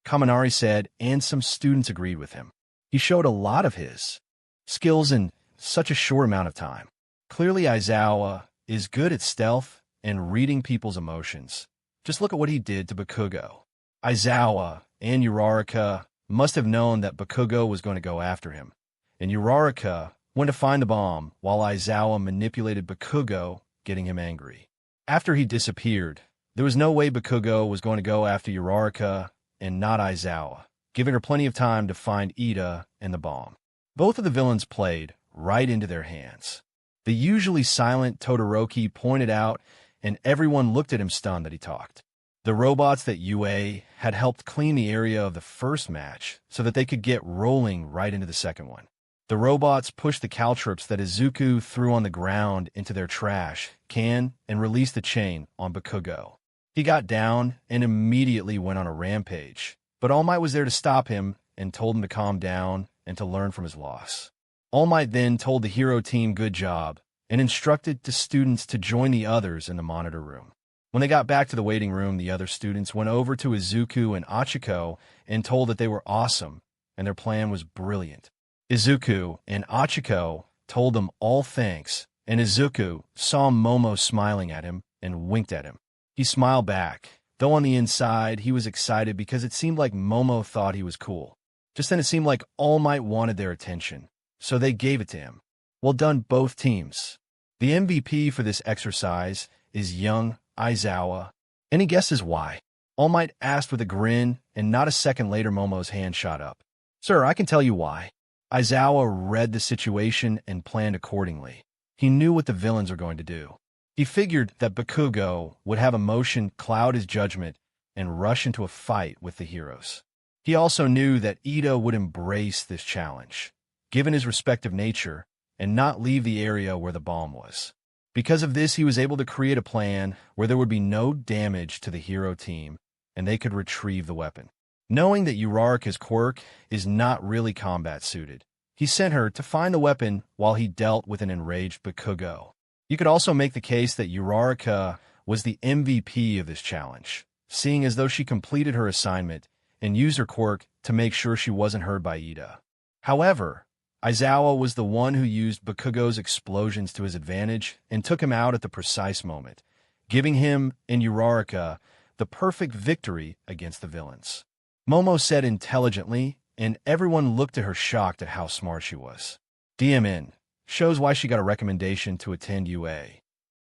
Kaminari said, and some students agreed with him. He showed a lot of his skills in such a short amount of time. Clearly, Aizawa is good at stealth and reading people's emotions. Just look at what he did to Bakugo. Aizawa and Uraraka must have known that Bakugo was going to go after him, and Uraraka went to find the bomb while Aizawa manipulated Bakugo, getting him angry. After he disappeared, there was no way Bakugo was going to go after Uraraka and not Aizawa, giving her plenty of time to find Ida and the bomb. Both of the villains played right into their hands. The usually silent Todoroki pointed out, and everyone looked at him stunned that he talked. The robots that UA had helped clean the area of the first match so that they could get rolling right into the second one. The robots pushed the caltrops that Izuku threw on the ground into their trash can and released the chain on Bakugo. He got down and immediately went on a rampage, but All Might was there to stop him and told him to calm down and to learn from his loss. All Might then told the hero team good job and instructed the students to join the others in the monitor room. When they got back to the waiting room, the other students went over to Izuku and Ochaco and told that they were awesome and their plan was brilliant. Izuku and Ochaco told them all thanks, and Izuku saw Momo smiling at him and winked at him. He smiled back, though on the inside he was excited because it seemed like Momo thought he was cool. Just then it seemed like All Might wanted their attention, so they gave it to him. Well done, both teams. The MVP for this exercise is young Aizawa. Any guesses why? All Might asked with a grin, and not a second later Momo's hand shot up. Sir, I can tell you why. Aizawa read the situation and planned accordingly. He knew what the villains were going to do. He figured that Bakugo would have emotion cloud his judgment and rush into a fight with the heroes. He also knew that Ida would embrace this challenge, given his respective nature, and not leave the area where the bomb was. Because of this, he was able to create a plan where there would be no damage to the hero team, and they could retrieve the weapon. Knowing that Uraraka's quirk is not really combat-suited, he sent her to find the weapon while he dealt with an enraged Bakugo. You could also make the case that Uraraka was the MVP of this challenge, seeing as though she completed her assignment and used her quirk to make sure she wasn't heard by Ida. However, Aizawa was the one who used Bakugo's explosions to his advantage and took him out at the precise moment, giving him and Uraraka the perfect victory against the villains. Momo said intelligently, and everyone looked at her shocked at how smart she was. DMN shows why she got a recommendation to attend UA.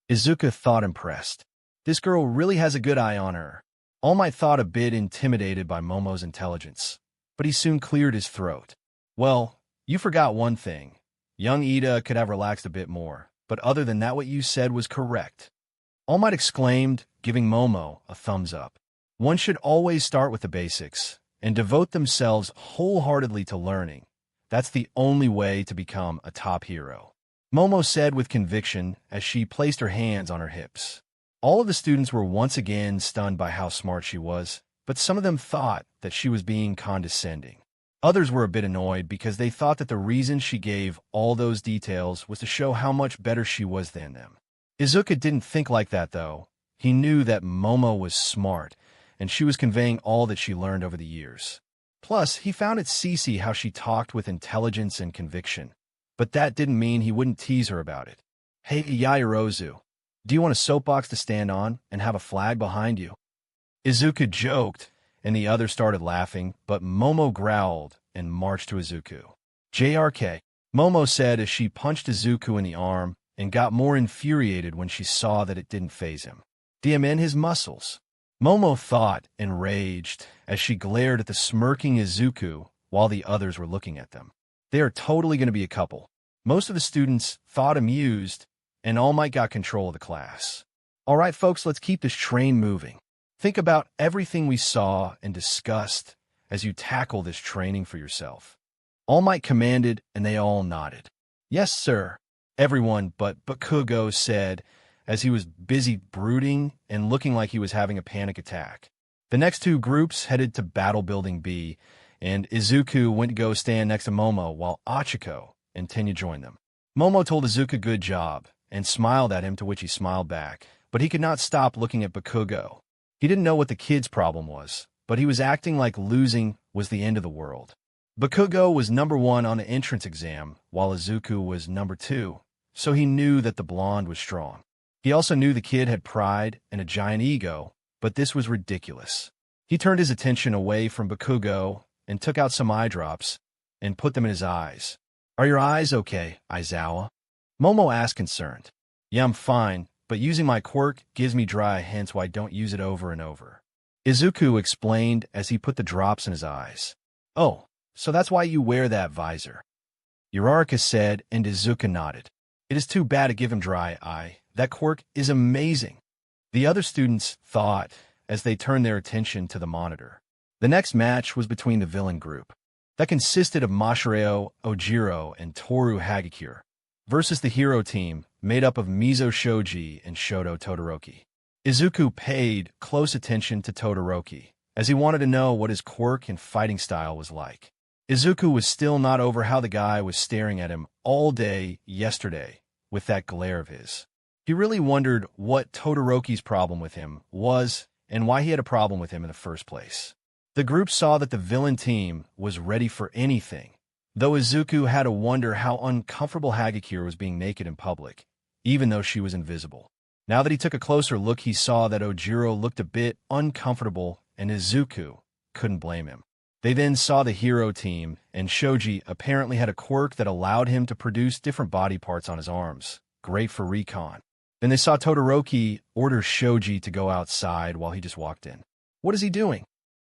Izuku thought impressed. This girl really has a good eye on her. All Might thought a bit intimidated by Momo's intelligence, but he soon cleared his throat. Well, you forgot one thing. Young Ida could have relaxed a bit more, but other than that what you said was correct. All Might exclaimed, giving Momo a thumbs up. One should always start with the basics and devote themselves wholeheartedly to learning. That's the only way to become a top hero, Momo said with conviction as she placed her hands on her hips. All of the students were once again stunned by how smart she was, but some of them thought that she was being condescending. Others were a bit annoyed because they thought that the reason she gave all those details was to show how much better she was than them. Izuku didn't think like that, though. He knew that Momo was smart, and she was conveying all that she learned over the years. Plus, he found it ceesy how she talked with intelligence and conviction. But that didn't mean he wouldn't tease her about it. Hey, Yaoyorozu, do you want a soapbox to stand on and have a flag behind you? Izuku joked, and the others started laughing, but Momo growled and marched to Izuku. JRK, Momo said as she punched Izuku in the arm and got more infuriated when she saw that it didn't faze him. DM in his muscles. Momo thought, enraged, as she glared at the smirking Izuku while the others were looking at them. They are totally going to be a couple. Most of the students thought amused, and All Might got control of the class. All right, folks, let's keep this train moving. Think about everything we saw and discussed as you tackle this training for yourself. All Might commanded, and they all nodded. Yes, sir, everyone but Bakugo said, as he was busy brooding and looking like he was having a panic attack. The next two groups headed to Battle Building B, and Izuku went to go stand next to Momo while Ochaco and Tenya joined them. Momo told Izuku good job and smiled at him, to which he smiled back, but he could not stop looking at Bakugo. He didn't know what the kid's problem was, but he was acting like losing was the end of the world. Bakugo was number 1 on the entrance exam, while Izuku was number 2, so he knew that the blonde was strong. He also knew the kid had pride and a giant ego, but this was ridiculous. He turned his attention away from Bakugo and took out some eye drops and put them in his eyes. Are your eyes okay, Aizawa? Momo asked, concerned. Yeah, I'm fine, but using my quirk gives me dry, hence why I don't use it over and over. Izuku explained as he put the drops in his eyes. Oh, so that's why you wear that visor. Uraraka said, and Izuku nodded. It is too bad to give him dry eye. That quirk is amazing. The other students thought as they turned their attention to the monitor. The next match was between the villain group that consisted of Masahiro Ojiro and Toru Hagakure versus the hero team made up of Mizo Shoji and Shoto Todoroki. Izuku paid close attention to Todoroki as he wanted to know what his quirk and fighting style was like. Izuku was still not over how the guy was staring at him all day yesterday with that glare of his. He really wondered what Todoroki's problem with him was and why he had a problem with him in the first place. The group saw that the villain team was ready for anything, though Izuku had to wonder how uncomfortable Hagakure was being naked in public, even though she was invisible. Now that he took a closer look, he saw that Ojiro looked a bit uncomfortable, and Izuku couldn't blame him. They then saw the hero team, and Shoji apparently had a quirk that allowed him to produce different body parts on his arms, great for recon. Then they saw Todoroki order Shoji to go outside while he just walked in. What is he doing?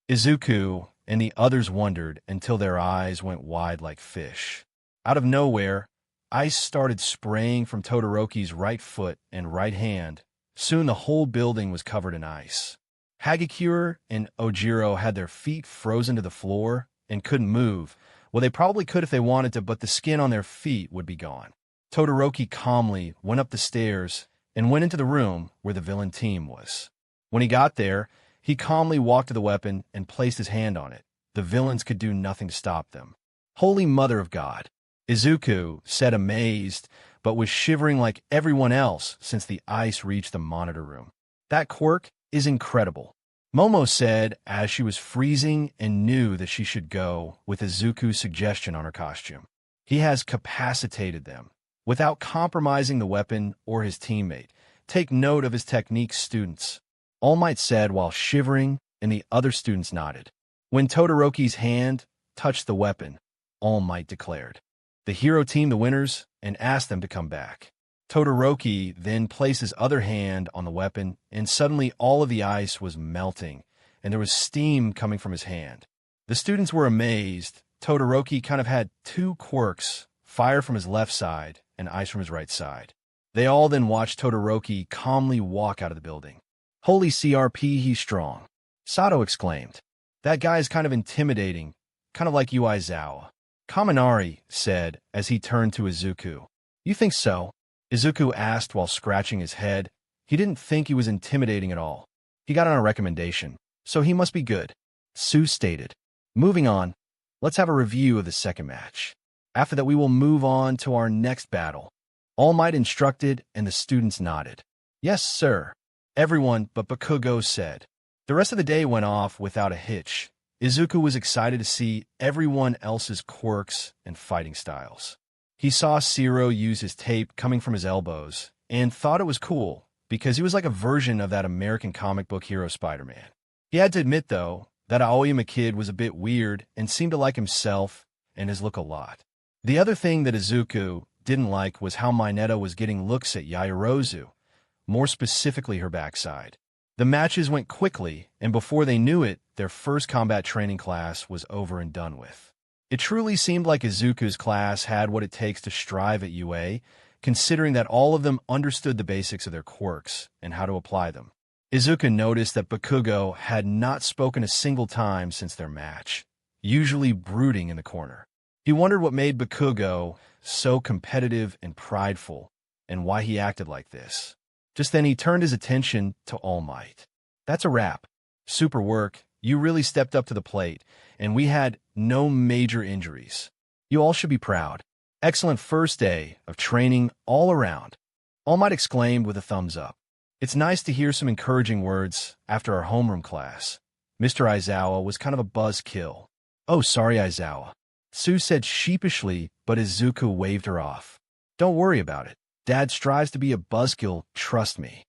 Izuku and the others wondered until their eyes went wide like fish. Out of nowhere, ice started spraying from Todoroki's right foot and right hand. Soon the whole building was covered in ice. Hagakure and Ojiro had their feet frozen to the floor and couldn't move. Well, they probably could if they wanted to, but the skin on their feet would be gone. Todoroki calmly went up the stairs and went into the room where the villain team was. When he got there, he calmly walked to the weapon and placed his hand on it. The villains could do nothing to stop them. Holy Mother of God! Izuku said, amazed, but was shivering like everyone else since the ice reached the monitor room. That quirk is incredible, Momo said as she was freezing and knew that she should go with Izuku's suggestion on her costume. He has capacitated them without compromising the weapon or his teammate. Take note of his techniques, students, All Might said while shivering, and the other students nodded. When Todoroki's hand touched the weapon, All Might declared the hero team the winners and asked them to come back. Todoroki then placed his other hand on the weapon, and suddenly all of the ice was melting, and there was steam coming from his hand. The students were amazed. Todoroki kind of had two quirks, fire from his left side and ice from his right side. They all then watched Todoroki calmly walk out of the building. "Holy CRP, he's strong," Sato exclaimed. "That guy is kind of intimidating, kind of like you, Aizawa," Kaminari said as he turned to Izuku. "You think so?" Izuku asked while scratching his head. He didn't think he was intimidating at all. He got on a recommendation, so he must be good, Sue stated. "Moving on, let's have a review of the second match. After that, we will move on to our next battle." All Might instructed, and the students nodded. "Yes, sir," everyone but Bakugo said. The rest of the day went off without a hitch. Izuku was excited to see everyone else's quirks and fighting styles. He saw Zero use his tape coming from his elbows and thought it was cool because he was like a version of that American comic book hero Spider-Man. He had to admit, though, that Aoyama Kid was a bit weird and seemed to like himself and his look a lot. The other thing that Izuku didn't like was how Mineta was getting looks at Yaoyorozu, more specifically her backside. The matches went quickly, and before they knew it, their first combat training class was over and done with. It truly seemed like Izuku's class had what it takes to strive at UA, considering that all of them understood the basics of their quirks and how to apply them. Izuku noticed that Bakugo had not spoken a single time since their match, usually brooding in the corner. He wondered what made Bakugo so competitive and prideful, and why he acted like this. Just then he turned his attention to All Might. "That's a wrap. Super work. You really stepped up to the plate, and we had no major injuries. You all should be proud. Excellent first day of training all around," All Might exclaimed with a thumbs up. "It's nice to hear some encouraging words after our homeroom class." Mr. Aizawa was kind of a buzzkill. "Oh, sorry, Aizawa," Sue said sheepishly, but Izuku waved her off. "Don't worry about it. Dad strives to be a buzzkill, trust me,"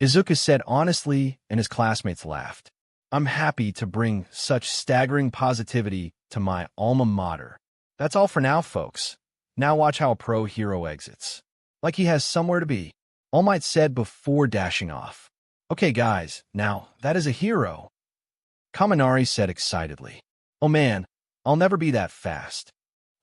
Izuku said honestly, and his classmates laughed. "I'm happy to bring such staggering positivity to my alma mater." That's all for now, folks. Now watch how a pro hero exits. Like he has somewhere to be, All Might said before dashing off. "Okay, guys, now that is a hero," Kaminari said excitedly. "Oh man, I'll never be that fast,"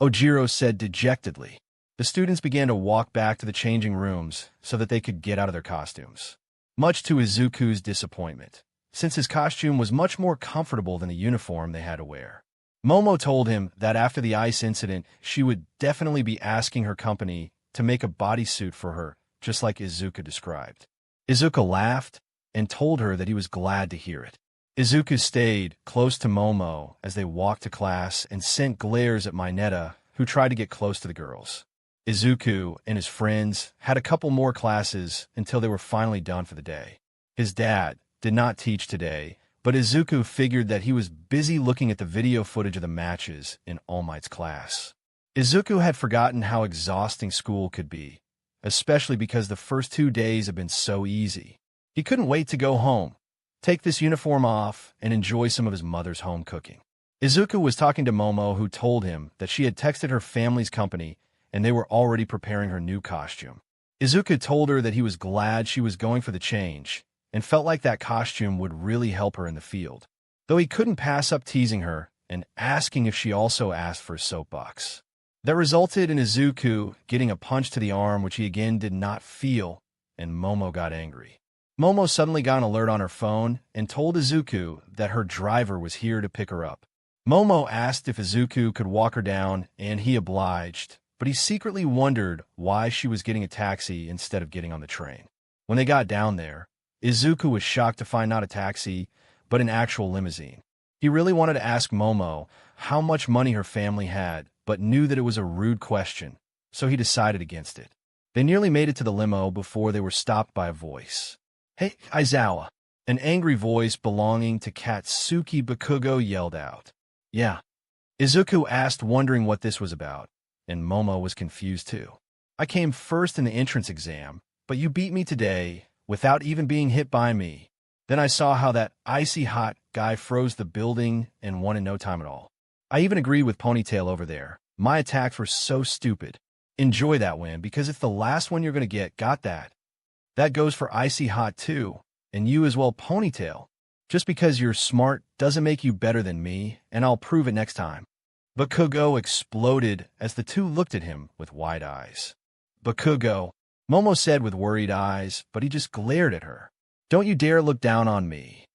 Ojiro said dejectedly. The students began to walk back to the changing rooms so that they could get out of their costumes, much to Izuku's disappointment, since his costume was much more comfortable than the uniform they had to wear. Momo told him that after the ice incident, she would definitely be asking her company to make a bodysuit for her, just like Izuku described. Izuku laughed and told her that he was glad to hear it. Izuku stayed close to Momo as they walked to class and sent glares at Mineta, who tried to get close to the girls. Izuku and his friends had a couple more classes until they were finally done for the day. His dad did not teach today, but Izuku figured that he was busy looking at the video footage of the matches in All Might's class. Izuku had forgotten how exhausting school could be, especially because the first 2 days had been so easy. He couldn't wait to go home, take this uniform off, and enjoy some of his mother's home cooking. Izuku was talking to Momo, who told him that she had texted her family's company and they were already preparing her new costume. Izuku told her that he was glad she was going for the change and felt like that costume would really help her in the field, though he couldn't pass up teasing her and asking if she also asked for a soapbox. That resulted in Izuku getting a punch to the arm, which he again did not feel, and Momo got angry. Momo suddenly got an alert on her phone and told Izuku that her driver was here to pick her up. Momo asked if Izuku could walk her down, and he obliged, but he secretly wondered why she was getting a taxi instead of getting on the train. When they got down there, Izuku was shocked to find not a taxi, but an actual limousine. He really wanted to ask Momo how much money her family had, but knew that it was a rude question, so he decided against it. They nearly made it to the limo before they were stopped by a voice. "Hey, Aizawa," an angry voice belonging to Katsuki Bakugo yelled out. "Yeah," Izuku asked, wondering what this was about, and Momo was confused too. "I came first in the entrance exam, but you beat me today without even being hit by me. Then I saw how that icy hot guy froze the building and won in no time at all. I even agreed with Ponytail over there. My attacks were so stupid. Enjoy that win, because it's the last one you're going to get. Got that? That goes for Icy Hot too, and you as well, Ponytail. Just because you're smart doesn't make you better than me, and I'll prove it next time. Bakugo exploded as the two looked at him with wide eyes. Bakugo, Momo said with worried eyes, but he just glared at her. Don't you dare look down on me.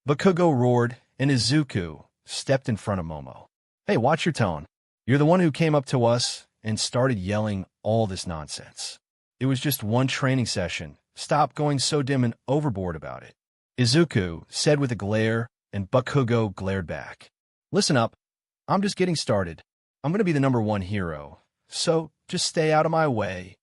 Bakugo roared, and Izuku stepped in front of Momo. Hey, watch your tone. You're the one who came up to us and started yelling all this nonsense. It was just one training session. Stop going so dim and overboard about it. Izuku said with a glare, and Bakugo glared back. Listen up. I'm just getting started. I'm going to be the #1 hero, so just stay out of my way.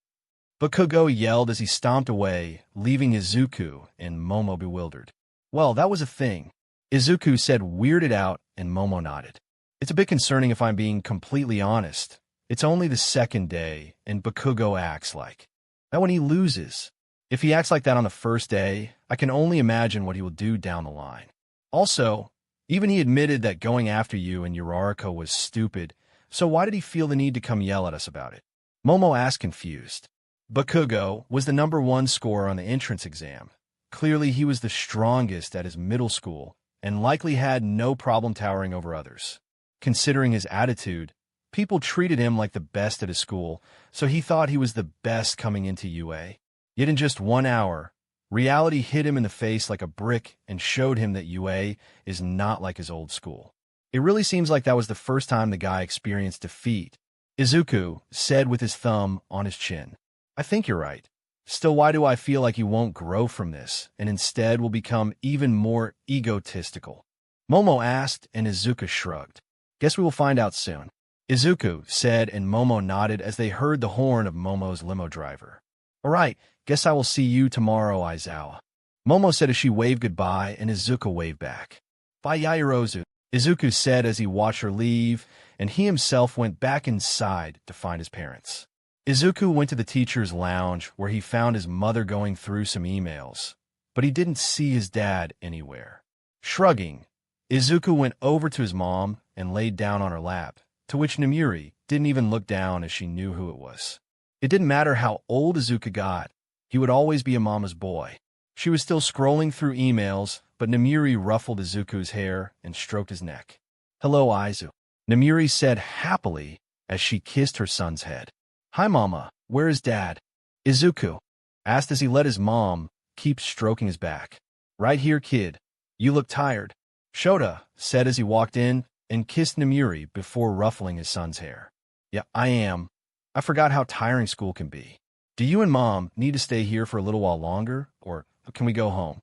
Bakugo yelled as he stomped away, leaving Izuku and Momo bewildered. Well, that was a thing. Izuku said, weirded out, and Momo nodded. It's a bit concerning if I'm being completely honest. It's only the second day, and Bakugo acts like that when he loses. If he acts like that on the first day, I can only imagine what he will do down the line. Also, even he admitted that going after you and Uraraka was stupid, so why did he feel the need to come yell at us about it? Momo asked, confused. Bakugo was the #1 scorer on the entrance exam. Clearly he was the strongest at his middle school, and likely had no problem towering over others. Considering his attitude, people treated him like the best at his school, so he thought he was the best coming into UA. Yet in just 1 hour, reality hit him in the face like a brick and showed him that UA is not like his old school. It really seems like that was the first time the guy experienced defeat. Izuku said with his thumb on his chin. I think you're right. Still, why do I feel like he won't grow from this, and instead will become even more egotistical? Momo asked, and Izuku shrugged. Guess we will find out soon. Izuku said, and Momo nodded as they heard the horn of Momo's limo driver. All right, guess I will see you tomorrow, Aizawa. Momo said as she waved goodbye, and Izuku waved back. Bye, Yaoyorozu, Izuku said as he watched her leave, and he himself went back inside to find his parents. Izuku went to the teacher's lounge where he found his mother going through some emails, but he didn't see his dad anywhere. Shrugging, Izuku went over to his mom and laid down on her lap, to which Namiri didn't even look down as she knew who it was. It didn't matter how old Izuku got, he would always be a mama's boy. She was still scrolling through emails, but Namiri ruffled Izuku's hair and stroked his neck. Hello, Aizu, Namiri said happily as she kissed her son's head. Hi, Mama. Where is Dad? Izuku asked as he let his mom keep stroking his back. Right here, kid. You look tired. Shota said as he walked in and kissed Namiri before ruffling his son's hair. Yeah, I am. I forgot how tiring school can be. Do you and Mom need to stay here for a little while longer, or can we go home?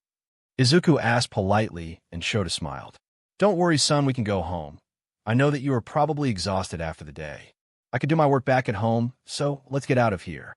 Izuku asked politely, and Shota smiled. Don't worry, son, we can go home. I know that you are probably exhausted after the day. I could do my work back at home, so let's get out of here.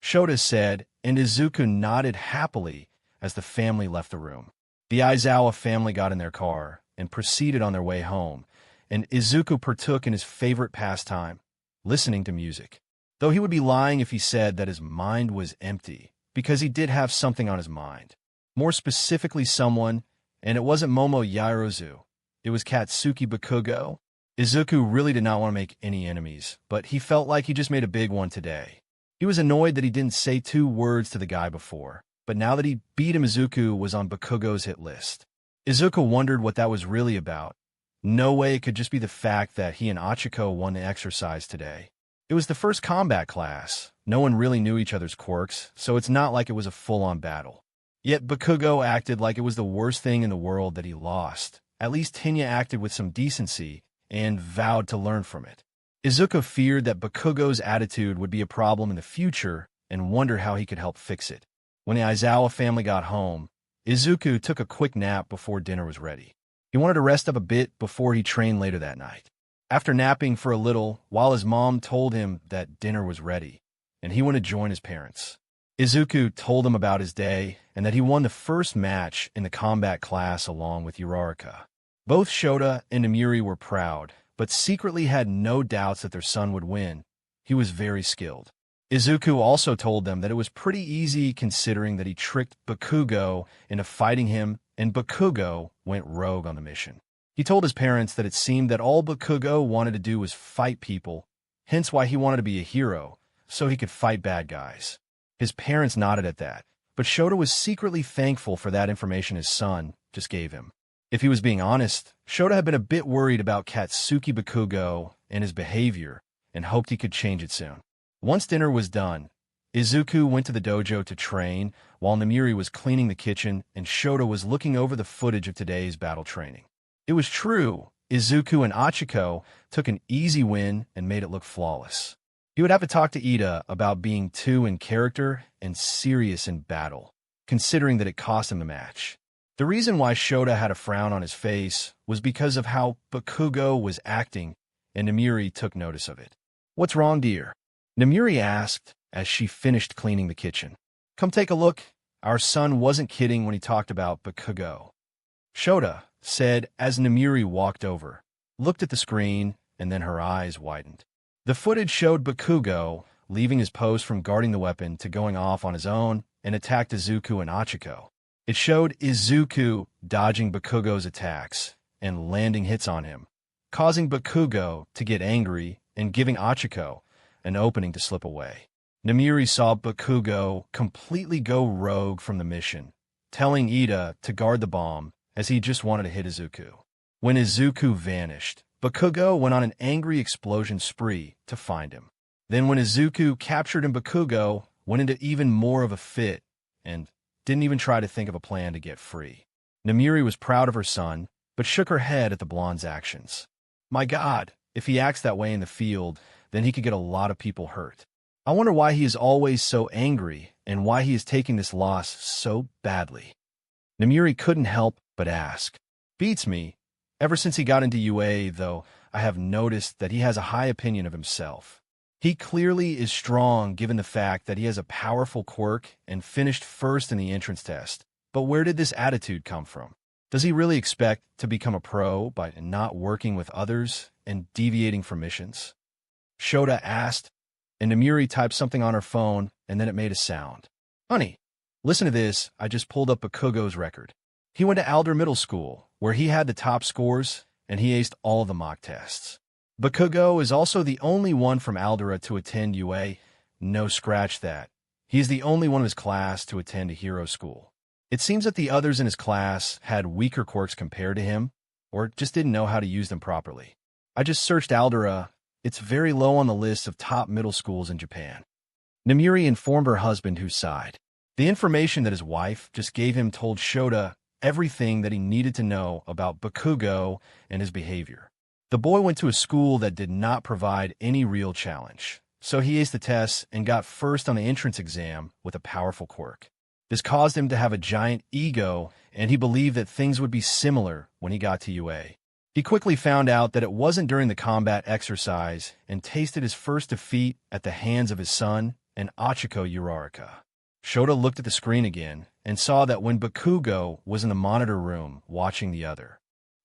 Shota said, and Izuku nodded happily as the family left the room. The Aizawa family got in their car and proceeded on their way home, and Izuku partook in his favorite pastime, listening to music. Though he would be lying if he said that his mind was empty, because he did have something on his mind. More specifically someone, and it wasn't Momo Yaoyorozu, it was Katsuki Bakugo. Izuku really did not want to make any enemies, but he felt like he just made a big one today. He was annoyed that he didn't say 2 words to the guy before, but now that he beat him, Izuku was on Bakugo's hit list. Izuku wondered what that was really about. No way it could just be the fact that he and Ochaco won the exercise today. It was the first combat class. No one really knew each other's quirks, so it's not like it was a full-on battle. Yet Bakugo acted like it was the worst thing in the world that he lost. At least Tenya acted with some decency and vowed to learn from it. Izuku feared that Bakugo's attitude would be a problem in the future and wondered how he could help fix it. When the Aizawa family got home, Izuku took a quick nap before dinner was ready. He wanted to rest up a bit before he trained later that night. After napping for a little, while his mom told him that dinner was ready, and he went to join his parents. Izuku told him about his day and that he won the first match in the combat class along with Uraraka. Both Shota and Namiri were proud, but secretly had no doubts that their son would win. He was very skilled. Izuku also told them that it was pretty easy considering that he tricked Bakugo into fighting him, and Bakugo went rogue on the mission. He told his parents that it seemed that all Bakugo wanted to do was fight people, hence why he wanted to be a hero, so he could fight bad guys. His parents nodded at that, but Shota was secretly thankful for that information his son just gave him. If he was being honest, Shota had been a bit worried about Katsuki Bakugo and his behavior and hoped he could change it soon. Once dinner was done, Izuku went to the dojo to train while Namiri was cleaning the kitchen and Shota was looking over the footage of today's battle training. It was true, Izuku and Ochaco took an easy win and made it look flawless. He would have to talk to Ida about being too in character and serious in battle, considering that it cost him the match. The reason why Shota had a frown on his face was because of how Bakugo was acting, and Namiri took notice of it. "What's wrong, dear?" Namiri asked as she finished cleaning the kitchen. "Come take a look. Our son wasn't kidding when he talked about Bakugo," Shota said as Namiri walked over, looked at the screen, and then her eyes widened. The footage showed Bakugo leaving his post from guarding the weapon to going off on his own and attacked Izuku and Ochaco. It showed Izuku dodging Bakugo's attacks and landing hits on him, causing Bakugo to get angry and giving Ochaco an opening to slip away. Namiri saw Bakugo completely go rogue from the mission, telling Ida to guard the bomb as he just wanted to hit Izuku. When Izuku vanished, Bakugo went on an angry explosion spree to find him. Then when Izuku captured him, Bakugo went into even more of a fit and didn't even try to think of a plan to get free. Namiri was proud of her son, but shook her head at the blonde's actions. "My God, if he acts that way in the field, then he could get a lot of people hurt. I wonder why he is always so angry and why he is taking this loss so badly." Namiri couldn't help but ask. "Beats me. Ever since he got into UA, though, I have noticed that he has a high opinion of himself. He clearly is strong given the fact that he has a powerful quirk and finished first in the entrance test. But where did this attitude come from? Does he really expect to become a pro by not working with others and deviating from missions?" Shota asked, and Namiri typed something on her phone, and then it made a sound. "Honey, listen to this. I just pulled up Bakugo's record. He went to Alder Middle School, where he had the top scores, and he aced all of the mock tests. Bakugo is also the only one from Aldera to attend UA. No, scratch that. He is the only one of his class to attend a hero school. It seems that the others in his class had weaker quirks compared to him, or just didn't know how to use them properly. I just searched Aldera. It's very low on the list of top middle schools in Japan." Namiri informed her husband, who sighed. The information that his wife just gave him told Shota everything that he needed to know about Bakugo and his behavior. The boy went to a school that did not provide any real challenge, so he aced the tests and got first on the entrance exam with a powerful quirk. This caused him to have a giant ego, and he believed that things would be similar when he got to UA. He quickly found out that it wasn't during the combat exercise and tasted his first defeat at the hands of his son and Ochaco Uraraka. Shota looked at the screen again and saw that when Bakugo was in the monitor room watching the other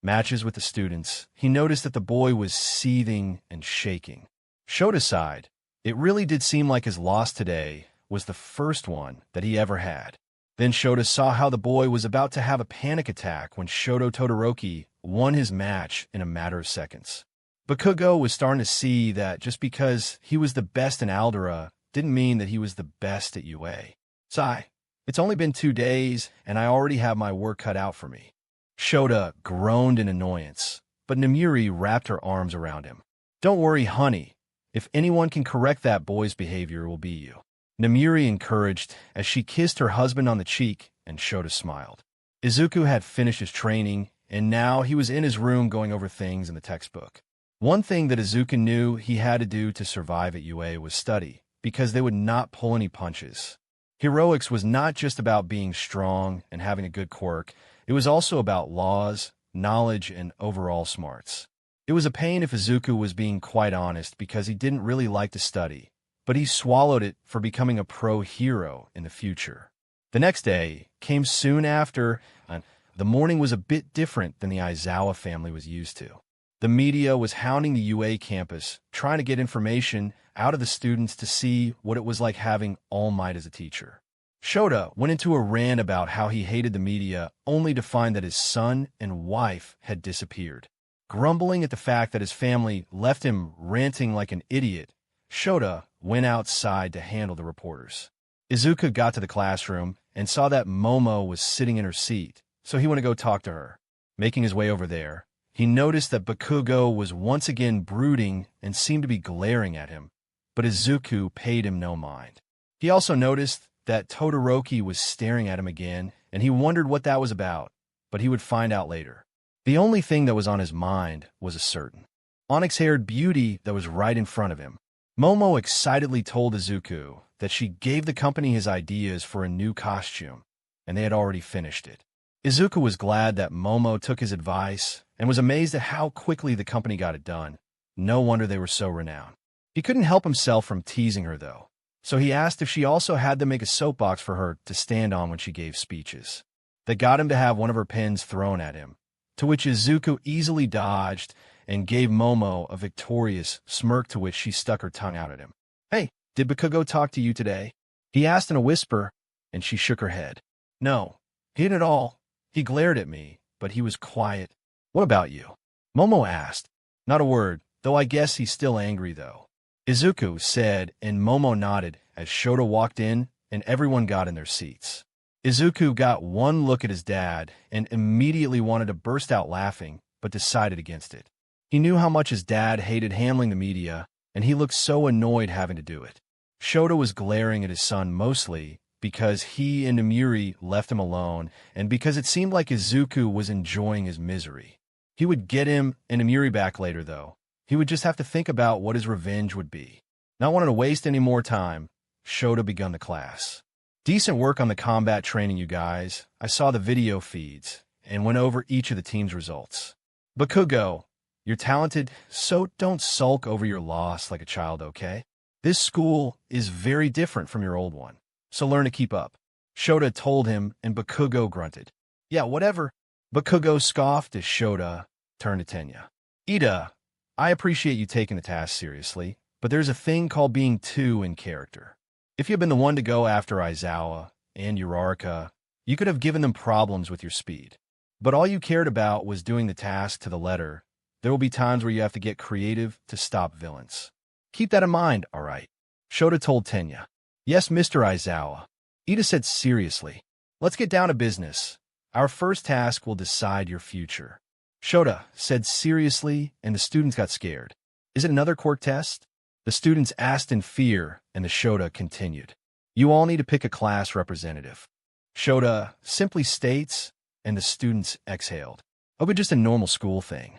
matches with the students, he noticed that the boy was seething and shaking. Shota sighed. It really did seem like his loss today was the first one that he ever had. Then Shota saw how the boy was about to have a panic attack when Shoto Todoroki won his match in a matter of seconds. Bakugo was starting to see that just because he was the best in Aldera didn't mean that he was the best at UA. "Sigh, it's only been 2 days, and I already have my work cut out for me." Shota groaned in annoyance, but Namiri wrapped her arms around him. "Don't worry, honey. If anyone can correct that boy's behavior, it will be you," Namiri encouraged as she kissed her husband on the cheek, and Shota smiled. Izuku had finished his training, and now he was in his room going over things in the textbook. One thing that Izuku knew he had to do to survive at UA was study, because they would not pull any punches. Heroics was not just about being strong and having a good quirk, it was also about laws, knowledge, and overall smarts. It was a pain if Izuku was being quite honest because he didn't really like to study, but he swallowed it for becoming a pro hero in the future. The next day came soon after, and the morning was a bit different than the Aizawa family was used to. The media was hounding the UA campus, trying to get information out of the students to see what it was like having All Might as a teacher. Shota went into a rant about how he hated the media, only to find that his son and wife had disappeared. Grumbling at the fact that his family left him ranting like an idiot, Shota went outside to handle the reporters. Izuku got to the classroom and saw that Momo was sitting in her seat, so he went to go talk to her. Making his way over there, he noticed that Bakugo was once again brooding and seemed to be glaring at him, but Izuku paid him no mind. He also noticed that Todoroki was staring at him again, and he wondered what that was about, but he would find out later. The only thing that was on his mind was a certain onyx-haired beauty that was right in front of him. Momo excitedly told Izuku that she gave the company his ideas for a new costume, and they had already finished it. Izuku was glad that Momo took his advice and was amazed at how quickly the company got it done. No wonder they were so renowned. He couldn't help himself from teasing her, though, so he asked if she also had them make a soapbox for her to stand on when she gave speeches. That got him to have one of her pens thrown at him, to which Izuku easily dodged and gave Momo a victorious smirk, to which she stuck her tongue out at him. "Hey, did Bakugo talk to you today?" he asked in a whisper, and she shook her head. "No, he didn't at all. He glared at me, but he was quiet." "What about you?" Momo asked. "Not a word, though I guess he's still angry, though," Izuku said, and Momo nodded as Shota walked in and everyone got in their seats. Izuku got one look at his dad and immediately wanted to burst out laughing, but decided against it. He knew how much his dad hated handling the media, and he looked so annoyed having to do it. Shota was glaring at his son mostly because he and Nomuri left him alone, and because it seemed like Izuku was enjoying his misery. He would get him and Nomuri back later, though. He would just have to think about what his revenge would be. Not wanting to waste any more time, Shota begun the class. "Decent work on the combat training, you guys. I saw the video feeds and went over each of the team's results. Bakugo, you're talented, so don't sulk over your loss like a child, okay? This school is very different from your old one, so learn to keep up," Shota told him, and Bakugo grunted. "Yeah, whatever." Bakugo scoffed as Shota turned to Tenya. "Ida, I appreciate you taking the task seriously, but there's a thing called being two in character. If you had been the one to go after Aizawa and Uraraka, you could have given them problems with your speed. But all you cared about was doing the task to the letter. There will be times where you have to get creative to stop villains. Keep that in mind, all right?" Shota told Tenya. "Yes, Mr. Aizawa," Ida said seriously. "Let's get down to business. Our first task will decide your future," Shota said seriously, and the students got scared. "Is it another quirk test?" The students asked in fear, and the Shota continued. "You all need to pick a class representative," Shota simply states, and the students exhaled. "Oh, but just a normal school thing."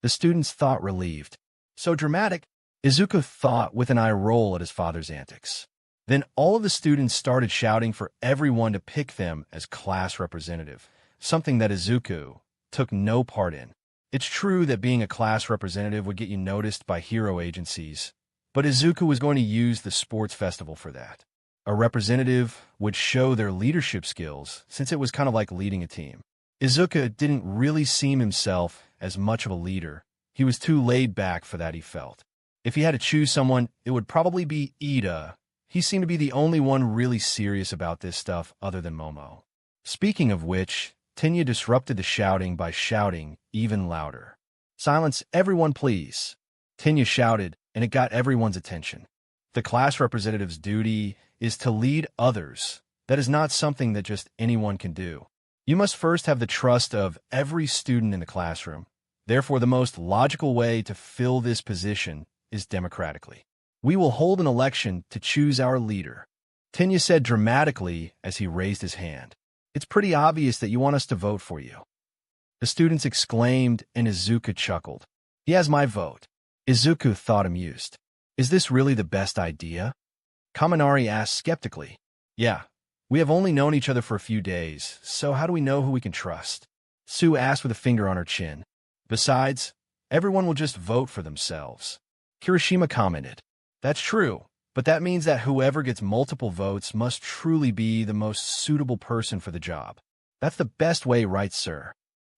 The students thought relieved. "So dramatic," Izuku thought with an eye roll at his father's antics. Then all of the students started shouting for everyone to pick them as class representative, something that Izuku took no part in. It's true that being a class representative would get you noticed by hero agencies, but Izuku was going to use the sports festival for that. A representative would show their leadership skills, since it was kind of like leading a team. Izuku didn't really seem himself as much of a leader. He was too laid back for that, he felt. If he had to choose someone, it would probably be Ida. He seemed to be the only one really serious about this stuff other than Momo. Speaking of which, Tenya disrupted the shouting by shouting even louder. "Silence, everyone, please," Tenya shouted, and it got everyone's attention. The class representative's duty is to lead others. That is not something that just anyone can do. You must first have the trust of every student in the classroom. Therefore, the most logical way to fill this position is democratically. We will hold an election to choose our leader, Tenya said dramatically as he raised his hand. "It's pretty obvious that you want us to vote for you." The students exclaimed, and Izuku chuckled. "He has my vote." Izuku thought amused. "Is this really the best idea?" Kaminari asked skeptically. "Yeah, we have only known each other for a few days, so how do we know who we can trust?" Sue asked with a finger on her chin. "Besides, everyone will just vote for themselves," Kirishima commented. "That's true, but that means that whoever gets multiple votes must truly be the most suitable person for the job. That's the best way, right, sir?"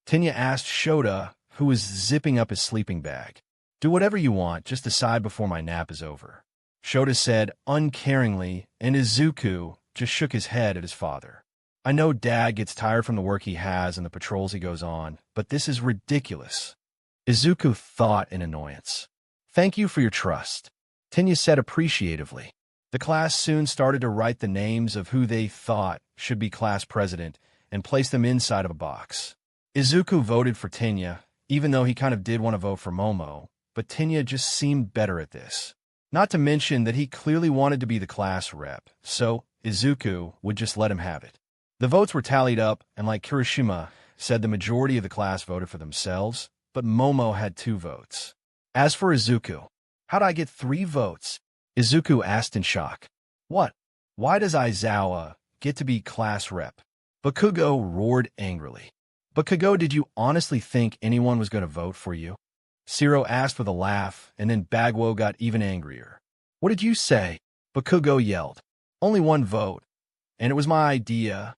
Tenya asked Shota, who was zipping up his sleeping bag. "Do whatever you want, just decide before my nap is over," Shota said uncaringly, and Izuku just shook his head at his father. "I know Dad gets tired from the work he has and the patrols he goes on, but this is ridiculous," Izuku thought in annoyance. "Thank you for your trust," Tenya said appreciatively. The class soon started to write the names of who they thought should be class president and place them inside of a box. Izuku voted for Tenya, even though he kind of did want to vote for Momo, but Tenya just seemed better at this. Not to mention that he clearly wanted to be the class rep, so Izuku would just let him have it. The votes were tallied up, and like Kirishima said, the majority of the class voted for themselves, but Momo had 2 votes. As for Izuku, how'd I get 3 votes? Izuku asked in shock. What? Why does Aizawa get to be class rep? Bakugo roared angrily. Bakugo, did you honestly think anyone was going to vote for you? Shiro asked with a laugh, and then Bagwo got even angrier. What did you say? Bakugo yelled. Only 1 vote, and it was my idea,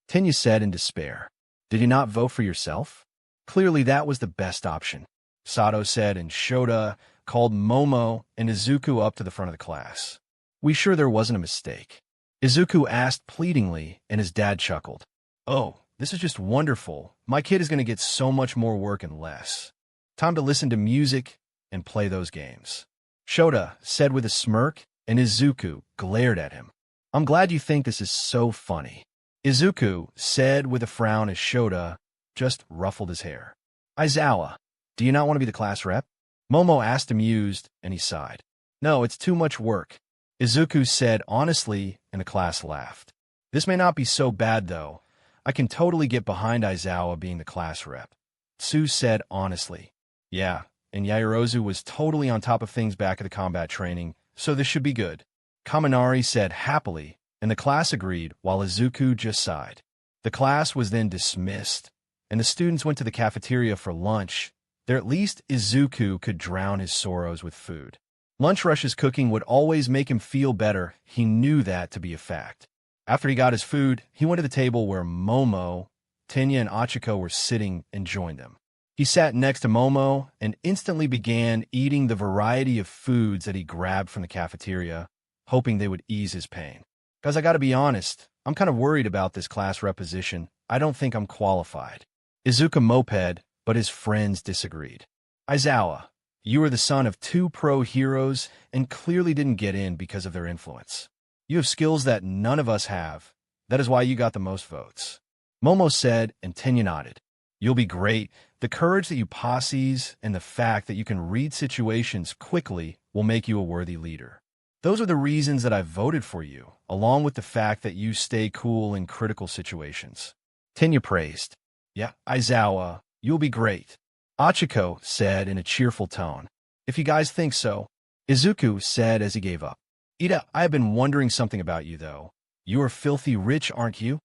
Tenya said in despair. Did you not vote for yourself? Clearly that was the best option, Sato said, and Shota called Momo and Izuku up to the front of the class. We sure there wasn't a mistake? Izuku asked pleadingly, and his dad chuckled. Oh, this is just wonderful. My kid is going to get so much more work in less time to listen to music and play those games, Shota said with a smirk, and Izuku glared at him. I'm glad you think this is so funny, Izuku said with a frown as Shota just ruffled his hair. Aizawa, do you not want to be the class rep? Momo asked amused, and he sighed. No, it's too much work, Izuku said honestly, and the class laughed. This may not be so bad, though. I can totally get behind Aizawa being the class rep, Tsu said honestly. Yeah, and Yaoyorozu was totally on top of things back at the combat training, so this should be good, Kaminari said happily, and the class agreed while Izuku just sighed. The class was then dismissed, and the students went to the cafeteria for lunch. There at least Izuku could drown his sorrows with food. Lunch rush's cooking would always make him feel better. He knew that to be a fact. After he got his food, he went to the table where Momo, Tenya, and Ochaco were sitting and joined them. He sat next to Momo and instantly began eating the variety of foods that he grabbed from the cafeteria, hoping they would ease his pain. Because I gotta be honest, I'm kind of worried about this class rep position. I don't think I'm qualified. Izuku moped, but his friends disagreed. Aizawa, you are the son of 2 pro heroes and clearly didn't get in because of their influence. You have skills that none of us have. That is why you got the most votes, Momo said, and Tenya nodded. You'll be great. The courage that you possess and the fact that you can read situations quickly will make you a worthy leader. Those are the reasons that I voted for you, along with the fact that you stay cool in critical situations, Tenya praised. Yeah, Aizawa, you'll be great, Ochaco said in a cheerful tone. If you guys think so, Izuku said as he gave up. Ida, I have been wondering something about you, though. You are filthy rich, aren't you?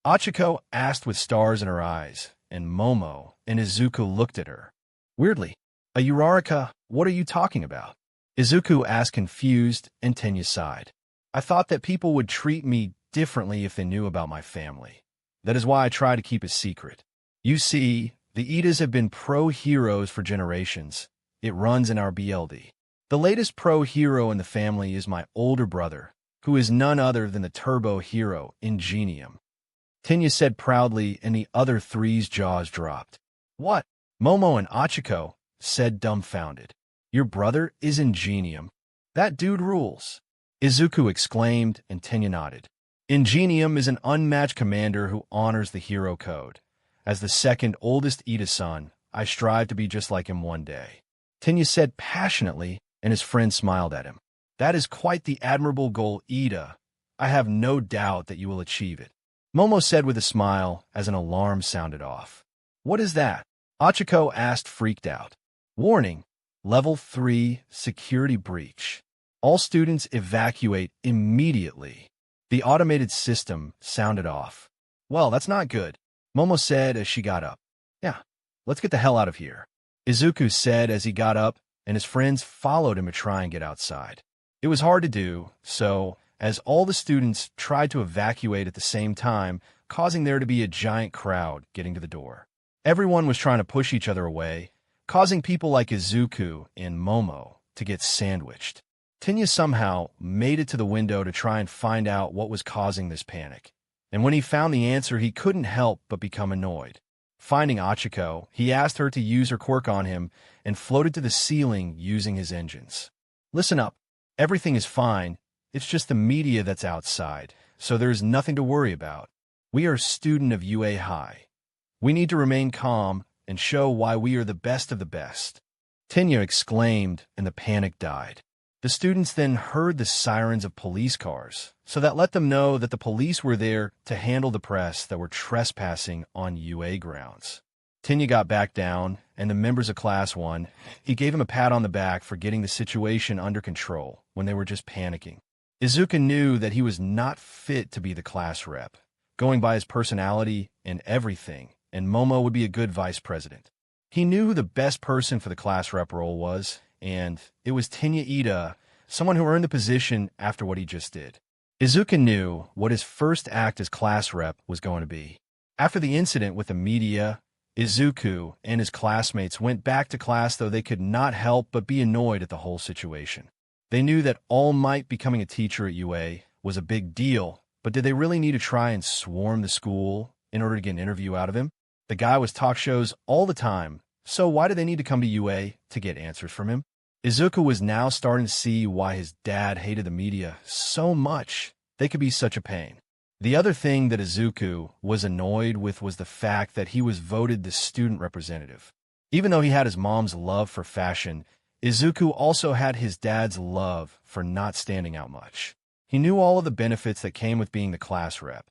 Ochaco asked with stars in her eyes, and Momo and Izuku looked at her. Weirdly, a Uraraka, what are you talking about? Izuku asked confused, and Tenya sighed. I thought that people would treat me differently if they knew about my family. That is why I try to keep it secret. You see, the Idas have been pro-heroes for generations. It runs in our BLD. The latest pro-hero in the family is my older brother, who is none other than the turbo hero, Ingenium, Tenya said proudly, and the other 3's jaws dropped. What? Momo and Ochaco said dumbfounded. Your brother is Ingenium? That dude rules, Izuku exclaimed, and Tenya nodded. Ingenium is an unmatched commander who honors the hero code. As the 2nd oldest Ida son, I strive to be just like him one day, Tenya said passionately, and his friend smiled at him. That is quite the admirable goal, Ida. I have no doubt that you will achieve it, Momo said with a smile as an alarm sounded off. What is that? Ochaco asked, freaked out. Warning, Level 3 security breach. All students evacuate immediately. The automated system sounded off. Well, that's not good, Momo said as she got up. Yeah, let's get the hell out of here, Izuku said as he got up, and his friends followed him to try and get outside. It was hard to do, so as all the students tried to evacuate at the same time, causing there to be a giant crowd getting to the door. Everyone was trying to push each other away, causing people like Izuku and Momo to get sandwiched. Tenya somehow made it to the window to try and find out what was causing this panic. And when he found the answer, he couldn't help but become annoyed. Finding Ochaco, he asked her to use her quirk on him and floated to the ceiling using his engines. Listen up, Everything is fine. It's just the media that's outside, so there's nothing to worry about. We are a student of UA High. We need to remain calm and show why we are the best of the best." Tenya exclaimed, and the panic died. The students then heard the sirens of police cars, so that let them know that the police were there to handle the press that were trespassing on UA grounds. Tenya got back down, and the members of Class 1, he gave him a pat on the back for getting the situation under control when they were just panicking. Izuku knew that he was not fit to be the class rep, going by his personality and everything, and Momo would be a good vice president. He knew who the best person for the class rep role was, and it was Tenya Ida, someone who earned the position after what he just did. Izuku knew what his first act as class rep was going to be. After the incident with the media, Izuku and his classmates went back to class, though they could not help but be annoyed at the whole situation. They knew that All Might becoming a teacher at UA was a big deal, but did they really need to try and swarm the school in order to get an interview out of him? The guy was talk shows all the time, so why did they need to come to UA to get answers from him? Izuku was now starting to see why his dad hated the media so much. They could be such a pain. The other thing that Izuku was annoyed with was the fact that he was voted the student representative. Even though he had his mom's love for fashion, Izuku also had his dad's love for not standing out much. He knew all of the benefits that came with being the class rep,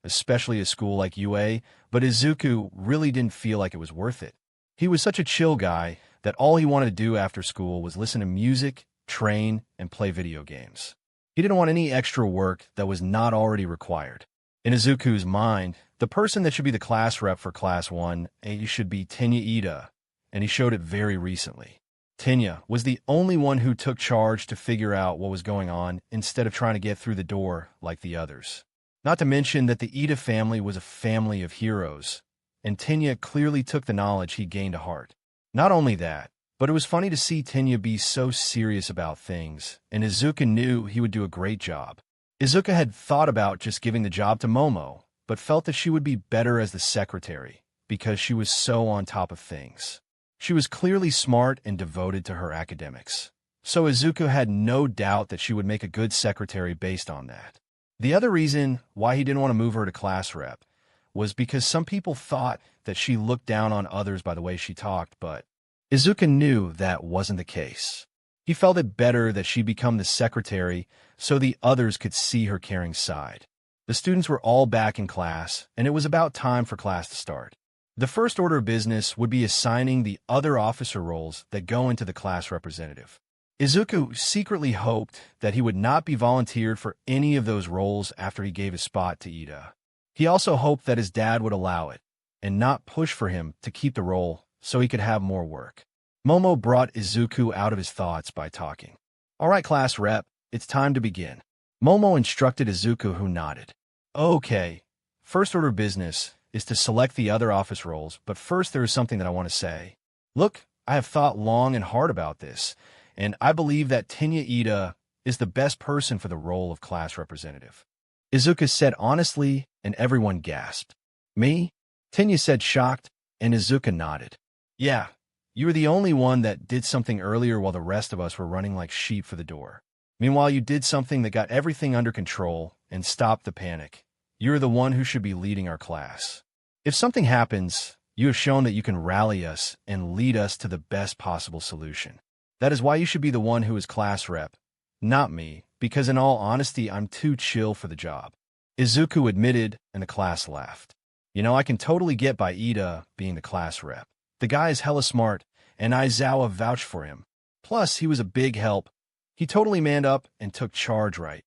especially a school like UA, but Izuku really didn't feel like it was worth it. He was such a chill guy that all he wanted to do after school was listen to music, train, and play video games. He didn't want any extra work that was not already required. In Izuku's mind, the person that should be the class rep for Class 1 should be Tenya Ida, and he showed it very recently. Tenya was the only one who took charge to figure out what was going on instead of trying to get through the door like the others. Not to mention that the Ida family was a family of heroes, and Tenya clearly took the knowledge he gained to heart. Not only that, but it was funny to see Tenya be so serious about things, and Izuku knew he would do a great job. Izuku had thought about just giving the job to Momo, but felt that she would be better as the secretary, because she was so on top of things. She was clearly smart and devoted to her academics, so Izuku had no doubt that she would make a good secretary based on that. The other reason why he didn't want to move her to class rep was because some people thought that she looked down on others by the way she talked, but Izuku knew that wasn't the case. He felt it better that she become the secretary so the others could see her caring side. The students were all back in class, and it was about time for class to start. The first order of business would be assigning the other officer roles that go into the class representative. Izuku secretly hoped that he would not be volunteered for any of those roles after he gave his spot to Ida. He also hoped that his dad would allow it, and not push for him to keep the role so he could have more work. Momo brought Izuku out of his thoughts by talking. "All right, class rep, it's time to begin." Momo instructed Izuku, who nodded. "Okay, first order of business is to select the other office roles, but first there is something that I want to say. Look, I have thought long and hard about this, and I believe that Tenya Ida is the best person for the role of class representative." Izuku said honestly, and everyone gasped. "Me?" Tenya said shocked, and Izuku nodded. "Yeah, you were the only one that did something earlier while the rest of us were running like sheep for the door. Meanwhile, you did something that got everything under control and stopped the panic. You're the one who should be leading our class. If something happens, you have shown that you can rally us and lead us to the best possible solution. That is why you should be the one who is class rep, not me, because in all honesty, I'm too chill for the job." Izuku admitted, and the class laughed. "You know, I can totally get by Ida being the class rep. The guy is hella smart, and Aizawa vouched for him. Plus, he was a big help. He totally manned up and took charge right."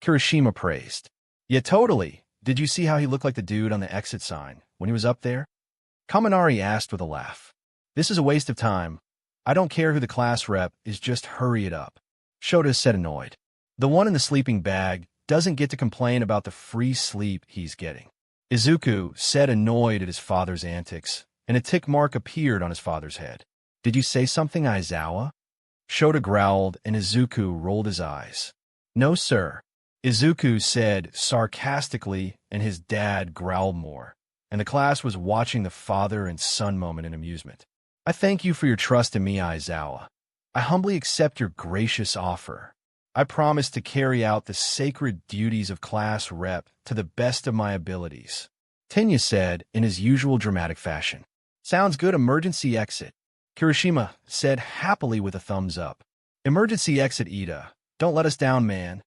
Kirishima praised. "Yeah, totally. Did you see how he looked like the dude on the exit sign when he was up there?" Kaminari asked with a laugh. "This is a waste of time. I don't care who the class rep is, just hurry it up." Shota said annoyed. "The one in the sleeping bag doesn't get to complain about the free sleep he's getting." Izuku said annoyed at his father's antics, and a tick mark appeared on his father's head. "Did you say something, Aizawa?" Shota growled, and Izuku rolled his eyes. "No, sir," Izuku said sarcastically, and his dad growled more, and the class was watching the father and son moment in amusement. "I thank you for your trust in me, Aizawa. I humbly accept your gracious offer." I promise to carry out the sacred duties of class rep to the best of my abilities, Tenya said in his usual dramatic fashion. Sounds good, emergency exit, Kirishima said happily with a thumbs up. Emergency exit, Ida. Don't let us down, man,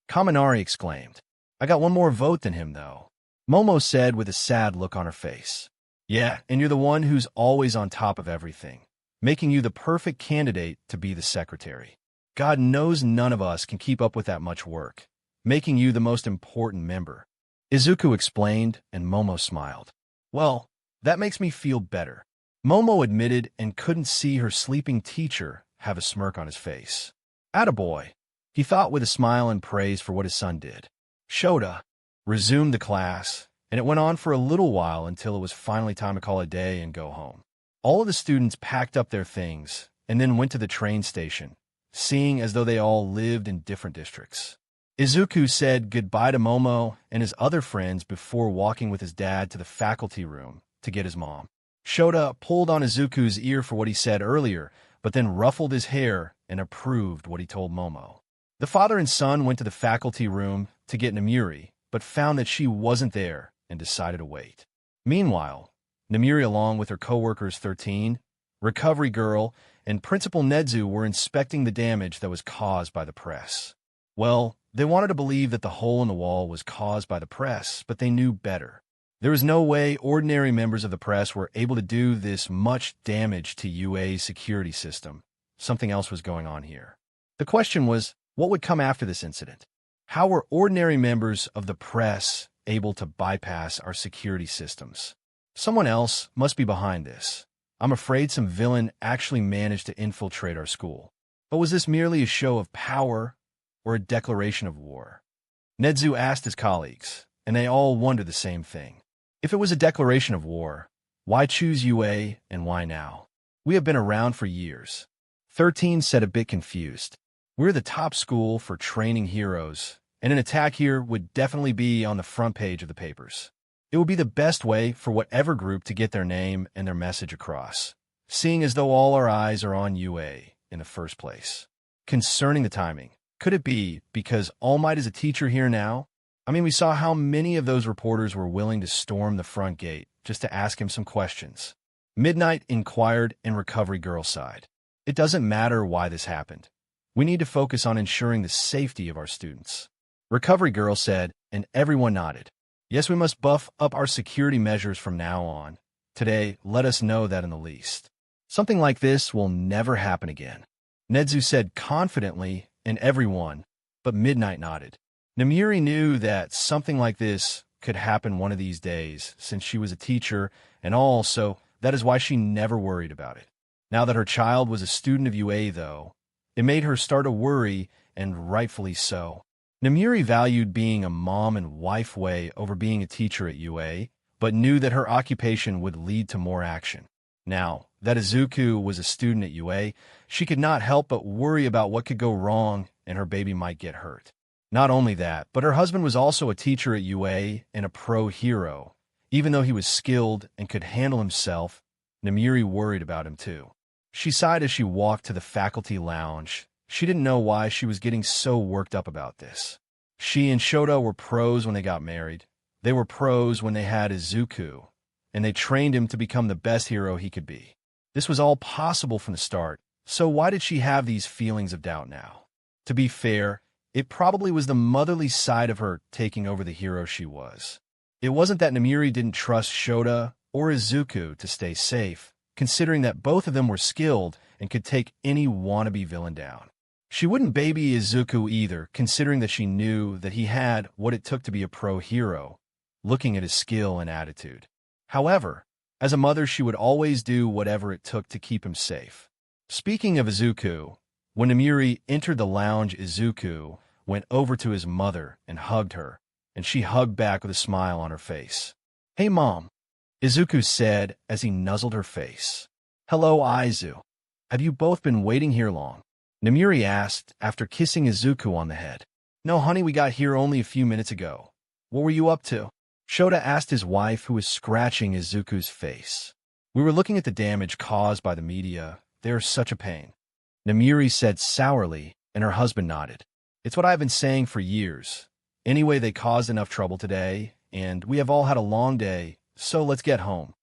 Kaminari exclaimed. I got one more vote than him, though, Momo said with a sad look on her face. Yeah, and you're the one who's always on top of everything, making you the perfect candidate to be the secretary. God knows none of us can keep up with that much work, making you the most important member, Izuku explained, and Momo smiled. Well, that makes me feel better, Momo admitted and couldn't see her sleeping teacher have a smirk on his face. Attaboy, he thought with a smile and praise for what his son did. Shota resumed the class, and it went on for a little while until it was finally time to call it a day and go home. All of the students packed up their things and then went to the train station, seeing as though they all lived in different districts. Izuku said goodbye to Momo and his other friends before walking with his dad to the faculty room to get his mom. Shota pulled on Izuku's ear for what he said earlier, but then ruffled his hair and approved what he told Momo. The father and son went to the faculty room to get Namiri, but found that she wasn't there and decided to wait. Meanwhile, Namiri, along with her co-workers 13, Recovery Girl, and Principal Nedzu were inspecting the damage that was caused by the press. Well, they wanted to believe that the hole in the wall was caused by the press, but they knew better. There was no way ordinary members of the press were able to do this much damage to UA's security system. Something else was going on here. The question was, what would come after this incident? How were ordinary members of the press able to bypass our security systems? Someone else must be behind this. I'm afraid some villain actually managed to infiltrate our school. But was this merely a show of power or a declaration of war? Nedzu asked his colleagues, and they all wondered the same thing. If it was a declaration of war, why choose UA and why now? We have been around for years, 13 said, a bit confused. We're the top school for training heroes, and an attack here would definitely be on the front page of the papers. It would be the best way for whatever group to get their name and their message across, seeing as though all our eyes are on UA in the first place. Concerning the timing, could it be because All Might is a teacher here now? I mean, we saw how many of those reporters were willing to storm the front gate just to ask him some questions. Midnight inquired, and Recovery Girl sighed. It doesn't matter why this happened. We need to focus on ensuring the safety of our students, Recovery Girl said, and everyone nodded. Yes, we must buff up our security measures from now on. Today, let us know that in the least. Something like this will never happen again, Nedzu said confidently, and everyone but Midnight nodded. Namiri knew that something like this could happen one of these days, since she was a teacher and all, so that is why she never worried about it. Now that her child was a student of UA, though, it made her start to worry, and rightfully so. Namiri valued being a mom and wife way over being a teacher at UA, but knew that her occupation would lead to more action. Now that Izuku was a student at UA, she could not help but worry about what could go wrong and her baby might get hurt. Not only that, but her husband was also a teacher at UA and a pro hero. Even though he was skilled and could handle himself, Namiri worried about him too. She sighed as she walked to the faculty lounge. She didn't know why she was getting so worked up about this. She and Shota were pros when they got married. They were pros when they had Izuku, and they trained him to become the best hero he could be. This was all possible from the start, so why did she have these feelings of doubt now? To be fair, it probably was the motherly side of her taking over the hero she was. It wasn't that Namiri didn't trust Shota or Izuku to stay safe, considering that both of them were skilled and could take any wannabe villain down. She wouldn't baby Izuku either, considering that she knew that he had what it took to be a pro hero, looking at his skill and attitude. However, as a mother, she would always do whatever it took to keep him safe. Speaking of Izuku, when Namiri entered the lounge, Izuku went over to his mother and hugged her, and she hugged back with a smile on her face. "Hey, Mom," Izuku said as he nuzzled her face. "Hello, Aizu. Have you both been waiting here long?" Namiri asked after kissing Izuku on the head. "No, honey, we got here only a few minutes ago. What were you up to?" Shota asked his wife, who was scratching Izuku's face. "We were looking at the damage caused by the media. They're such a pain," Namiri said sourly, and her husband nodded. It's what I've been saying for years. Anyway, they caused enough trouble today, and we have all had a long day, so let's get home.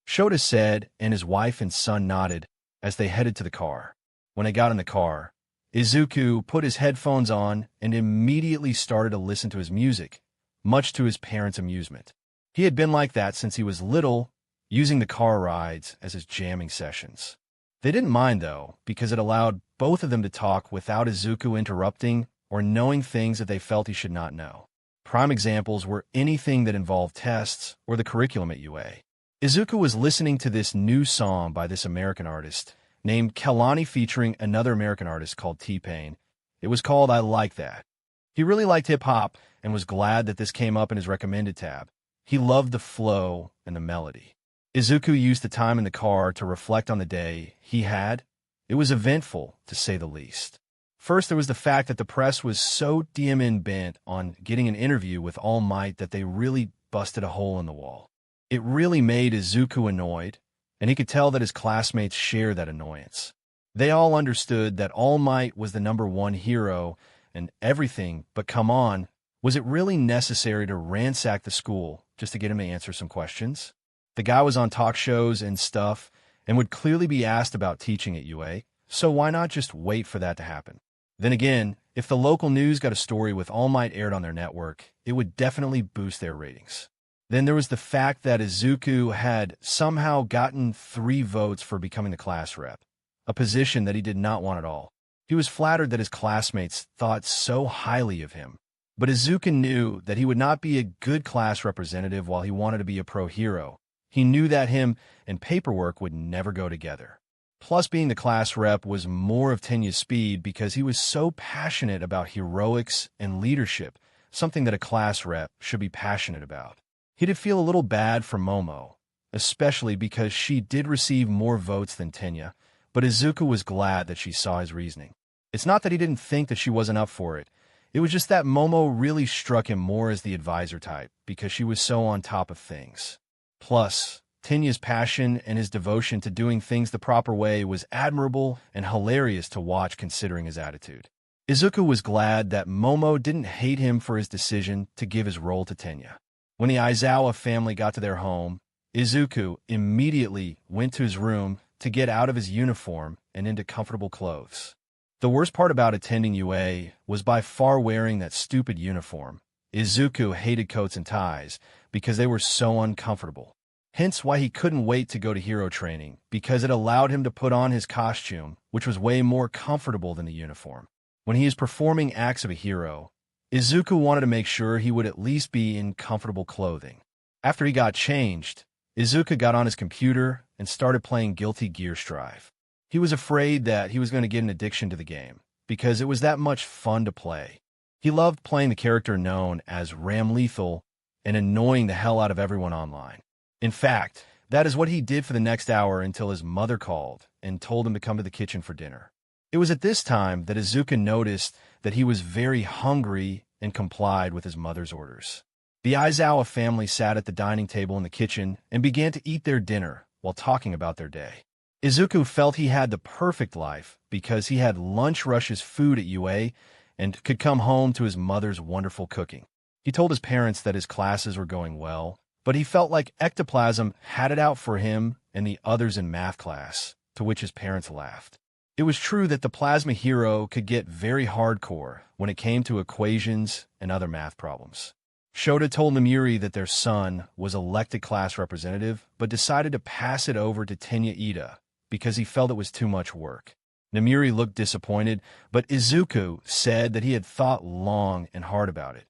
Shota said, and his wife and son nodded as they headed to the car. When they got in the car, Izuku put his headphones on and immediately started to listen to his music, much to his parents' amusement. He had been like that since he was little, using the car rides as his jamming sessions. They didn't mind, though, because it allowed both of them to talk without Izuku interrupting or knowing things that they felt he should not know. Prime examples were anything that involved tests or the curriculum at UA. Izuku was listening to this new song by this American artist named Kehlani featuring another American artist called T-Pain. It was called I Like That. He really liked hip-hop and was glad that this came up in his recommended tab. He loved the flow and the melody. Izuku used the time in the car to reflect on the day he had. It was eventful, to say the least. First, there was the fact that the press was so bent on getting an interview with All Might that they really busted a hole in the wall. It really made Izuku annoyed, and he could tell that his classmates shared that annoyance. They all understood that All Might was the #1 hero and everything, but come on, was it really necessary to ransack the school just to get him to answer some questions? The guy was on talk shows and stuff and would clearly be asked about teaching at UA, so why not just wait for that to happen? Then again, if the local news got a story with All Might aired on their network, it would definitely boost their ratings. Then there was the fact that Izuku had somehow gotten 3 votes for becoming the class rep, a position that he did not want at all. He was flattered that his classmates thought so highly of him. But Izuku knew that he would not be a good class representative while he wanted to be a pro hero. He knew that him and paperwork would never go together. Plus, being the class rep was more of Tenya's speed because he was so passionate about heroics and leadership, something that a class rep should be passionate about. He did feel a little bad for Momo, especially because she did receive more votes than Tenya, but Izuku was glad that she saw his reasoning. It's not that he didn't think that she wasn't up for it. It was just that Momo really struck him more as the advisor type because she was so on top of things. Plus, Tenya's passion and his devotion to doing things the proper way was admirable and hilarious to watch considering his attitude. Izuku was glad that Momo didn't hate him for his decision to give his role to Tenya. When the Aizawa family got to their home, Izuku immediately went to his room to get out of his uniform and into comfortable clothes. The worst part about attending UA was by far wearing that stupid uniform. Izuku hated coats and ties because they were so uncomfortable. Hence why he couldn't wait to go to hero training, because it allowed him to put on his costume, which was way more comfortable than the uniform. When he is performing acts of a hero, Izuku wanted to make sure he would at least be in comfortable clothing. After he got changed, Izuku got on his computer and started playing Guilty Gear Strive. He was afraid that he was going to get an addiction to the game, because it was that much fun to play. He loved playing the character known as Ram Lethal and annoying the hell out of everyone online. In fact, that is what he did for the next hour until his mother called and told him to come to the kitchen for dinner. It was at this time that Izuku noticed that he was very hungry and complied with his mother's orders. The Aizawa family sat at the dining table in the kitchen and began to eat their dinner while talking about their day. Izuku felt he had the perfect life because he had lunch rushes food at UA and could come home to his mother's wonderful cooking. He told his parents that his classes were going well, but he felt like ectoplasm had it out for him and the others in math class, to which his parents laughed. It was true that the plasma hero could get very hardcore when it came to equations and other math problems. Shota told Namiri that their son was elected class representative, but decided to pass it over to Tenya Ida because he felt it was too much work. Namiri looked disappointed, but Izuku said that he had thought long and hard about it,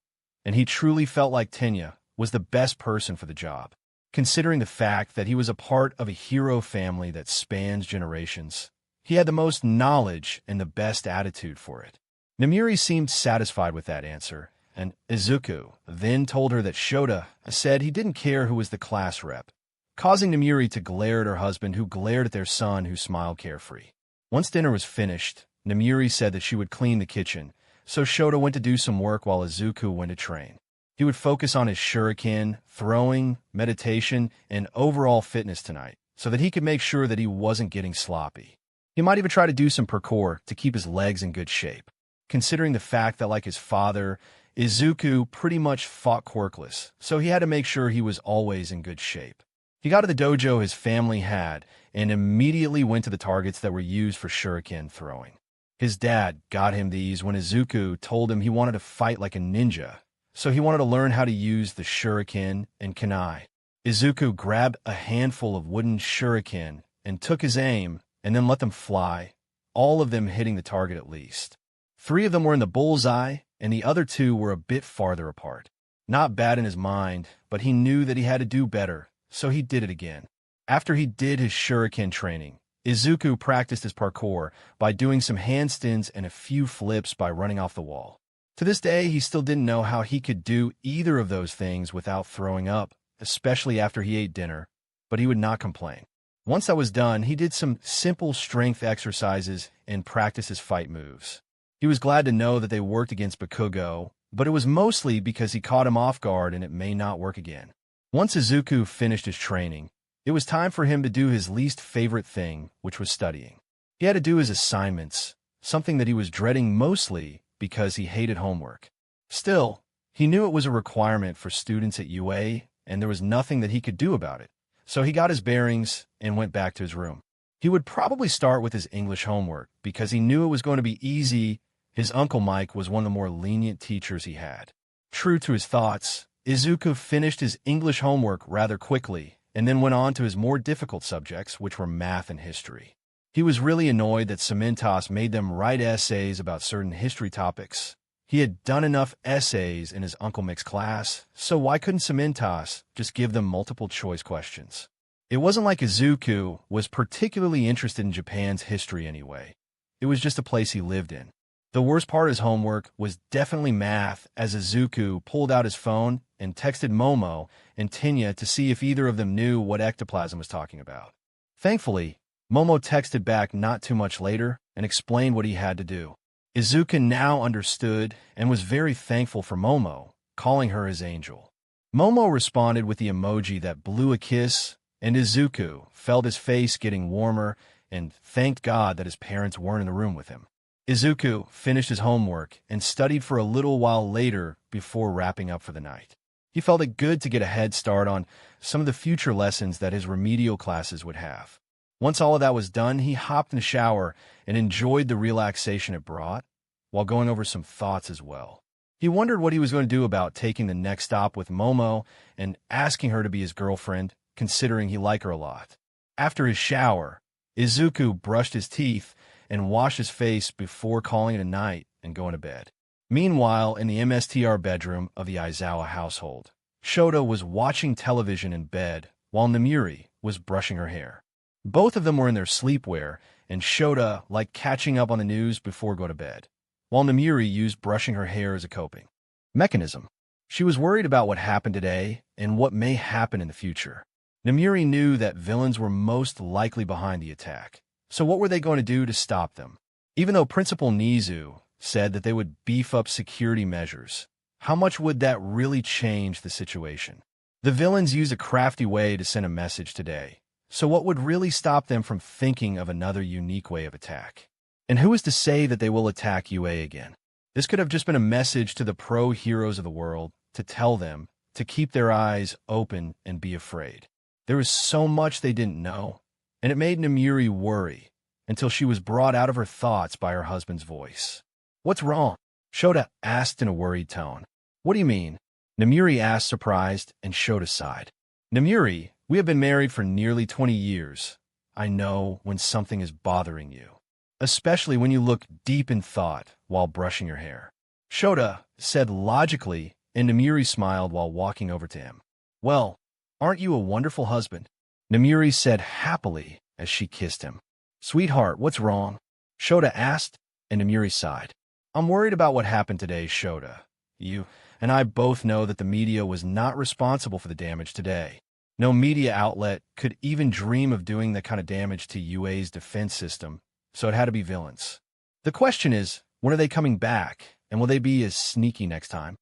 and he truly felt like Tenya was the best person for the job, considering the fact that he was a part of a hero family that spans generations. He had the most knowledge and the best attitude for it. Namiri seemed satisfied with that answer, and Izuku then told her that Shota said he didn't care who was the class rep, causing Namiri to glare at her husband, who glared at their son, who smiled carefree. Once dinner was finished, Namiri said that she would clean the kitchen, so Shota went to do some work while Izuku went to train. He would focus on his shuriken, throwing, meditation, and overall fitness tonight, so that he could make sure that he wasn't getting sloppy. He might even try to do some parkour to keep his legs in good shape. considering the fact that, like his father, Izuku pretty much fought quirkless, so he had to make sure he was always in good shape. He got to the dojo his family had and immediately went to the targets that were used for shuriken throwing. His dad got him these when Izuku told him he wanted to fight like a ninja, so he wanted to learn how to use the shuriken and kunai. Izuku grabbed a handful of wooden shuriken and took his aim and then let them fly, all of them hitting the target at least. 3 of them were in the bullseye, and the other 2 were a bit farther apart. Not bad in his mind, but he knew that he had to do better, so he did it again. After he did his shuriken training, Izuku practiced his parkour by doing some handstands and a few flips by running off the wall. To this day, he still didn't know how he could do either of those things without throwing up, especially after he ate dinner, but he would not complain. Once that was done, he did some simple strength exercises and practiced his fight moves. He was glad to know that they worked against Bakugo, but it was mostly because he caught him off guard and it may not work again. Once Izuku finished his training, it was time for him to do his least favorite thing, which was studying. He had to do his assignments, something that he was dreading mostly because he hated homework. Still, he knew it was a requirement for students at UA, and there was nothing that he could do about it. So he got his bearings and went back to his room. He would probably start with his English homework because he knew it was going to be easy. His Uncle Mike was one of the more lenient teachers he had. True to his thoughts, Izuku finished his English homework rather quickly and then went on to his more difficult subjects, which were math and history. He was really annoyed that Cementos made them write essays about certain history topics. He had done enough essays in his Uncle Mick's class, so why couldn't Cementos just give them multiple choice questions? It wasn't like Izuku was particularly interested in Japan's history anyway. It was just a place he lived in. The worst part of his homework was definitely math, as Izuku pulled out his phone and texted Momo and Tinya to see if either of them knew what ectoplasm was talking about. Thankfully, Momo texted back not too much later and explained what he had to do. Izuku now understood and was very thankful for Momo, calling her his angel. Momo responded with the emoji that blew a kiss, and Izuku felt his face getting warmer and thanked God that his parents weren't in the room with him. Izuku finished his homework and studied for a little while later before wrapping up for the night. He felt it good to get a head start on some of the future lessons that his remedial classes would have. Once all of that was done, he hopped in the shower and enjoyed the relaxation it brought, while going over some thoughts as well. He wondered what he was going to do about taking the next stop with Momo and asking her to be his girlfriend, considering he liked her a lot. After his shower, Izuku brushed his teeth and washed his face before calling it a night and going to bed. Meanwhile, in the MSTR bedroom of the Aizawa household, Shota was watching television in bed while Namiri was brushing her hair. Both of them were in their sleepwear, and Shota liked catching up on the news before go to bed, while Namiri used brushing her hair as a coping mechanism. She was worried about what happened today and what may happen in the future. Namiri knew that villains were most likely behind the attack, so what were they going to do to stop them? Even though Principal Nizu said that they would beef up security measures, how much would that really change the situation? The villains used a crafty way to send a message today, so what would really stop them from thinking of another unique way of attack? And who is to say that they will attack UA again? This could have just been a message to the pro-heroes of the world to tell them to keep their eyes open and be afraid. There was so much they didn't know, and it made Namiri worry until she was brought out of her thoughts by her husband's voice. "What's wrong?" Shota asked in a worried tone. "What do you mean?" Namiri asked, surprised, and Shota sighed. "Namiri, we have been married for nearly 20 years. I know when something is bothering you, especially when you look deep in thought while brushing your hair," Shota said logically, and Namiri smiled while walking over to him. "Well, aren't you a wonderful husband?" Namiri said happily as she kissed him. "Sweetheart, what's wrong?" Shota asked, and Namiri sighed. "I'm worried about what happened today, Shota. You and I both know that the media was not responsible for the damage today. No media outlet could even dream of doing that kind of damage to UA's defense system, so it had to be villains. The question is, when are they coming back, and will they be as sneaky next time?"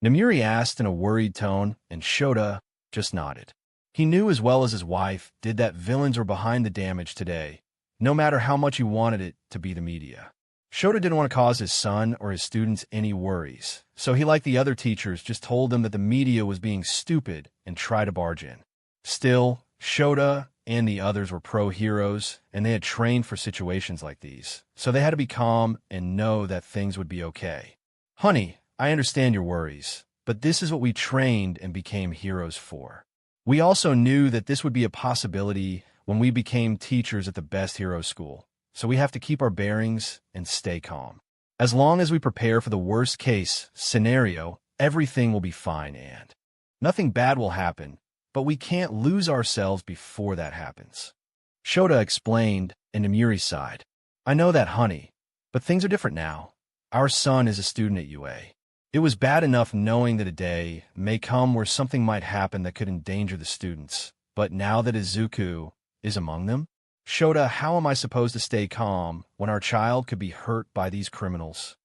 Namiri asked in a worried tone, and Shota just nodded. He knew as well as his wife did that villains were behind the damage today, no matter how much he wanted it to be the media. Shota didn't want to cause his son or his students any worries, so he, like the other teachers, just told them that the media was being stupid and tried to barge in. Still, Shota and the others were pro-heroes, and they had trained for situations like these, so they had to be calm and know that things would be okay. Honey, I understand your worries, but this is what we trained and became heroes for. We also knew that this would be a possibility when we became teachers at the best hero school, so we have to keep our bearings and stay calm. As long as we prepare for the worst-case scenario, everything will be fine and nothing bad will happen, but we can't lose ourselves before that happens. Shota explained, and Nomuri sighed. I know that, honey, but things are different now. Our son is a student at UA. It was bad enough knowing that a day may come where something might happen that could endanger the students, but now that Izuku is among them? Shota, how am I supposed to stay calm when our child could be hurt by these criminals?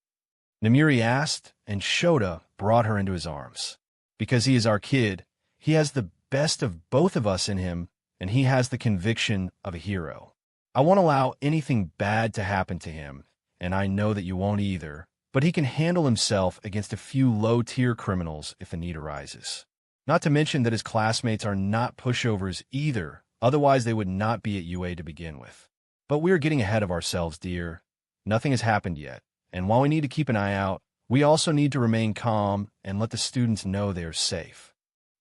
Nomuri asked, and Shota brought her into his arms. Because he is our kid, he has the best of both of us in him, and he has the conviction of a hero. I won't allow anything bad to happen to him, and I know that you won't either, but he can handle himself against a few low-tier criminals if the need arises. Not to mention that his classmates are not pushovers either, otherwise they would not be at UA to begin with. But we're getting ahead of ourselves, dear. Nothing has happened yet, and while we need to keep an eye out, we also need to remain calm and let the students know they are safe.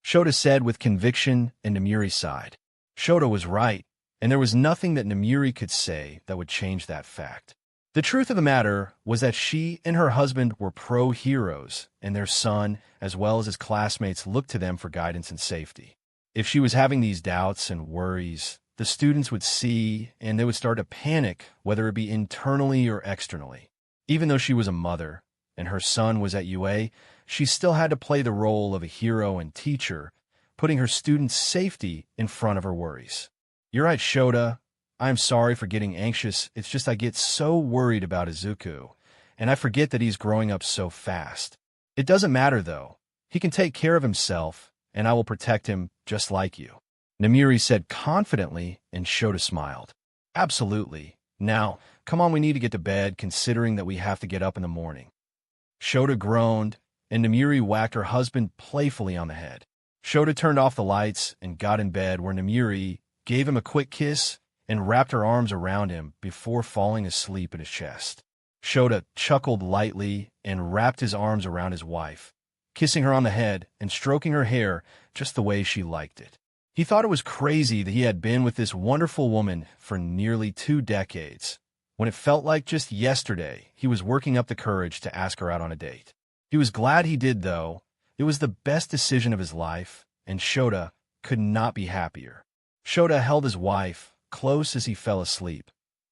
Shota said with conviction, and Nomuri sighed. Shota was right, and there was nothing that Nomuri could say that would change that fact. The truth of the matter was that she and her husband were pro-heroes, and their son, as well as his classmates, looked to them for guidance and safety. If she was having these doubts and worries, the students would see, and they would start to panic, whether it be internally or externally. Even though she was a mother, and her son was at UA, she still had to play the role of a hero and teacher, putting her students' safety in front of her worries. You're right, Shota. I'm sorry for getting anxious. It's just I get so worried about Izuku, and I forget that he's growing up so fast. It doesn't matter, though. He can take care of himself, and I will protect him just like you. Nomuri said confidently, and Shota smiled. Absolutely. Now, come on, we need to get to bed, considering that we have to get up in the morning. Shota groaned, and Nomuri whacked her husband playfully on the head. Shota turned off the lights and got in bed, where Nomuri gave him a quick kiss and wrapped her arms around him before falling asleep in his chest. Shota chuckled lightly and wrapped his arms around his wife, kissing her on the head and stroking her hair just the way she liked it. He thought it was crazy that he had been with this wonderful woman for nearly 2 decades, when it felt like just yesterday he was working up the courage to ask her out on a date. He was glad he did, though. It was the best decision of his life, and Shota could not be happier. Shota held his wife close as he fell asleep,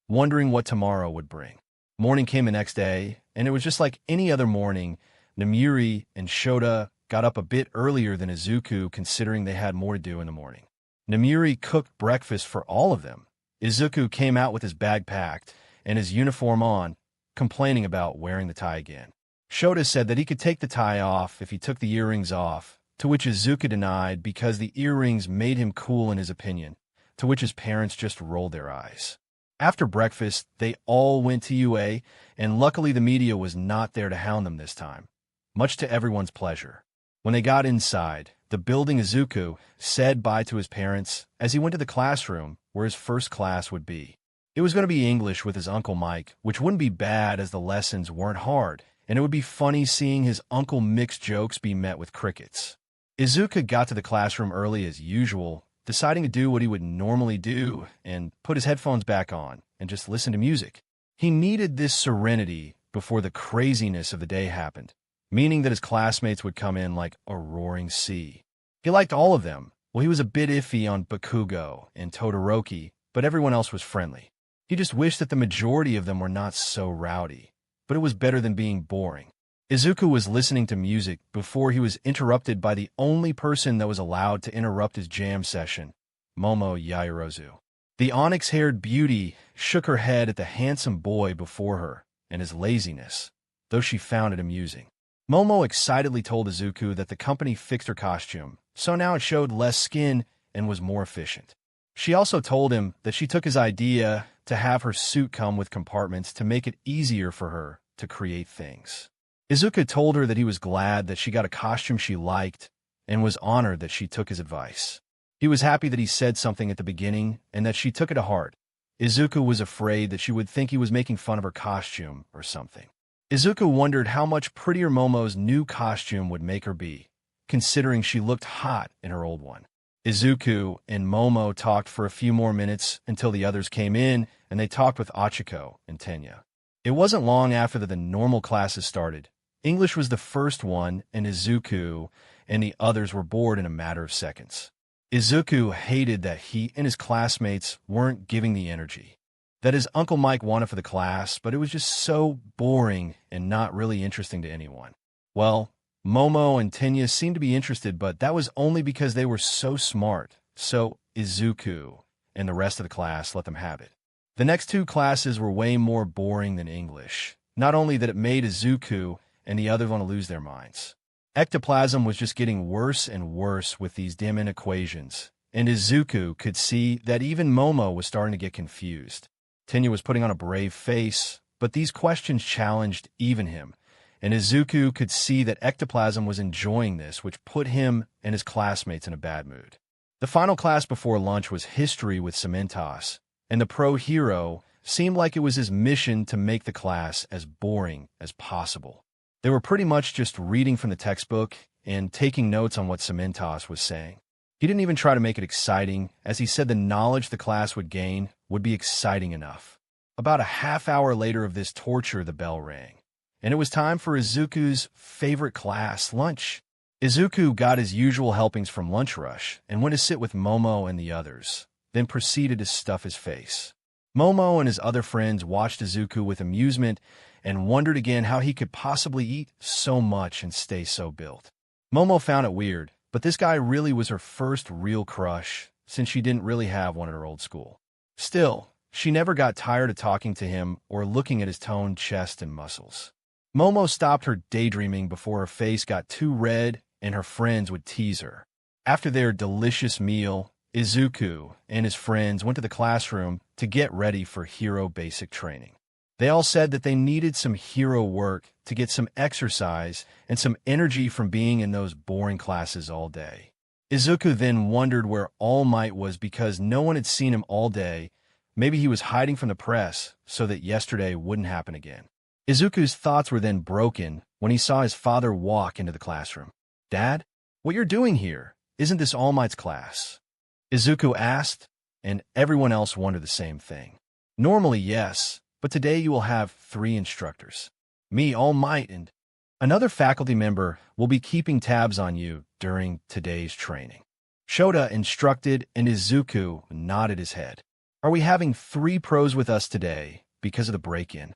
wondering what tomorrow would bring. Morning came the next day, and it was just like any other morning. Nomuri and Shota got up a bit earlier than Izuku, considering they had more to do in the morning. Nomuri cooked breakfast for all of them. Izuku came out with his bag packed and his uniform on, complaining about wearing the tie again. Shota said that he could take the tie off if he took the earrings off, to which Izuku denied because the earrings made him cool in his opinion, to which his parents just rolled their eyes. After breakfast, they all went to UA, and luckily the media was not there to hound them this time, much to everyone's pleasure. When they got inside the building, Izuku said bye to his parents as he went to the classroom where his first class would be. It was going to be English with his Uncle Mike, which wouldn't be bad as the lessons weren't hard, and it would be funny seeing his Uncle Mick's jokes be met with crickets. Izuku got to the classroom early as usual, deciding to do what he would normally do and put his headphones back on and just listen to music. He needed this serenity before the craziness of the day happened, meaning that his classmates would come in like a roaring sea. He liked all of them. Well, he was a bit iffy on Bakugo and Todoroki, but everyone else was friendly. He just wished that the majority of them were not so rowdy, but it was better than being boring. Izuku was listening to music before he was interrupted by the only person that was allowed to interrupt his jam session, Momo Yaoyorozu. The onyx-haired beauty shook her head at the handsome boy before her and his laziness, though she found it amusing. Momo excitedly told Izuku that the company fixed her costume, so now it showed less skin and was more efficient. She also told him that she took his idea to have her suit come with compartments to make it easier for her to create things. Izuku told her that he was glad that she got a costume she liked and was honored that she took his advice. He was happy that he said something at the beginning and that she took it to heart. Izuku was afraid that she would think he was making fun of her costume or something. Izuku wondered how much prettier Momo's new costume would make her be, considering she looked hot in her old one. Izuku and Momo talked for a few more minutes until the others came in, and they talked with Ochaco and Tenya. It wasn't long after the normal classes started. English was the first one, and Izuku and the others were bored in a matter of seconds. Izuku hated that he and his classmates weren't giving the energy that his Uncle Mike wanted for the class, but it was just so boring and not really interesting to anyone. Well, Momo and Tenya seemed to be interested, but that was only because they were so smart, so Izuku and the rest of the class let them have it. The next two classes were way more boring than English. Not only that it made Izuku and the others want to lose their minds. Ectoplasm was just getting worse and worse with these Demon equations, and Izuku could see that even Momo was starting to get confused. Tenya was putting on a brave face, but these questions challenged even him, and Izuku could see that Ectoplasm was enjoying this, which put him and his classmates in a bad mood. The final class before lunch was history with Cementos, and the pro hero seemed like it was his mission to make the class as boring as possible. They were pretty much just reading from the textbook and taking notes on what Cementos was saying. He didn't even try to make it exciting, as he said the knowledge the class would gain would be exciting enough. About a half hour later of this torture, the bell rang, and it was time for Izuku's favorite class, lunch. Izuku got his usual helpings from Lunch Rush and went to sit with Momo and the others, then proceeded to stuff his face. Momo and his other friends watched Izuku with amusement and wondered again how he could possibly eat so much and stay so built. Momo found it weird, but this guy really was her first real crush, since she didn't really have one at her old school. Still, she never got tired of talking to him or looking at his toned chest and muscles. Momo stopped her daydreaming before her face got too red and her friends would tease her. After their delicious meal, Izuku and his friends went to the classroom to get ready for hero basic training. They all said that they needed some hero work to get some exercise and some energy from being in those boring classes all day. Izuku then wondered where All Might was because no one had seen him all day. Maybe he was hiding from the press so that yesterday wouldn't happen again. Izuku's thoughts were then broken when he saw his father walk into the classroom. "Dad, what you're doing here? Isn't this All Might's class?" Izuku asked, and everyone else wondered the same thing. Normally, yes, but today you will have 3 instructors. Me, All Might, and another faculty member will be keeping tabs on you during today's training. Shota instructed, and Izuku nodded his head. "Are we having 3 pros with us today because of the break-in?"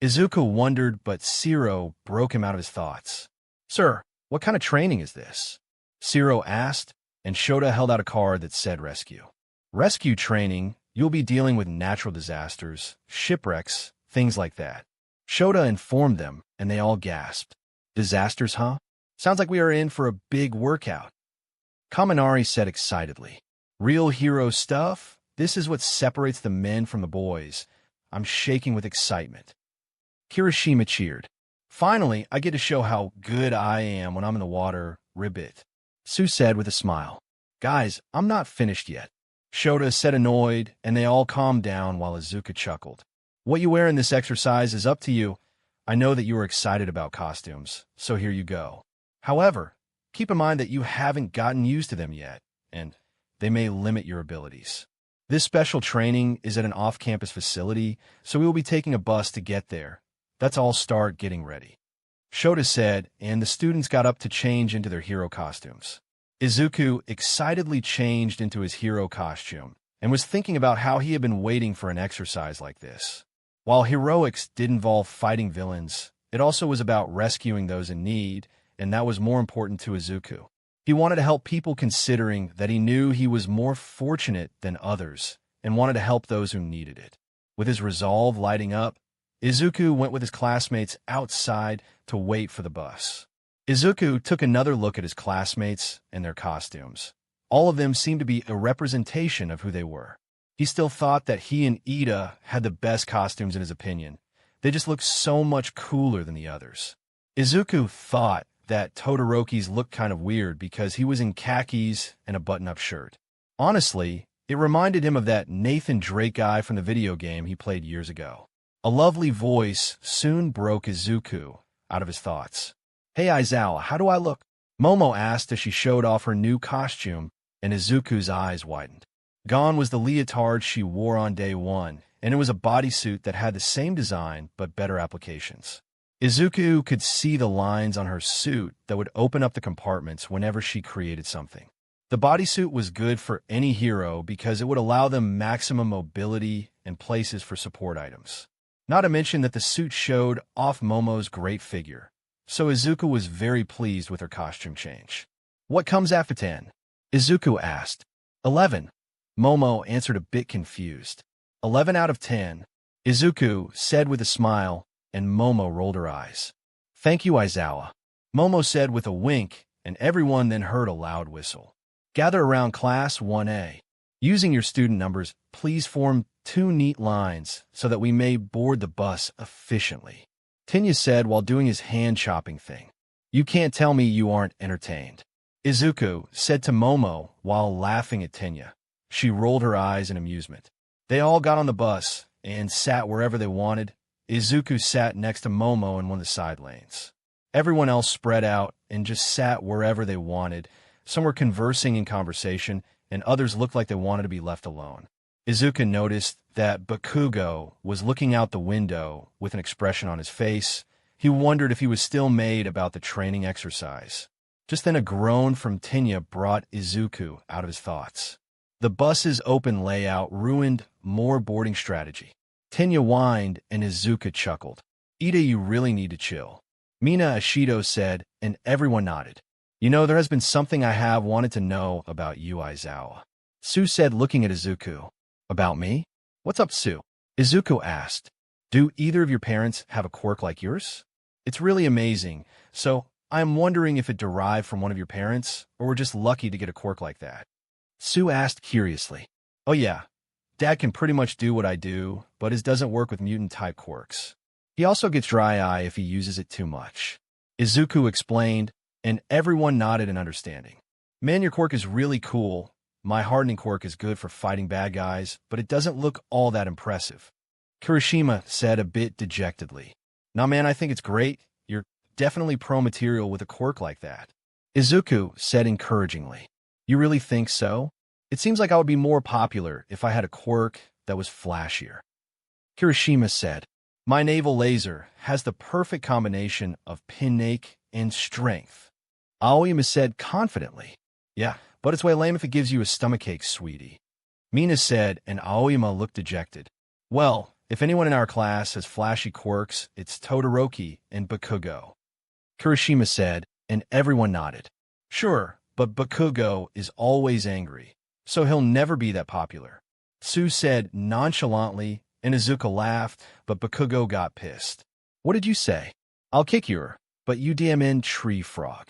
Izuku wondered, but Shiro broke him out of his thoughts. "Sir, what kind of training is this?" Shiro asked, and Shota held out a card that said rescue. "Rescue training, you'll be dealing with natural disasters, shipwrecks, things like that." Shota informed them, and they all gasped. "Disasters, huh? Sounds like we are in for a big workout." Kaminari said excitedly. "Real hero stuff? This is what separates the men from the boys. I'm shaking with excitement." Kirishima cheered. "Finally, I get to show how good I am when I'm in the water, ribbit," Sue said with a smile. "Guys, I'm not finished yet." Shota said annoyed, and they all calmed down while Izuku chuckled. "What you wear in this exercise is up to you. I know that you are excited about costumes, so here you go. However, keep in mind that you haven't gotten used to them yet, and they may limit your abilities. This special training is at an off-campus facility, so we will be taking a bus to get there. Let's all start getting ready," Shota said, and the students got up to change into their hero costumes. Izuku excitedly changed into his hero costume and was thinking about how he had been waiting for an exercise like this. While heroics did involve fighting villains, it also was about rescuing those in need, and that was more important to Izuku. He wanted to help people considering that he knew he was more fortunate than others and wanted to help those who needed it. With his resolve lighting up, Izuku went with his classmates outside to wait for the bus. Izuku took another look at his classmates and their costumes. All of them seemed to be a representation of who they were. He still thought that he and Ida had the best costumes in his opinion. They just looked so much cooler than the others. Izuku thought that Todoroki's looked kind of weird because he was in khakis and a button-up shirt. Honestly, it reminded him of that Nathan Drake guy from the video game he played years ago. A lovely voice soon broke Izuku out of his thoughts. "Hey Aizawa, how do I look?" Momo asked as she showed off her new costume, and Izuku's eyes widened. Gone was the leotard she wore on day one, and it was a bodysuit that had the same design but better applications. Izuku could see the lines on her suit that would open up the compartments whenever she created something. The bodysuit was good for any hero because it would allow them maximum mobility and places for support items. Not to mention that the suit showed off Momo's great figure, so Izuku was very pleased with her costume change. "What comes after 10? Izuku asked. 11. Momo answered a bit confused. 11 out of 10, Izuku said with a smile, and Momo rolled her eyes. "Thank you, Aizawa," Momo said with a wink, and everyone then heard a loud whistle. "Gather around Class 1A. Using your student numbers, please form 2 neat lines so that we may board the bus efficiently," Tenya said while doing his hand-chopping thing. "You can't tell me you aren't entertained," Izuku said to Momo while laughing at Tenya. She rolled her eyes in amusement. They all got on the bus and sat wherever they wanted. Izuku sat next to Momo in one of the side lanes. Everyone else spread out and just sat wherever they wanted. Some were conversing in conversation, and others looked like they wanted to be left alone. Izuku noticed that Bakugo was looking out the window with an expression on his face. He wondered if he was still mad about the training exercise. Just then a groan from Tenya brought Izuku out of his thoughts. The bus's open layout ruined more boarding strategy. Tenya whined and Izuku chuckled. "Ida, you really need to chill," Mina Ashido said, and everyone nodded. "You know, there has been something I have wanted to know about you, Aizawa," Sue said, looking at Izuku. "About me? What's up, Sue?" Izuku asked. "Do either of your parents have a quirk like yours? It's really amazing, so I'm wondering if it derived from one of your parents, or we're just lucky to get a quirk like that." Sue asked curiously. "Oh yeah, Dad can pretty much do what I do, but his doesn't work with mutant-type quirks. He also gets dry eye if he uses it too much," Izuku explained, and everyone nodded in understanding. "Man, your quirk is really cool. My hardening quirk is good for fighting bad guys, but it doesn't look all that impressive," Kirishima said a bit dejectedly. "Nah man, I think it's great. You're definitely pro-material with a quirk like that," Izuku said encouragingly. "You really think so? It seems like I would be more popular if I had a quirk that was flashier," Kirishima said. "My naval laser has the perfect combination of pinnacle and strength," Aoyama said confidently. "Yeah, but it's way lame if it gives you a stomachache, sweetie," Mina said, and Aoyama looked dejected. "Well, if anyone in our class has flashy quirks, it's Todoroki and Bakugo," Kirishima said, and everyone nodded. "Sure, but Bakugo is always angry, so he'll never be that popular," Sue said nonchalantly, and Izuku laughed, but Bakugo got pissed. "What did you say? I'll kick you, but you DMN tree frog,"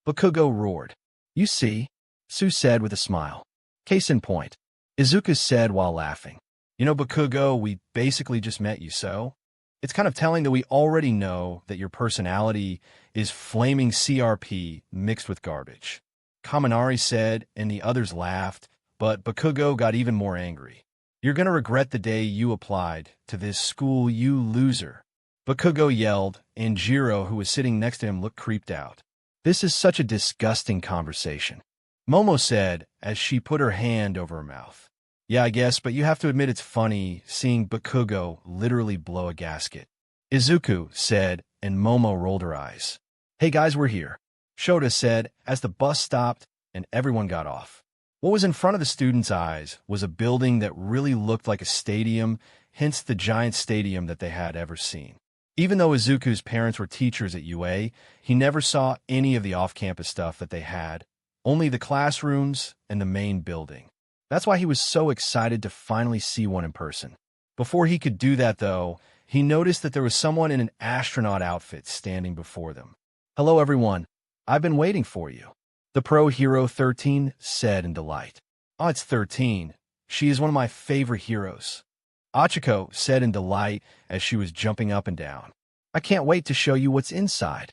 Bakugo roared. "You see," Sue said with a smile. "Case in point," Izuku said while laughing. "You know, Bakugo, we basically just met you, so it's kind of telling that we already know that your personality is flaming CRP mixed with garbage," Kaminari said, and the others laughed, but Bakugo got even more angry. "You're gonna regret the day you applied to this school, you loser," Bakugo yelled, and Jiro, who was sitting next to him, looked creeped out. "This is such a disgusting conversation," Momo said as she put her hand over her mouth. "Yeah, I guess, but you have to admit it's funny seeing Bakugo literally blow a gasket," Izuku said, and Momo rolled her eyes. "Hey guys, we're here," Shota said as the bus stopped and everyone got off. What was in front of the students' eyes was a building that really looked like a stadium, hence the giant stadium that they had ever seen. Even though Izuku's parents were teachers at UA, he never saw any of the off-campus stuff that they had, only the classrooms and the main building. That's why he was so excited to finally see one in person. Before he could do that, though, he noticed that there was someone in an astronaut outfit standing before them. "Hello, everyone. I've been waiting for you," The pro hero 13 said in delight. Oh, it's 13. She is one of my favorite heroes. Ochaco said in delight as she was jumping up and down. I can't wait to show you what's inside.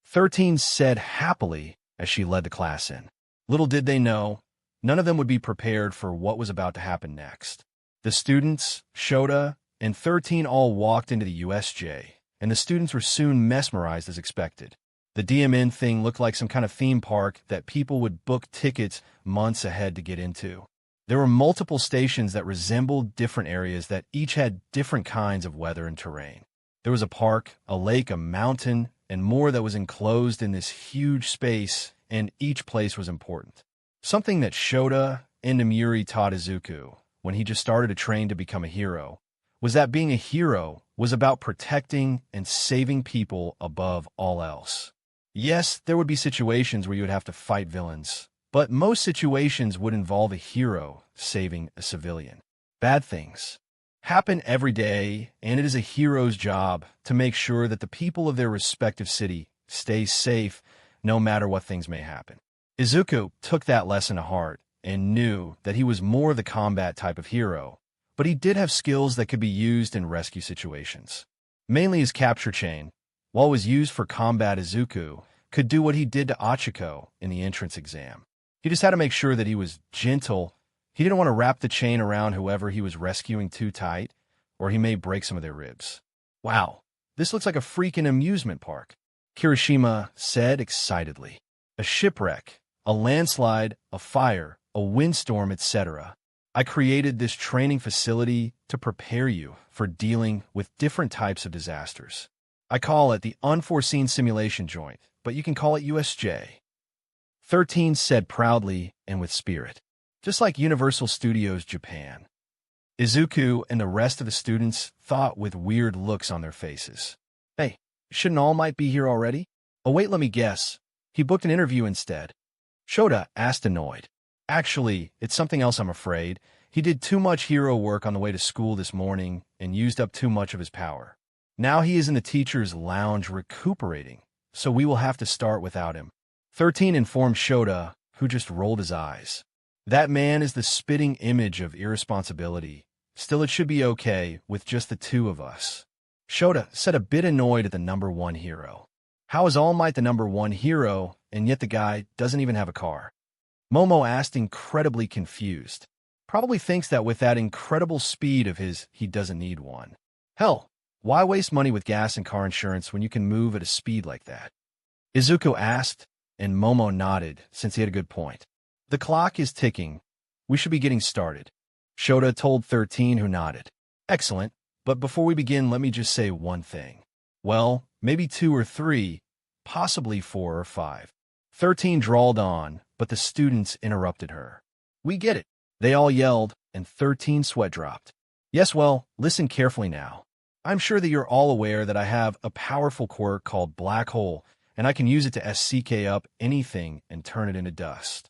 13 said happily as she led the class in. Little did they know, none of them would be prepared for what was about to happen next. The students, Shota, and 13 all walked into the USJ, and the students were soon mesmerized as expected. The DMN thing looked like some kind of theme park that people would book tickets months ahead to get into. There were multiple stations that resembled different areas that each had different kinds of weather and terrain. There was a park, a lake, a mountain, and more that was enclosed in this huge space, and each place was important. Something that Shota and Namuri taught Izuku, when he just started to train to become a hero, was that being a hero was about protecting and saving people above all else. Yes, there would be situations where you would have to fight villains, but most situations would involve a hero saving a civilian. Bad things happen every day, and it is a hero's job to make sure that the people of their respective city stay safe no matter what things may happen. Izuku took that lesson to heart and knew that he was more the combat type of hero, but he did have skills that could be used in rescue situations. Mainly his capture chain, while it was used for combat, Izuku could do what he did to Ochaco in the entrance exam. He just had to make sure that he was gentle. He didn't want to wrap the chain around whoever he was rescuing too tight, or he may break some of their ribs. Wow, this looks like a freaking amusement park, Kirishima said excitedly. A shipwreck, a landslide, a fire, a windstorm, etc. I created this training facility to prepare you for dealing with different types of disasters. I call it the Unforeseen Simulation Joint, but you can call it USJ. 13 said proudly and with spirit. Just like Universal Studios Japan. Izuku and the rest of the students thought with weird looks on their faces. Hey, shouldn't All Might be here already? Oh wait, let me guess. He booked an interview instead. Shota asked annoyed. Actually, it's something else, I'm afraid. He did too much hero work on the way to school this morning and used up too much of his power. Now he is in the teacher's lounge recuperating, so we will have to start without him. 13 informed Shota, who just rolled his eyes. That man is the spitting image of irresponsibility. Still, it should be okay with just the two of us. Shota said, a bit annoyed at the number one hero. How is All Might the number one hero, and yet the guy doesn't even have a car? Momo asked, incredibly confused. Probably thinks that with that incredible speed of his, he doesn't need one. Hell, why waste money with gas and car insurance when you can move at a speed like that? Izuku asked, and Momo nodded, since he had a good point. The clock is ticking. We should be getting started. Shota told 13, who nodded. Excellent, but before we begin, let me just say one thing. Well, maybe 2 or 3, possibly 4 or 5. 13 drawled on, but the students interrupted her. We get it, they all yelled, and 13 sweat dropped. Yes, well, listen carefully now. I'm sure that you're all aware that I have a powerful quirk called Black Hole, and I can use it to SCK up anything and turn it into dust.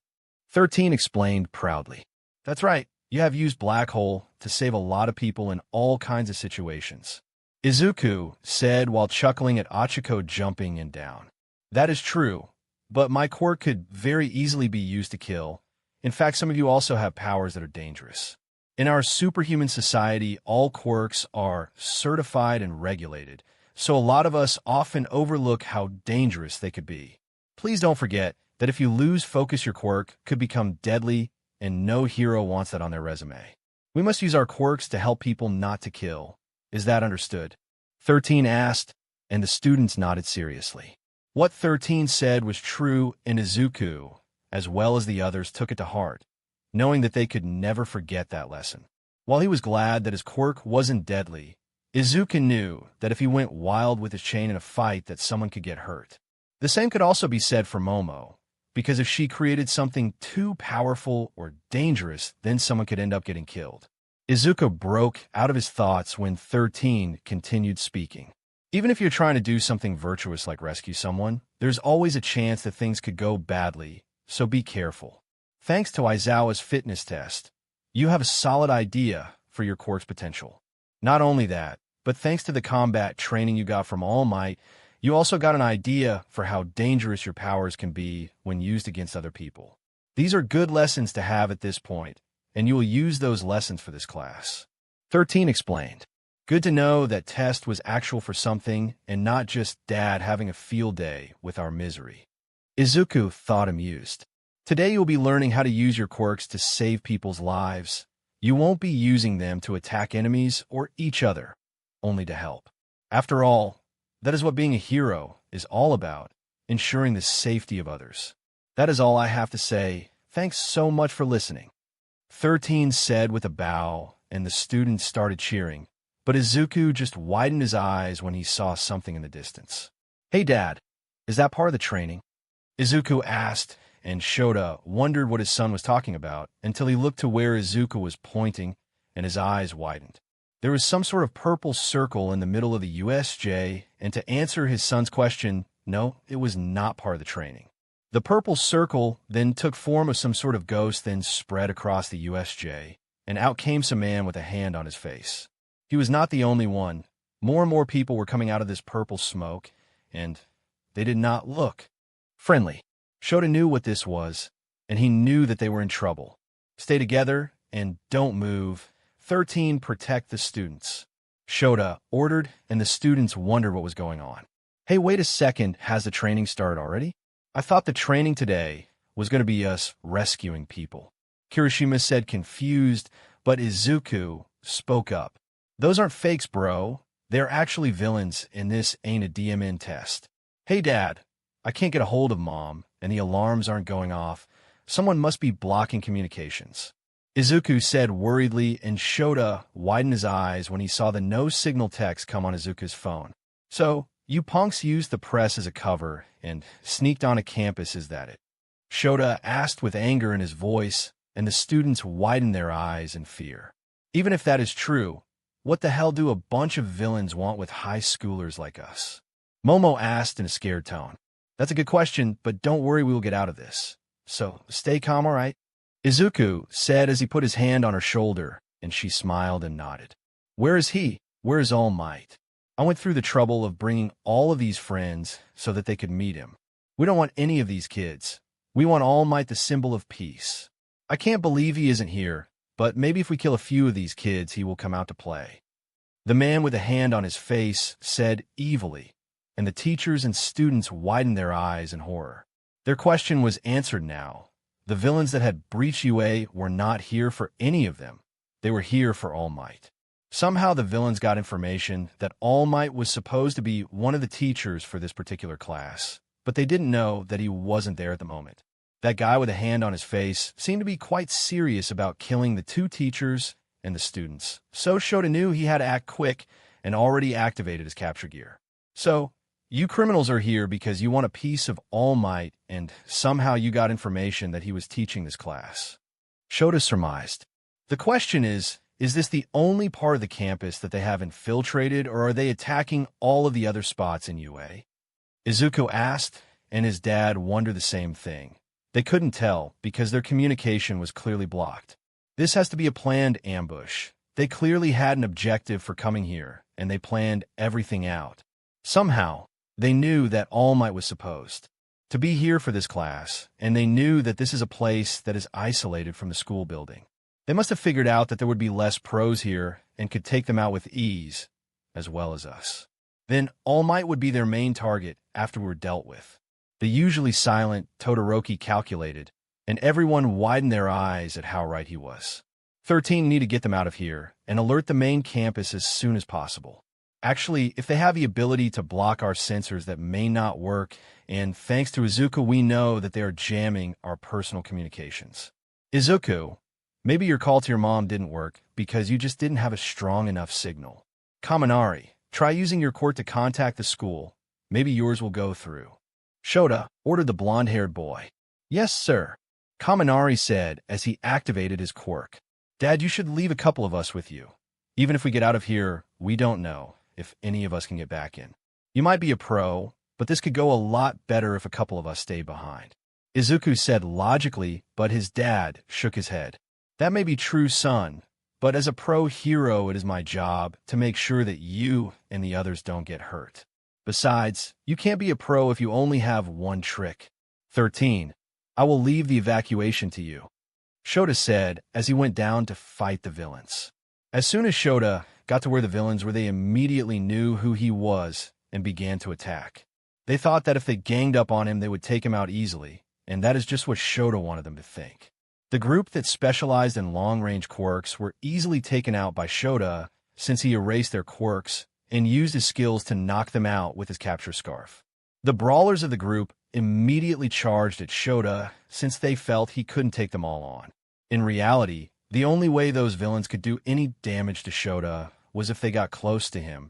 13 explained proudly. That's right, you have used Black Hole to save a lot of people in all kinds of situations. Izuku said while chuckling at Ochaco jumping and down. That is true, but my quirk could very easily be used to kill. In fact, some of you also have powers that are dangerous. In our superhuman society, all quirks are certified and regulated, so a lot of us often overlook how dangerous they could be. Please don't forget that if you lose focus, your quirk could become deadly, and no hero wants that on their resume. We must use our quirks to help people, not to kill. Is that understood? 13 asked, and the students nodded seriously. What 13 said was true, and Izuku, as well as the others, took it to heart, knowing that they could never forget that lesson. While he was glad that his quirk wasn't deadly, Izuku knew that if he went wild with his chain in a fight, that someone could get hurt. The same could also be said for Momo, because if she created something too powerful or dangerous, then someone could end up getting killed. Izuku broke out of his thoughts when 13 continued speaking. Even if you're trying to do something virtuous like rescue someone, there's always a chance that things could go badly, so be careful. Thanks to Aizawa's fitness test, you have a solid idea for your quirk's potential. Not only that, but thanks to the combat training you got from All Might, You also got an idea for how dangerous your powers can be when used against other people. These are good lessons to have at this point, and you will use those lessons for this class. 13 explained. Good to know that test was actual for something and not just Dad having a field day with our misery. Izuku thought amused. Today you'll be learning how to use your quirks to save people's lives. You won't be using them to attack enemies or each other, only to help. After all, that is what being a hero is all about, ensuring the safety of others. That is all I have to say. Thanks so much for listening. 13 said with a bow, and the students started cheering, but Izuku just widened his eyes when he saw something in the distance. Hey Dad, is that part of the training? Izuku asked, and Shota wondered what his son was talking about until he looked to where Izuku was pointing, and his eyes widened. There was some sort of purple circle in the middle of the USJ, and to answer his son's question, no, it was not part of the training. The purple circle then took form of some sort of ghost, then spread across the USJ, and out came some man with a hand on his face. He was not the only one. More and more people were coming out of this purple smoke, and they did not look friendly. Shota knew what this was, and he knew that they were in trouble. Stay together and don't move. 13, protect the students. Shota ordered, and the students wondered what was going on. Hey, wait a second, has the training started already? I thought the training today was going to be us rescuing people. Kirishima said confused, but Izuku spoke up. Those aren't fakes, bro. They're actually villains, and this ain't a DMN test. Hey, Dad, I can't get a hold of Mom, and the alarms aren't going off. Someone must be blocking communications. Izuku said worriedly, and Shota widened his eyes when he saw the no-signal text come on Izuku's phone. So, you punks used the press as a cover and sneaked onto campus, is that it? Shota asked with anger in his voice, and the students widened their eyes in fear. Even if that is true, what the hell do a bunch of villains want with high schoolers like us? Momo asked in a scared tone. That's a good question, but don't worry, we will get out of this. So, stay calm, all right? Izuku said as he put his hand on her shoulder, and she smiled and nodded. Where is he? Where is All Might? I went through the trouble of bringing all of these friends so that they could meet him. We don't want any of these kids. We want All Might, the symbol of peace. I can't believe he isn't here, but maybe if we kill a few of these kids, he will come out to play. The man with a hand on his face said evilly, and the teachers and students widened their eyes in horror. Their question was answered now. The villains that had breached UA were not here for any of them. They were here for All Might. Somehow the villains got information that All Might was supposed to be one of the teachers for this particular class, but they didn't know that he wasn't there at the moment. That guy with a hand on his face seemed to be quite serious about killing the two teachers and the students, so Shota knew he had to act quick and already activated his capture gear. So, you criminals are here because you want a piece of All Might, and somehow you got information that he was teaching this class. Shota surmised. The question is this the only part of the campus that they have infiltrated, or are they attacking all of the other spots in UA? Izuku asked, and his dad wondered the same thing. They couldn't tell because their communication was clearly blocked. This has to be a planned ambush. They clearly had an objective for coming here, and they planned everything out. Somehow, they knew that All Might was supposed to be here for this class, and they knew that this is a place that is isolated from the school building. They must have figured out that there would be less pros here and could take them out with ease, as well as us. Then All Might would be their main target after we were dealt with. The usually silent Todoroki calculated, and everyone widened their eyes at how right he was. 13 need to get them out of here and alert the main campus as soon as possible. Actually, if they have the ability to block our sensors, that may not work, and thanks to Izuku, we know that they are jamming our personal communications. Izuku, maybe your call to your mom didn't work because you just didn't have a strong enough signal. Kaminari, try using your quirk to contact the school. Maybe yours will go through. Shota ordered the blonde-haired boy. Yes, sir, Kaminari said as he activated his quirk. Dad, you should leave a couple of us with you. Even if we get out of here, we don't know if any of us can get back in. You might be a pro, but this could go a lot better if a couple of us stay behind. Izuku said logically, but his dad shook his head. That may be true, son, but as a pro hero, it is my job to make sure that you and the others don't get hurt. Besides, you can't be a pro if you only have one trick. 13. I will leave the evacuation to you, Shota said as he went down to fight the villains. As soon as Shota got to where the villains were, they immediately knew who he was and began to attack. They thought that if they ganged up on him, they would take him out easily, and that is just what Shota wanted them to think. The group that specialized in long-range quirks were easily taken out by Shota since he erased their quirks and used his skills to knock them out with his capture scarf. The brawlers of the group immediately charged at Shota since they felt he couldn't take them all on. In reality, the only way those villains could do any damage to Shota was if they got close to him,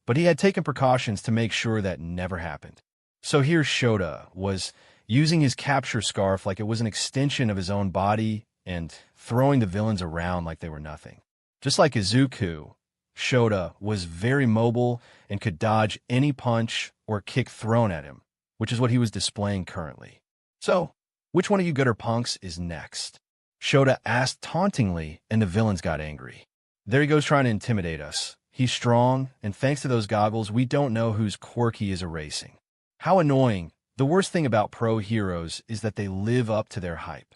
but he had taken precautions to make sure that never happened. So here Shota was using his capture scarf like it was an extension of his own body and throwing the villains around like they were nothing. Just like Izuku, Shota was very mobile and could dodge any punch or kick thrown at him, which is what he was displaying currently. So, which one of you gutter punks is next? Shota asked tauntingly, and the villains got angry. There he goes trying to intimidate us. He's strong, and thanks to those goggles, we don't know whose quirk he is erasing. How annoying. The worst thing about pro heroes is that they live up to their hype.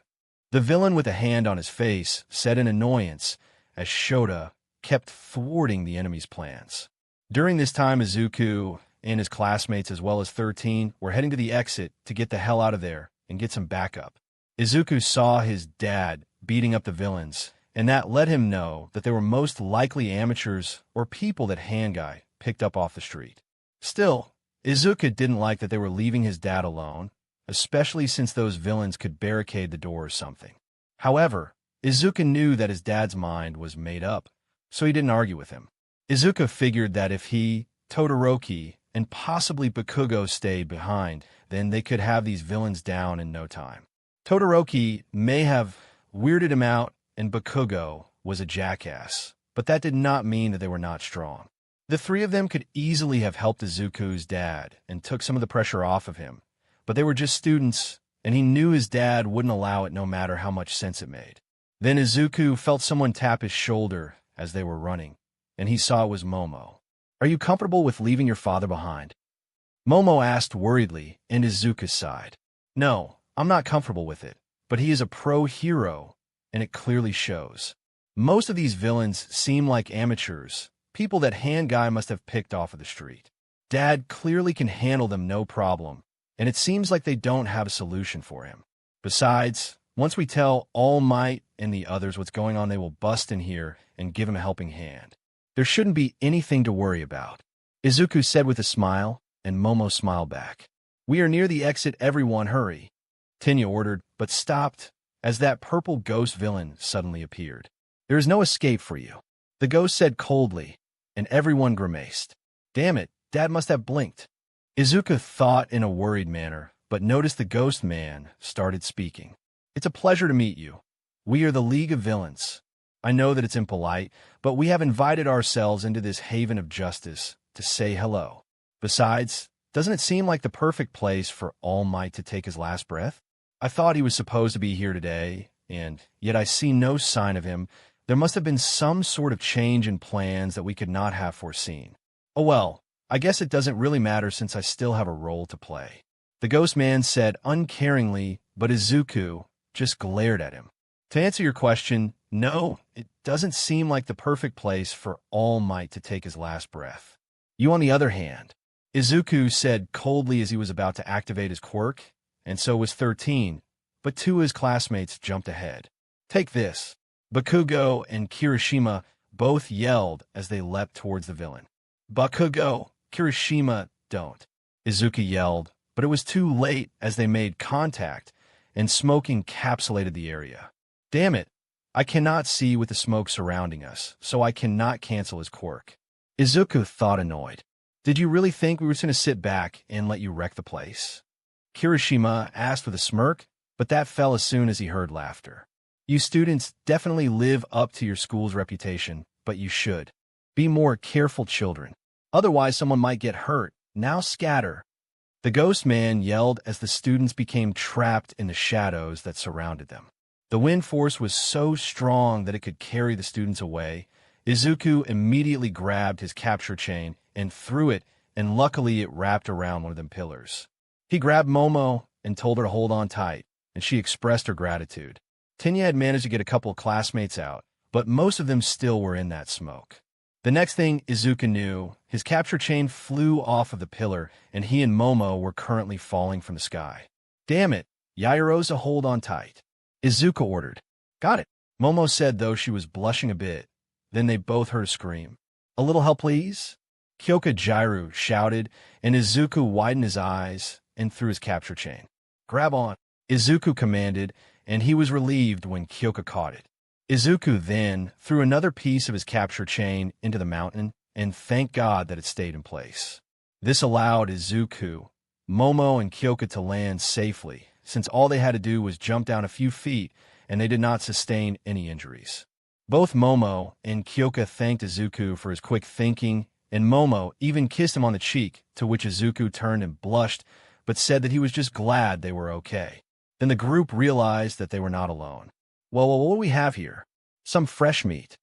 The villain with a hand on his face said in annoyance as Shota kept thwarting the enemy's plans. During this time, Izuku and his classmates, as well as 13, were heading to the exit to get the hell out of there and get some backup. Izuku saw his dad beating up the villains, and that let him know that they were most likely amateurs or people that Handguy picked up off the street. Still, Izuku didn't like that they were leaving his dad alone, especially since those villains could barricade the door or something. However, Izuku knew that his dad's mind was made up, so he didn't argue with him. Izuku figured that if he, Todoroki, and possibly Bakugo stayed behind, then they could have these villains down in no time. Todoroki may have weirded him out, and Bakugo was a jackass, but that did not mean that they were not strong. The three of them could easily have helped Izuku's dad and took some of the pressure off of him, but they were just students, and he knew his dad wouldn't allow it no matter how much sense it made. Then Izuku felt someone tap his shoulder as they were running, and he saw it was Momo. Are you comfortable with leaving your father behind? Momo asked worriedly, and Izuku sighed. No, I'm not comfortable with it, but he is a pro hero, and it clearly shows. Most of these villains seem like amateurs, people that Handguy must have picked off of the street. Dad clearly can handle them no problem, and it seems like they don't have a solution for him. Besides, once we tell All Might and the others what's going on, they will bust in here and give him a helping hand. There shouldn't be anything to worry about, Izuku said with a smile, and Momo smiled back. We are near the exit, everyone, hurry, Tenya ordered, but stopped as that purple ghost villain suddenly appeared. There is no escape for you, the ghost said coldly, and everyone grimaced. Damn it, Dad must have blinked. Izuku thought in a worried manner, but noticed the ghost man started speaking. It's a pleasure to meet you. We are the League of Villains. I know that it's impolite, but we have invited ourselves into this haven of justice to say hello. Besides, doesn't it seem like the perfect place for All Might to take his last breath? I thought he was supposed to be here today, and yet I see no sign of him. There must have been some sort of change in plans that we could not have foreseen. Oh well, I guess it doesn't really matter since I still have a role to play, the ghost man said uncaringly, but Izuku just glared at him. To answer your question, no, it doesn't seem like the perfect place for All Might to take his last breath. You, on the other hand, Izuku said coldly as he was about to activate his quirk, and so was 13, but two of his classmates jumped ahead. Take this. Bakugo and Kirishima both yelled as they leapt towards the villain. Bakugo, Kirishima, don't, Izuku yelled, but it was too late as they made contact, and smoke encapsulated the area. Damn it, I cannot see with the smoke surrounding us, so I cannot cancel his quirk. Izuku thought annoyed. Did you really think we were going to sit back and let you wreck the place? Kirishima asked with a smirk, but that fell as soon as he heard laughter. You students definitely live up to your school's reputation, but you should. Be more careful, children. Otherwise, someone might get hurt. Now scatter. The ghost man yelled as the students became trapped in the shadows that surrounded them. The wind force was so strong that it could carry the students away. Izuku immediately grabbed his capture chain and threw it and luckily it wrapped around one of them pillars. He grabbed Momo and told her to hold on tight, and she expressed her gratitude. Tenya had managed to get a couple of classmates out, but most of them still were in that smoke. The next thing Izuku knew, his capture chain flew off of the pillar, and he and Momo were currently falling from the sky. "Damn it, Yaoyorozu, hold on tight," Izuku ordered. "Got it," Momo said, though she was blushing a bit. Then they both heard a scream. "A little help, please?" Kyoka Jiru shouted, and Izuku widened his eyes and threw his capture chain. "Grab on," Izuku commanded, and he was relieved when Kyoka caught it. Izuku then threw another piece of his capture chain into the mountain, and thanked God that it stayed in place. This allowed Izuku, Momo, and Kyoka to land safely, since all they had to do was jump down a few feet, and they did not sustain any injuries. Both Momo and Kyoka thanked Izuku for his quick thinking, and Momo even kissed him on the cheek, to which Izuku turned and blushed, but said that he was just glad they were okay. Then the group realized that they were not alone. Well, what do we have here? Some fresh meat,"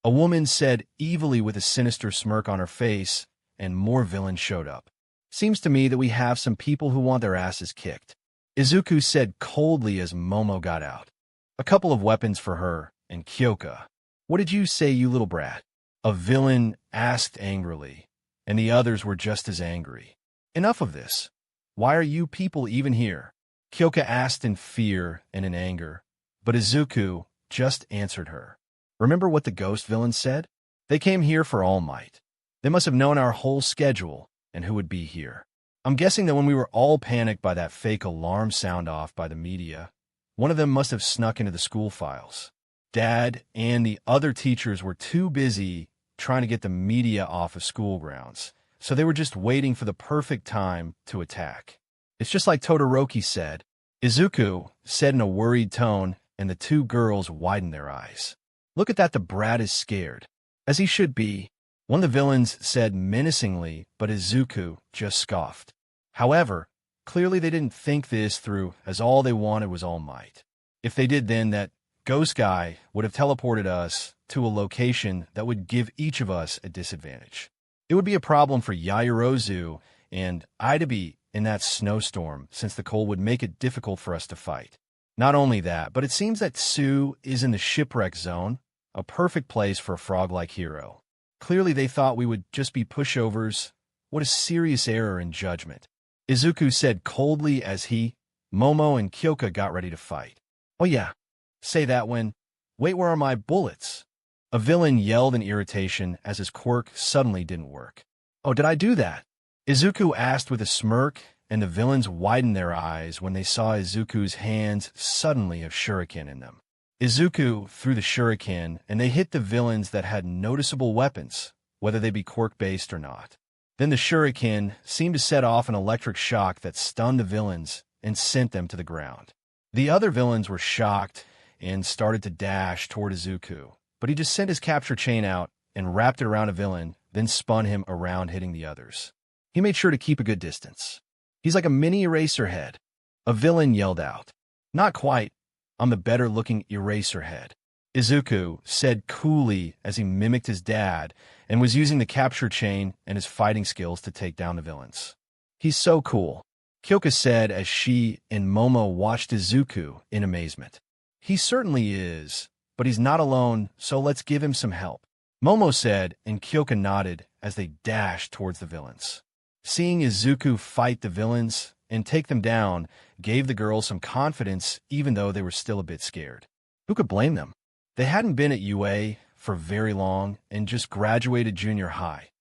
a woman said evilly with a sinister smirk on her face, and more villains showed up. "Seems to me that we have some people who want their asses kicked," Izuku said coldly as Momo got out. "A couple of weapons for her and Kyoka." "What did you say, you little brat?" a villain asked angrily, and the others were just as angry. "Enough of this. Why are you people even here?" Kyoka asked in fear and in anger, but Izuku just answered her. "Remember what the ghost villain said? They came here for All Might. They must have known our whole schedule and who would be here. I'm guessing that when we were all panicked by that fake alarm sound off by the media, one of them must have snuck into the school files. Dad and the other teachers were too busy trying to get the media off of school grounds, so they were just waiting for the perfect time to attack. It's just like Todoroki said," Izuku said in a worried tone, and the two girls widened their eyes. "Look at that, the brat is scared." "As he should be," one of the villains said menacingly, but Izuku just scoffed. However, clearly they didn't think this through, as all they wanted was All Might. If they did, then that ghost guy would have teleported us to a location that would give each of us a disadvantage. It would be a problem for Yaoyorozu and I to be in that snowstorm, since the cold would make it difficult for us to fight. Not only that, but it seems that Sue is in the shipwreck zone, a perfect place for a frog-like hero. Clearly they thought we would just be pushovers. What a serious error in judgment," Izuku said coldly as he, Momo, and Kyoka got ready to fight. "Oh yeah, say that when... Wait, where are my bullets?" a villain yelled in irritation as his quirk suddenly didn't work. "Oh, did I do that?" Izuku asked with a smirk, and the villains widened their eyes when they saw Izuku's hands suddenly have shuriken in them. Izuku threw the shuriken, and they hit the villains that had noticeable weapons, whether they be quirk-based or not. Then the shuriken seemed to set off an electric shock that stunned the villains and sent them to the ground. The other villains were shocked and started to dash toward Izuku, but he just sent his capture chain out and wrapped it around a villain, then spun him around, hitting the others. He made sure to keep a good distance. "He's like a mini Eraserhead," a villain yelled out. "Not quite. I'm the better-looking Eraserhead," Izuku said coolly as he mimicked his dad and was using the capture chain and his fighting skills to take down the villains. "He's so cool," Kyoka said as she and Momo watched Izuku in amazement. "He certainly is, but he's not alone, so let's give him some help," Momo said, and Kyoka nodded as they dashed towards the villains. Seeing Izuku fight the villains and take them down gave the girls some confidence, even though they were still a bit scared. Who could blame them? They hadn't been at UA for very long and just graduated junior high.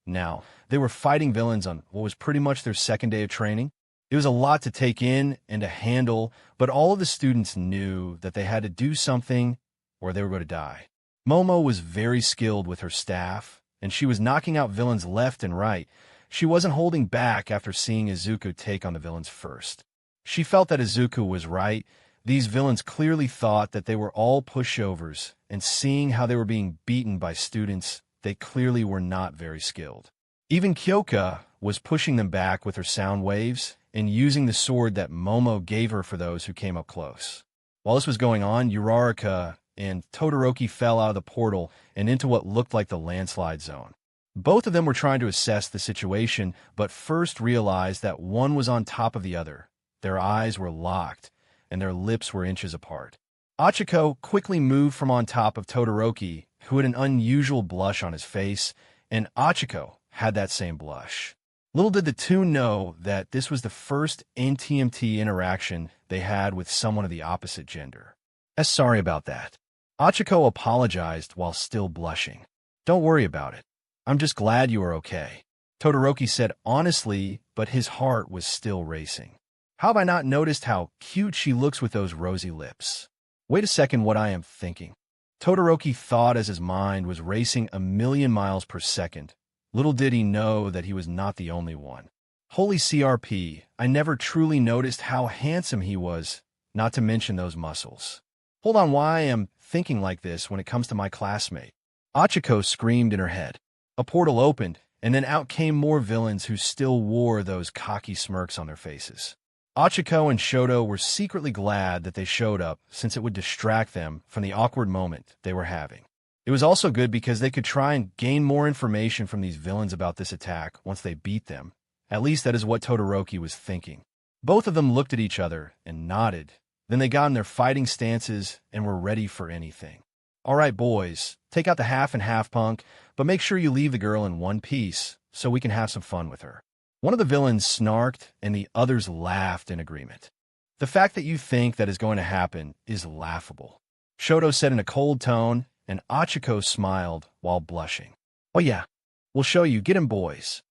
Now, they were fighting villains on what was pretty much their second day of training. It was a lot to take in and to handle, but all of the students knew that they had to do something or they were going to die. Momo was very skilled with her staff, and she was knocking out villains left and right. She wasn't holding back after seeing Izuku take on the villains first. She felt that Izuku was right. These villains clearly thought that they were all pushovers, and seeing how they were being beaten by students, they clearly were not very skilled. Even Kyoka was pushing them back with her sound waves and using the sword that Momo gave her for those who came up close. While this was going on, Uraraka and Todoroki fell out of the portal and into what looked like the landslide zone. Both of them were trying to assess the situation, but first realized that one was on top of the other. Their eyes were locked, and their lips were inches apart. Ochaco quickly moved from on top of Todoroki, who had an unusual blush on his face, and Ochaco had that same blush. Little did the two know that this was the first NTMT interaction they had with someone of the opposite gender. Sorry about that. Ochaco apologized while still blushing. Don't worry about it. I'm just glad you are okay. Todoroki said honestly, but his heart was still racing. How have I not noticed how cute she looks with those rosy lips? Wait a second, what I am thinking. Todoroki thought as his mind was racing 1,000,000 miles per second. Little did he know that he was not the only one. Holy CRP, I never truly noticed how handsome he was, not to mention those muscles. Hold on, why I am thinking like this when it comes to my classmate? Ochaco screamed in her head. A portal opened, and then out came more villains who still wore those cocky smirks on their faces. Ochaco and Shoto were secretly glad that they showed up, since it would distract them from the awkward moment they were having. It was also good because they could try and gain more information from these villains about this attack once they beat them. At least that is what Todoroki was thinking. Both of them looked at each other and nodded. Then they got in their fighting stances and were ready for anything. All right, boys, take out the half and half punk, but make sure you leave the girl in one piece so we can have some fun with her. One of the villains snarked, and the others laughed in agreement. The fact that you think that is going to happen is laughable. Shoto said in a cold tone, and Ochaco smiled while blushing. Oh yeah, we'll show you. Get him, boys.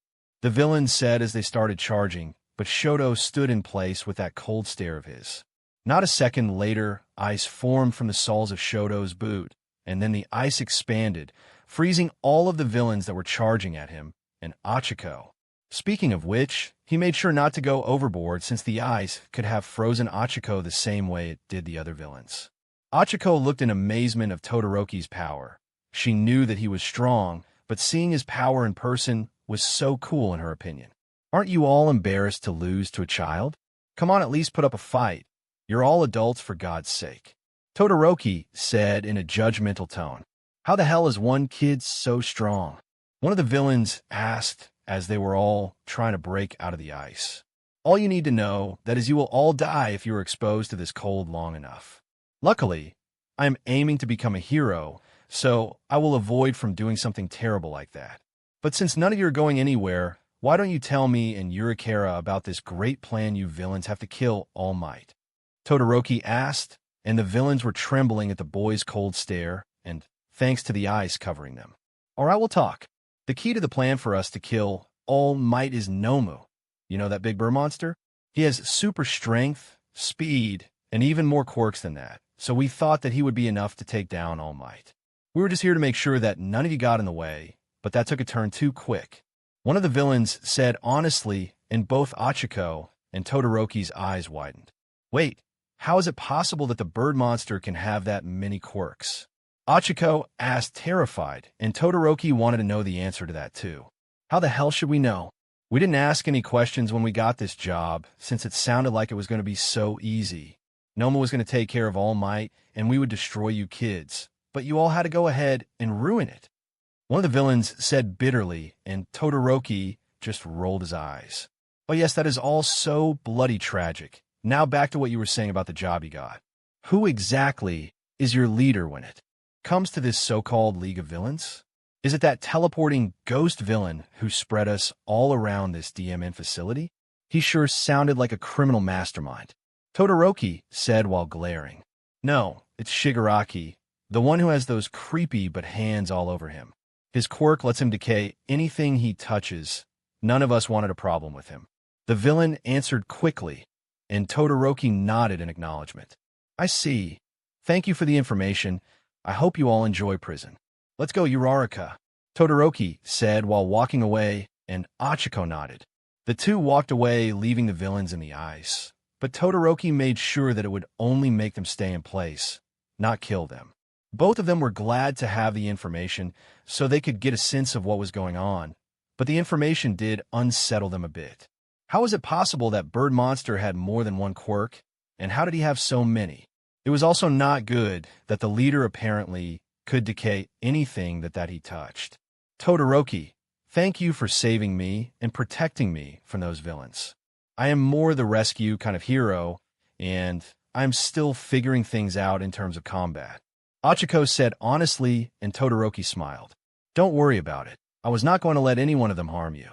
The villains said as they started charging, but Shoto stood in place with that cold stare of his. Not a second later, ice formed from the soles of Shoto's boot, and then the ice expanded, freezing all of the villains that were charging at him, and Ochaco. Speaking of which, he made sure not to go overboard since the ice could have frozen Ochaco the same way it did the other villains. Ochaco looked in amazement of Todoroki's power. She knew that he was strong, but seeing his power in person was so cool in her opinion. Aren't you all embarrassed to lose to a child? Come on, at least put up a fight. You're all adults, for God's sake. Todoroki said in a judgmental tone. How the hell is one kid so strong? One of the villains asked as they were all trying to break out of the ice. All you need to know that is you will all die if you are exposed to this cold long enough. Luckily, I am aiming to become a hero, so I will avoid from doing something terrible like that. But since none of you are going anywhere, why don't you tell me and Yurikara about this great plan you villains have to kill All Might? Todoroki asked, and the villains were trembling at the boy's cold stare, and thanks to the ice covering them. All right, we'll talk. The key to the plan for us to kill All Might is Momo. You know that big bird monster? He has super strength, speed, and even more quirks than that, so we thought that he would be enough to take down All Might. We were just here to make sure that none of you got in the way, but that took a turn too quick. One of the villains said honestly, and both Ochaco and Todoroki's eyes widened. Wait, how is it possible that the bird monster can have that many quirks? Ochaco asked terrified, and Todoroki wanted to know the answer to that too. How the hell should we know? We didn't ask any questions when we got this job, since it sounded like it was going to be so easy. Momo was going to take care of All Might, and we would destroy you kids, but you all had to go ahead and ruin it. One of the villains said bitterly, and Todoroki just rolled his eyes. Oh yes, that is all so bloody tragic. Now back to what you were saying about the job you got. Who exactly is your leader when it comes to this so-called League of Villains? Is it that teleporting ghost villain who spread us all around this DMN facility? He sure sounded like a criminal mastermind. Todoroki said while glaring. No, it's Shigaraki, the one who has those creepy but hands all over him. His quirk lets him decay anything he touches. None of us wanted a problem with him. The villain answered quickly, and Todoroki nodded in acknowledgement. I see. Thank you for the information. I hope you all enjoy prison. Let's go, Uraraka, Todoroki said while walking away, and Ochaco nodded. The two walked away, leaving the villains in the ice. But Todoroki made sure that it would only make them stay in place, not kill them. Both of them were glad to have the information so they could get a sense of what was going on, but the information did unsettle them a bit. How was it possible that Bird Monster had more than one quirk, and how did he have so many? It was also not good that the leader apparently could decay anything that he touched. Todoroki Thank you for saving me and protecting me from those villains. I am more the rescue kind of hero, and I'm still figuring things out in terms of combat. Ochaco said honestly, and Todoroki smiled. Don't worry about it. I was not going to let any one of them harm you.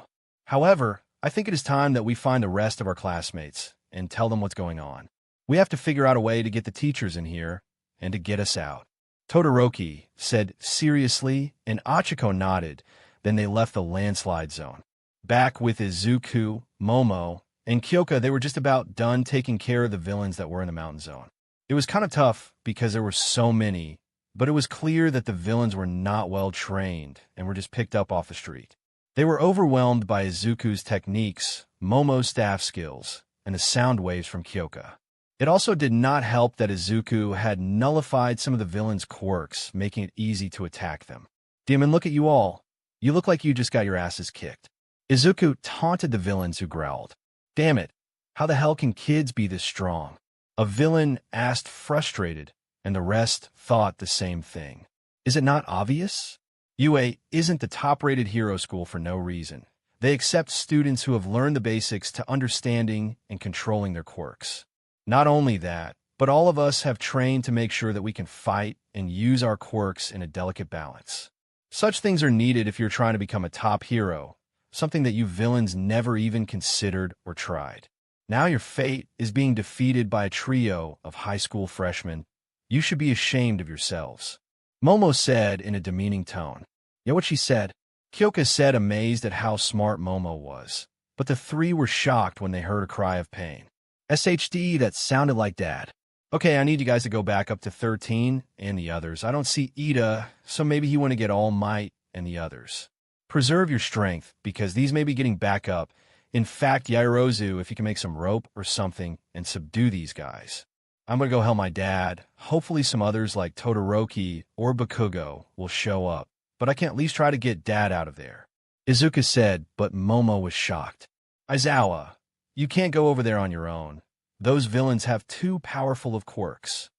However, I think it is time that we find the rest of our classmates and tell them what's going on. We have to figure out a way to get the teachers in here and to get us out. Todoroki said seriously, and Ochaco nodded. Then they left the landslide zone. Back with Izuku, Momo, and Kyoka, they were just about done taking care of the villains that were in the mountain zone. It was kind of tough because there were so many, but it was clear that the villains were not well trained and were just picked up off the street. They were overwhelmed by Izuku's techniques, Momo's staff skills, and the sound waves from Kyoka. It also did not help that Izuku had nullified some of the villains' quirks, making it easy to attack them. Demon, look at you all. You look like you just got your asses kicked. Izuku taunted the villains who growled. Damn it, how the hell can kids be this strong? A villain asked frustrated, and the rest thought the same thing. Is it not obvious? UA isn't the top-rated hero school for no reason. They accept students who have learned the basics to understanding and controlling their quirks. Not only that, but all of us have trained to make sure that we can fight and use our quirks in a delicate balance. Such things are needed if you're trying to become a top hero, something that you villains never even considered or tried. Now your fate is being defeated by a trio of high school freshmen. You should be ashamed of yourselves. Momo said in a demeaning tone. Yeah, what she said? Kyoka said, amazed at how smart Momo was. But the three were shocked when they heard a cry of pain. SHD, that sounded like Dad. Okay, I need you guys to go back up to 13 and the others. I don't see Ida, so maybe he want to get All Might and the others. Preserve your strength, because these may be getting back up. In fact, Yairozu, if you can make some rope or something and subdue these guys. I'm going to go help my dad. Hopefully some others like Todoroki or Bakugo will show up, but I can at least try to get Dad out of there. Izuku said, but Momo was shocked. Aizawa, you can't go over there on your own. Those villains have too powerful of quirks.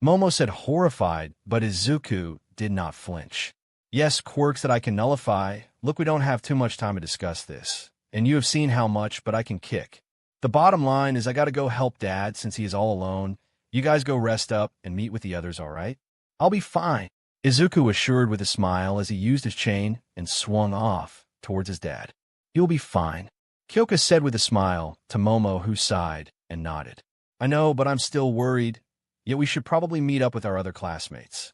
Momo said horrified, but Izuku did not flinch. Yes, quirks that I can nullify. Look, we don't have too much time to discuss this. And you have seen how much, but I can kick. The bottom line is I gotta go help Dad since he is all alone. You guys go rest up and meet with the others, all right? I'll be fine, Izuku assured with a smile as he used his chain and swung off towards his dad. You'll be fine, Kyoka said with a smile to Momo, who sighed and nodded. I know, but I'm still worried. Yet we should probably meet up with our other classmates.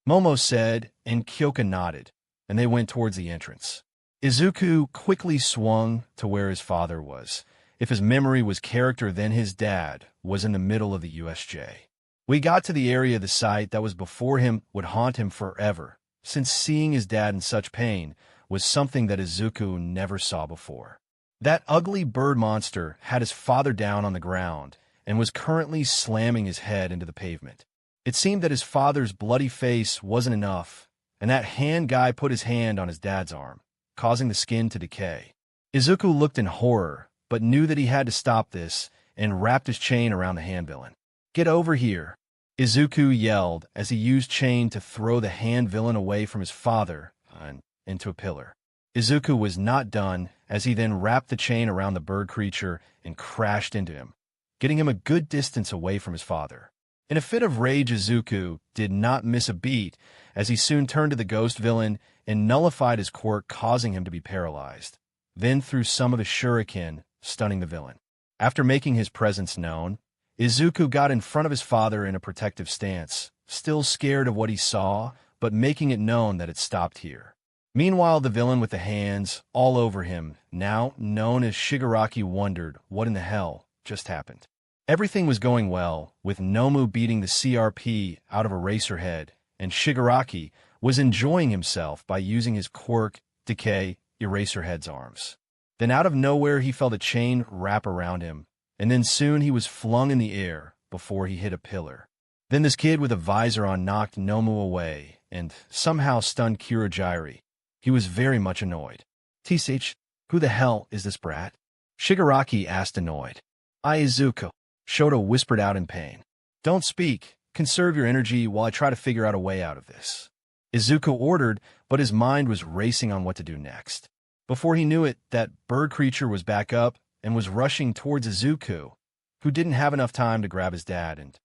Momo said, and Kyoka nodded, and they went towards the entrance. Izuku quickly swung to where his father was. If his memory was character, then his dad was in the middle of the USJ. We got to the area of the site that was before him would haunt him forever, since seeing his dad in such pain was something that Izuku never saw before. That ugly bird monster had his father down on the ground and was currently slamming his head into the pavement. It seemed that his father's bloody face wasn't enough, and that hand guy put his hand on his dad's arm, causing the skin to decay. Izuku looked in horror, but knew that he had to stop this and wrapped his chain around the hand villain. Get over here, Izuku yelled as he used chain to throw the hand villain away from his father and into a pillar. Izuku was not done as he then wrapped the chain around the bird creature and crashed into him, getting him a good distance away from his father. In a fit of rage, Izuku did not miss a beat as he soon turned to the ghost villain and nullified his quirk, causing him to be paralyzed, then threw some of his shuriken, stunning the villain. After making his presence known, Izuku got in front of his father in a protective stance, still scared of what he saw, but making it known that it stopped here. Meanwhile, the villain with the hands all over him, now known as Shigaraki, wondered what in the hell just happened. Everything was going well, with Nomu beating the CRP out of Eraserhead, and Shigaraki was enjoying himself by using his quirk decay Eraserhead's arms. Then out of nowhere he felt a chain wrap around him, and then soon he was flung in the air before he hit a pillar. Then this kid with a visor on knocked Nomu away and somehow stunned Kurogiri. He was very much annoyed. TSH, who the hell is this brat? Shigaraki asked, annoyed. Izuku, Shota whispered out in pain. Don't speak. Conserve your energy while I try to figure out a way out of this. Izuku ordered, but his mind was racing on what to do next. Before he knew it, that bird creature was back up and was rushing towards Izuku, who didn't have enough time to grab his dad and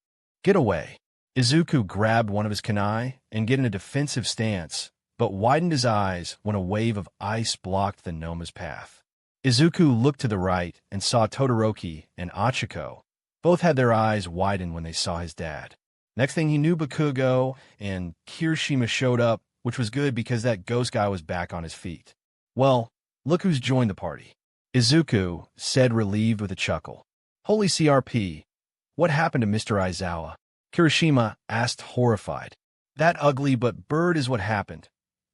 get away. Izuku grabbed one of his kunai and get in a defensive stance, but widened his eyes when a wave of ice blocked the Noma's path. Izuku looked to the right and saw Todoroki and Ochaco. Both had their eyes widened when they saw his dad. Next thing he knew, Bakugo and Kirishima showed up, which was good because that ghost guy was back on his feet. Well, look who's joined the party. Izuku said, relieved with a chuckle. Holy CRP, what happened to Mr. Aizawa? Kirishima asked, horrified. That ugly but bird is what happened.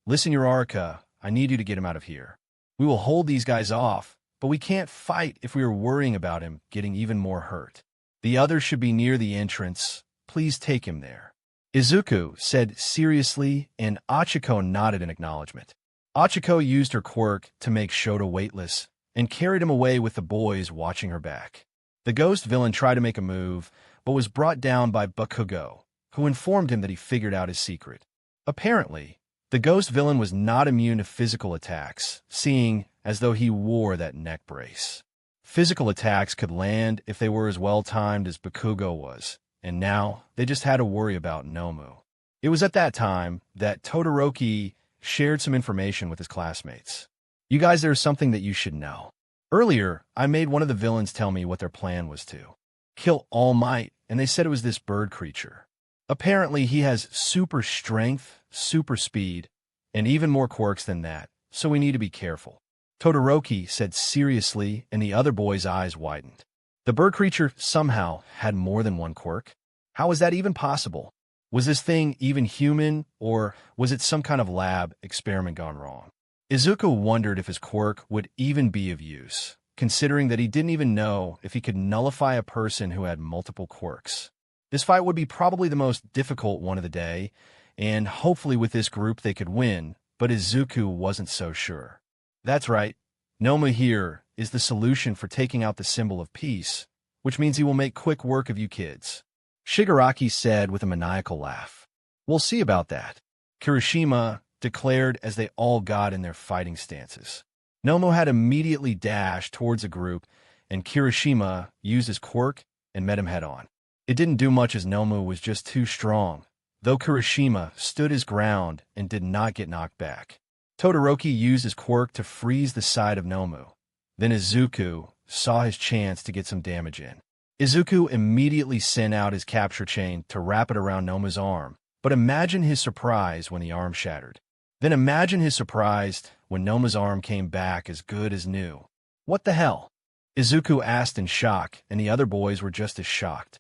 Listen, Uraraka, I need you to get him out of here. We will hold these guys off, but we can't fight if we are worrying about him getting even more hurt. The others should be near the entrance. Please take him there. Izuku said seriously, and Ochaco nodded in acknowledgement. Ochaco used her quirk to make Shota weightless and carried him away with the boys watching her back. The ghost villain tried to make a move, but was brought down by Bakugo, who informed him that he figured out his secret. Apparently, the ghost villain was not immune to physical attacks, seeing as though he wore that neck brace. Physical attacks could land if they were as well-timed as Bakugo was, and now they just had to worry about Nomu. It was at that time that Todoroki shared some information with his classmates. You guys, there's something that you should know. Earlier, I made one of the villains tell me what their plan was to kill All Might, and they said it was this bird creature. Apparently, he has super strength, super speed, and even more quirks than that, so we need to be careful. Todoroki said seriously, and the other boy's eyes widened. The bird creature somehow had more than one quirk? How was that even possible? Was this thing even human, or was it some kind of lab experiment gone wrong? Izuku wondered if his quirk would even be of use, considering that he didn't even know if he could nullify a person who had multiple quirks. This fight would be probably the most difficult one of the day, and hopefully with this group they could win, but Izuku wasn't so sure. That's right, Nomu here is the solution for taking out the symbol of peace, which means he will make quick work of you kids. Shigaraki said with a maniacal laugh. We'll see about that, Kirishima declared as they all got in their fighting stances. Nomu had immediately dashed towards the group, and Kirishima used his quirk and met him head-on. It didn't do much as Nomu was just too strong, though Kirishima stood his ground and did not get knocked back. Todoroki used his quirk to freeze the side of Nomu. Then Izuku saw his chance to get some damage in. Izuku immediately sent out his capture chain to wrap it around Nomu's arm, but imagine his surprise when the arm shattered. Then imagine his surprise when Nomu's arm came back as good as new. What the hell? Izuku asked in shock, and the other boys were just as shocked.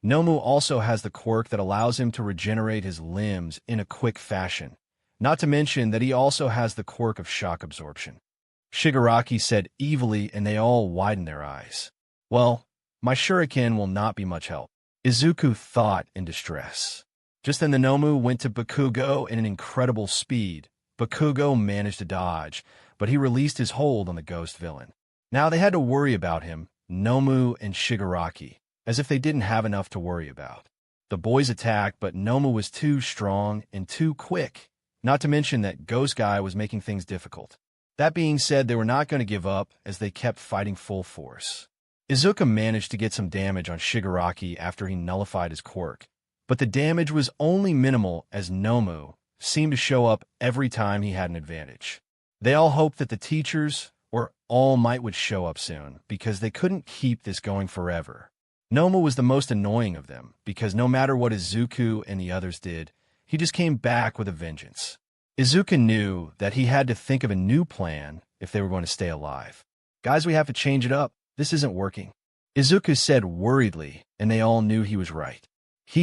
Nomu also has the quirk that allows him to regenerate his limbs in a quick fashion, not to mention that he also has the quirk of shock absorption. Shigaraki said evilly, and they all widened their eyes. Well, my shuriken will not be much help, Izuku thought in distress. Just then the Nomu went to Bakugo in an incredible speed. Bakugo managed to dodge, but he released his hold on the ghost villain. Now they had to worry about him, Nomu and Shigaraki, as if they didn't have enough to worry about. The boys attacked, but Nomu was too strong and too quick, not to mention that Ghost Guy was making things difficult. That being said, they were not going to give up as they kept fighting full force. Izuku managed to get some damage on Shigaraki after he nullified his quirk, but the damage was only minimal as Nomu seemed to show up every time he had an advantage. They all hoped that the teachers or All Might would show up soon because they couldn't keep this going forever. Nomu was the most annoying of them because no matter what Izuku and the others did, he just came back with a vengeance. Izuku knew that he had to think of a new plan if they were going to stay alive. Guys, we have to change it up. This isn't working, Izuku said worriedly, and they all knew he was right. Do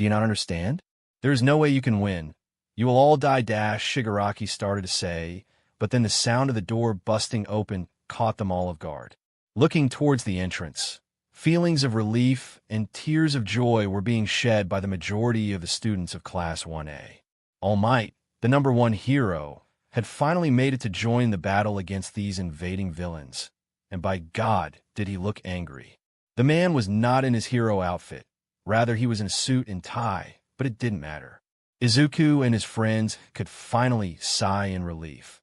you not understand? There is no way you can win. You will all die, Shigaraki started to say, but then the sound of the door busting open caught them all off guard. Looking towards the entrance, feelings of relief and tears of joy were being shed by the majority of the students of Class 1A. All Might, the #1 hero, had finally made it to join the battle against these invading villains, and by God, did he look angry. The man was not in his hero outfit. Rather, he was in a suit and tie, but it didn't matter. Izuku and his friends could finally sigh in relief.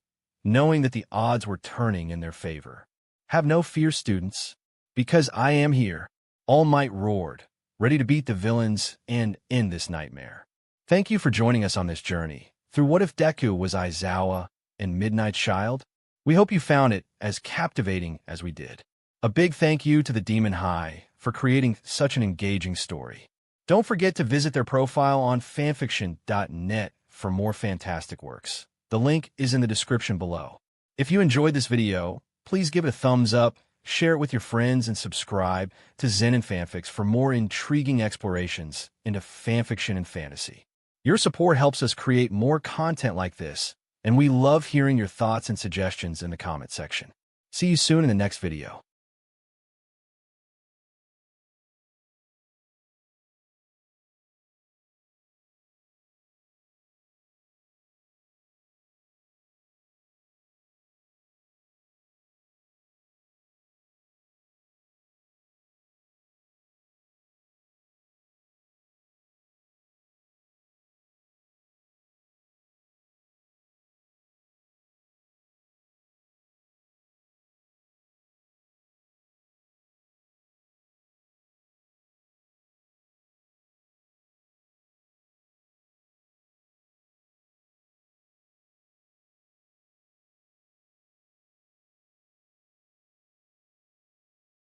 knowing that the odds were turning in their favor. Have no fear, students, because I am here. All Might roared, ready to beat the villains and end this nightmare. Thank you for joining us on this journey through What If Deku Was Aizawa and Midnight Child. We hope you found it as captivating as we did. A big thank you to TheDemonHiei for creating such an engaging story. Don't forget to visit their profile on fanfiction.net for more fantastic works. The link is in the description below. If you enjoyed this video, please give it a thumbs up, share it with your friends, and subscribe to Zen and Fanfics for more intriguing explorations into fanfiction and fantasy. Your support helps us create more content like this, and we love hearing your thoughts and suggestions in the comment section. See you soon in the next video.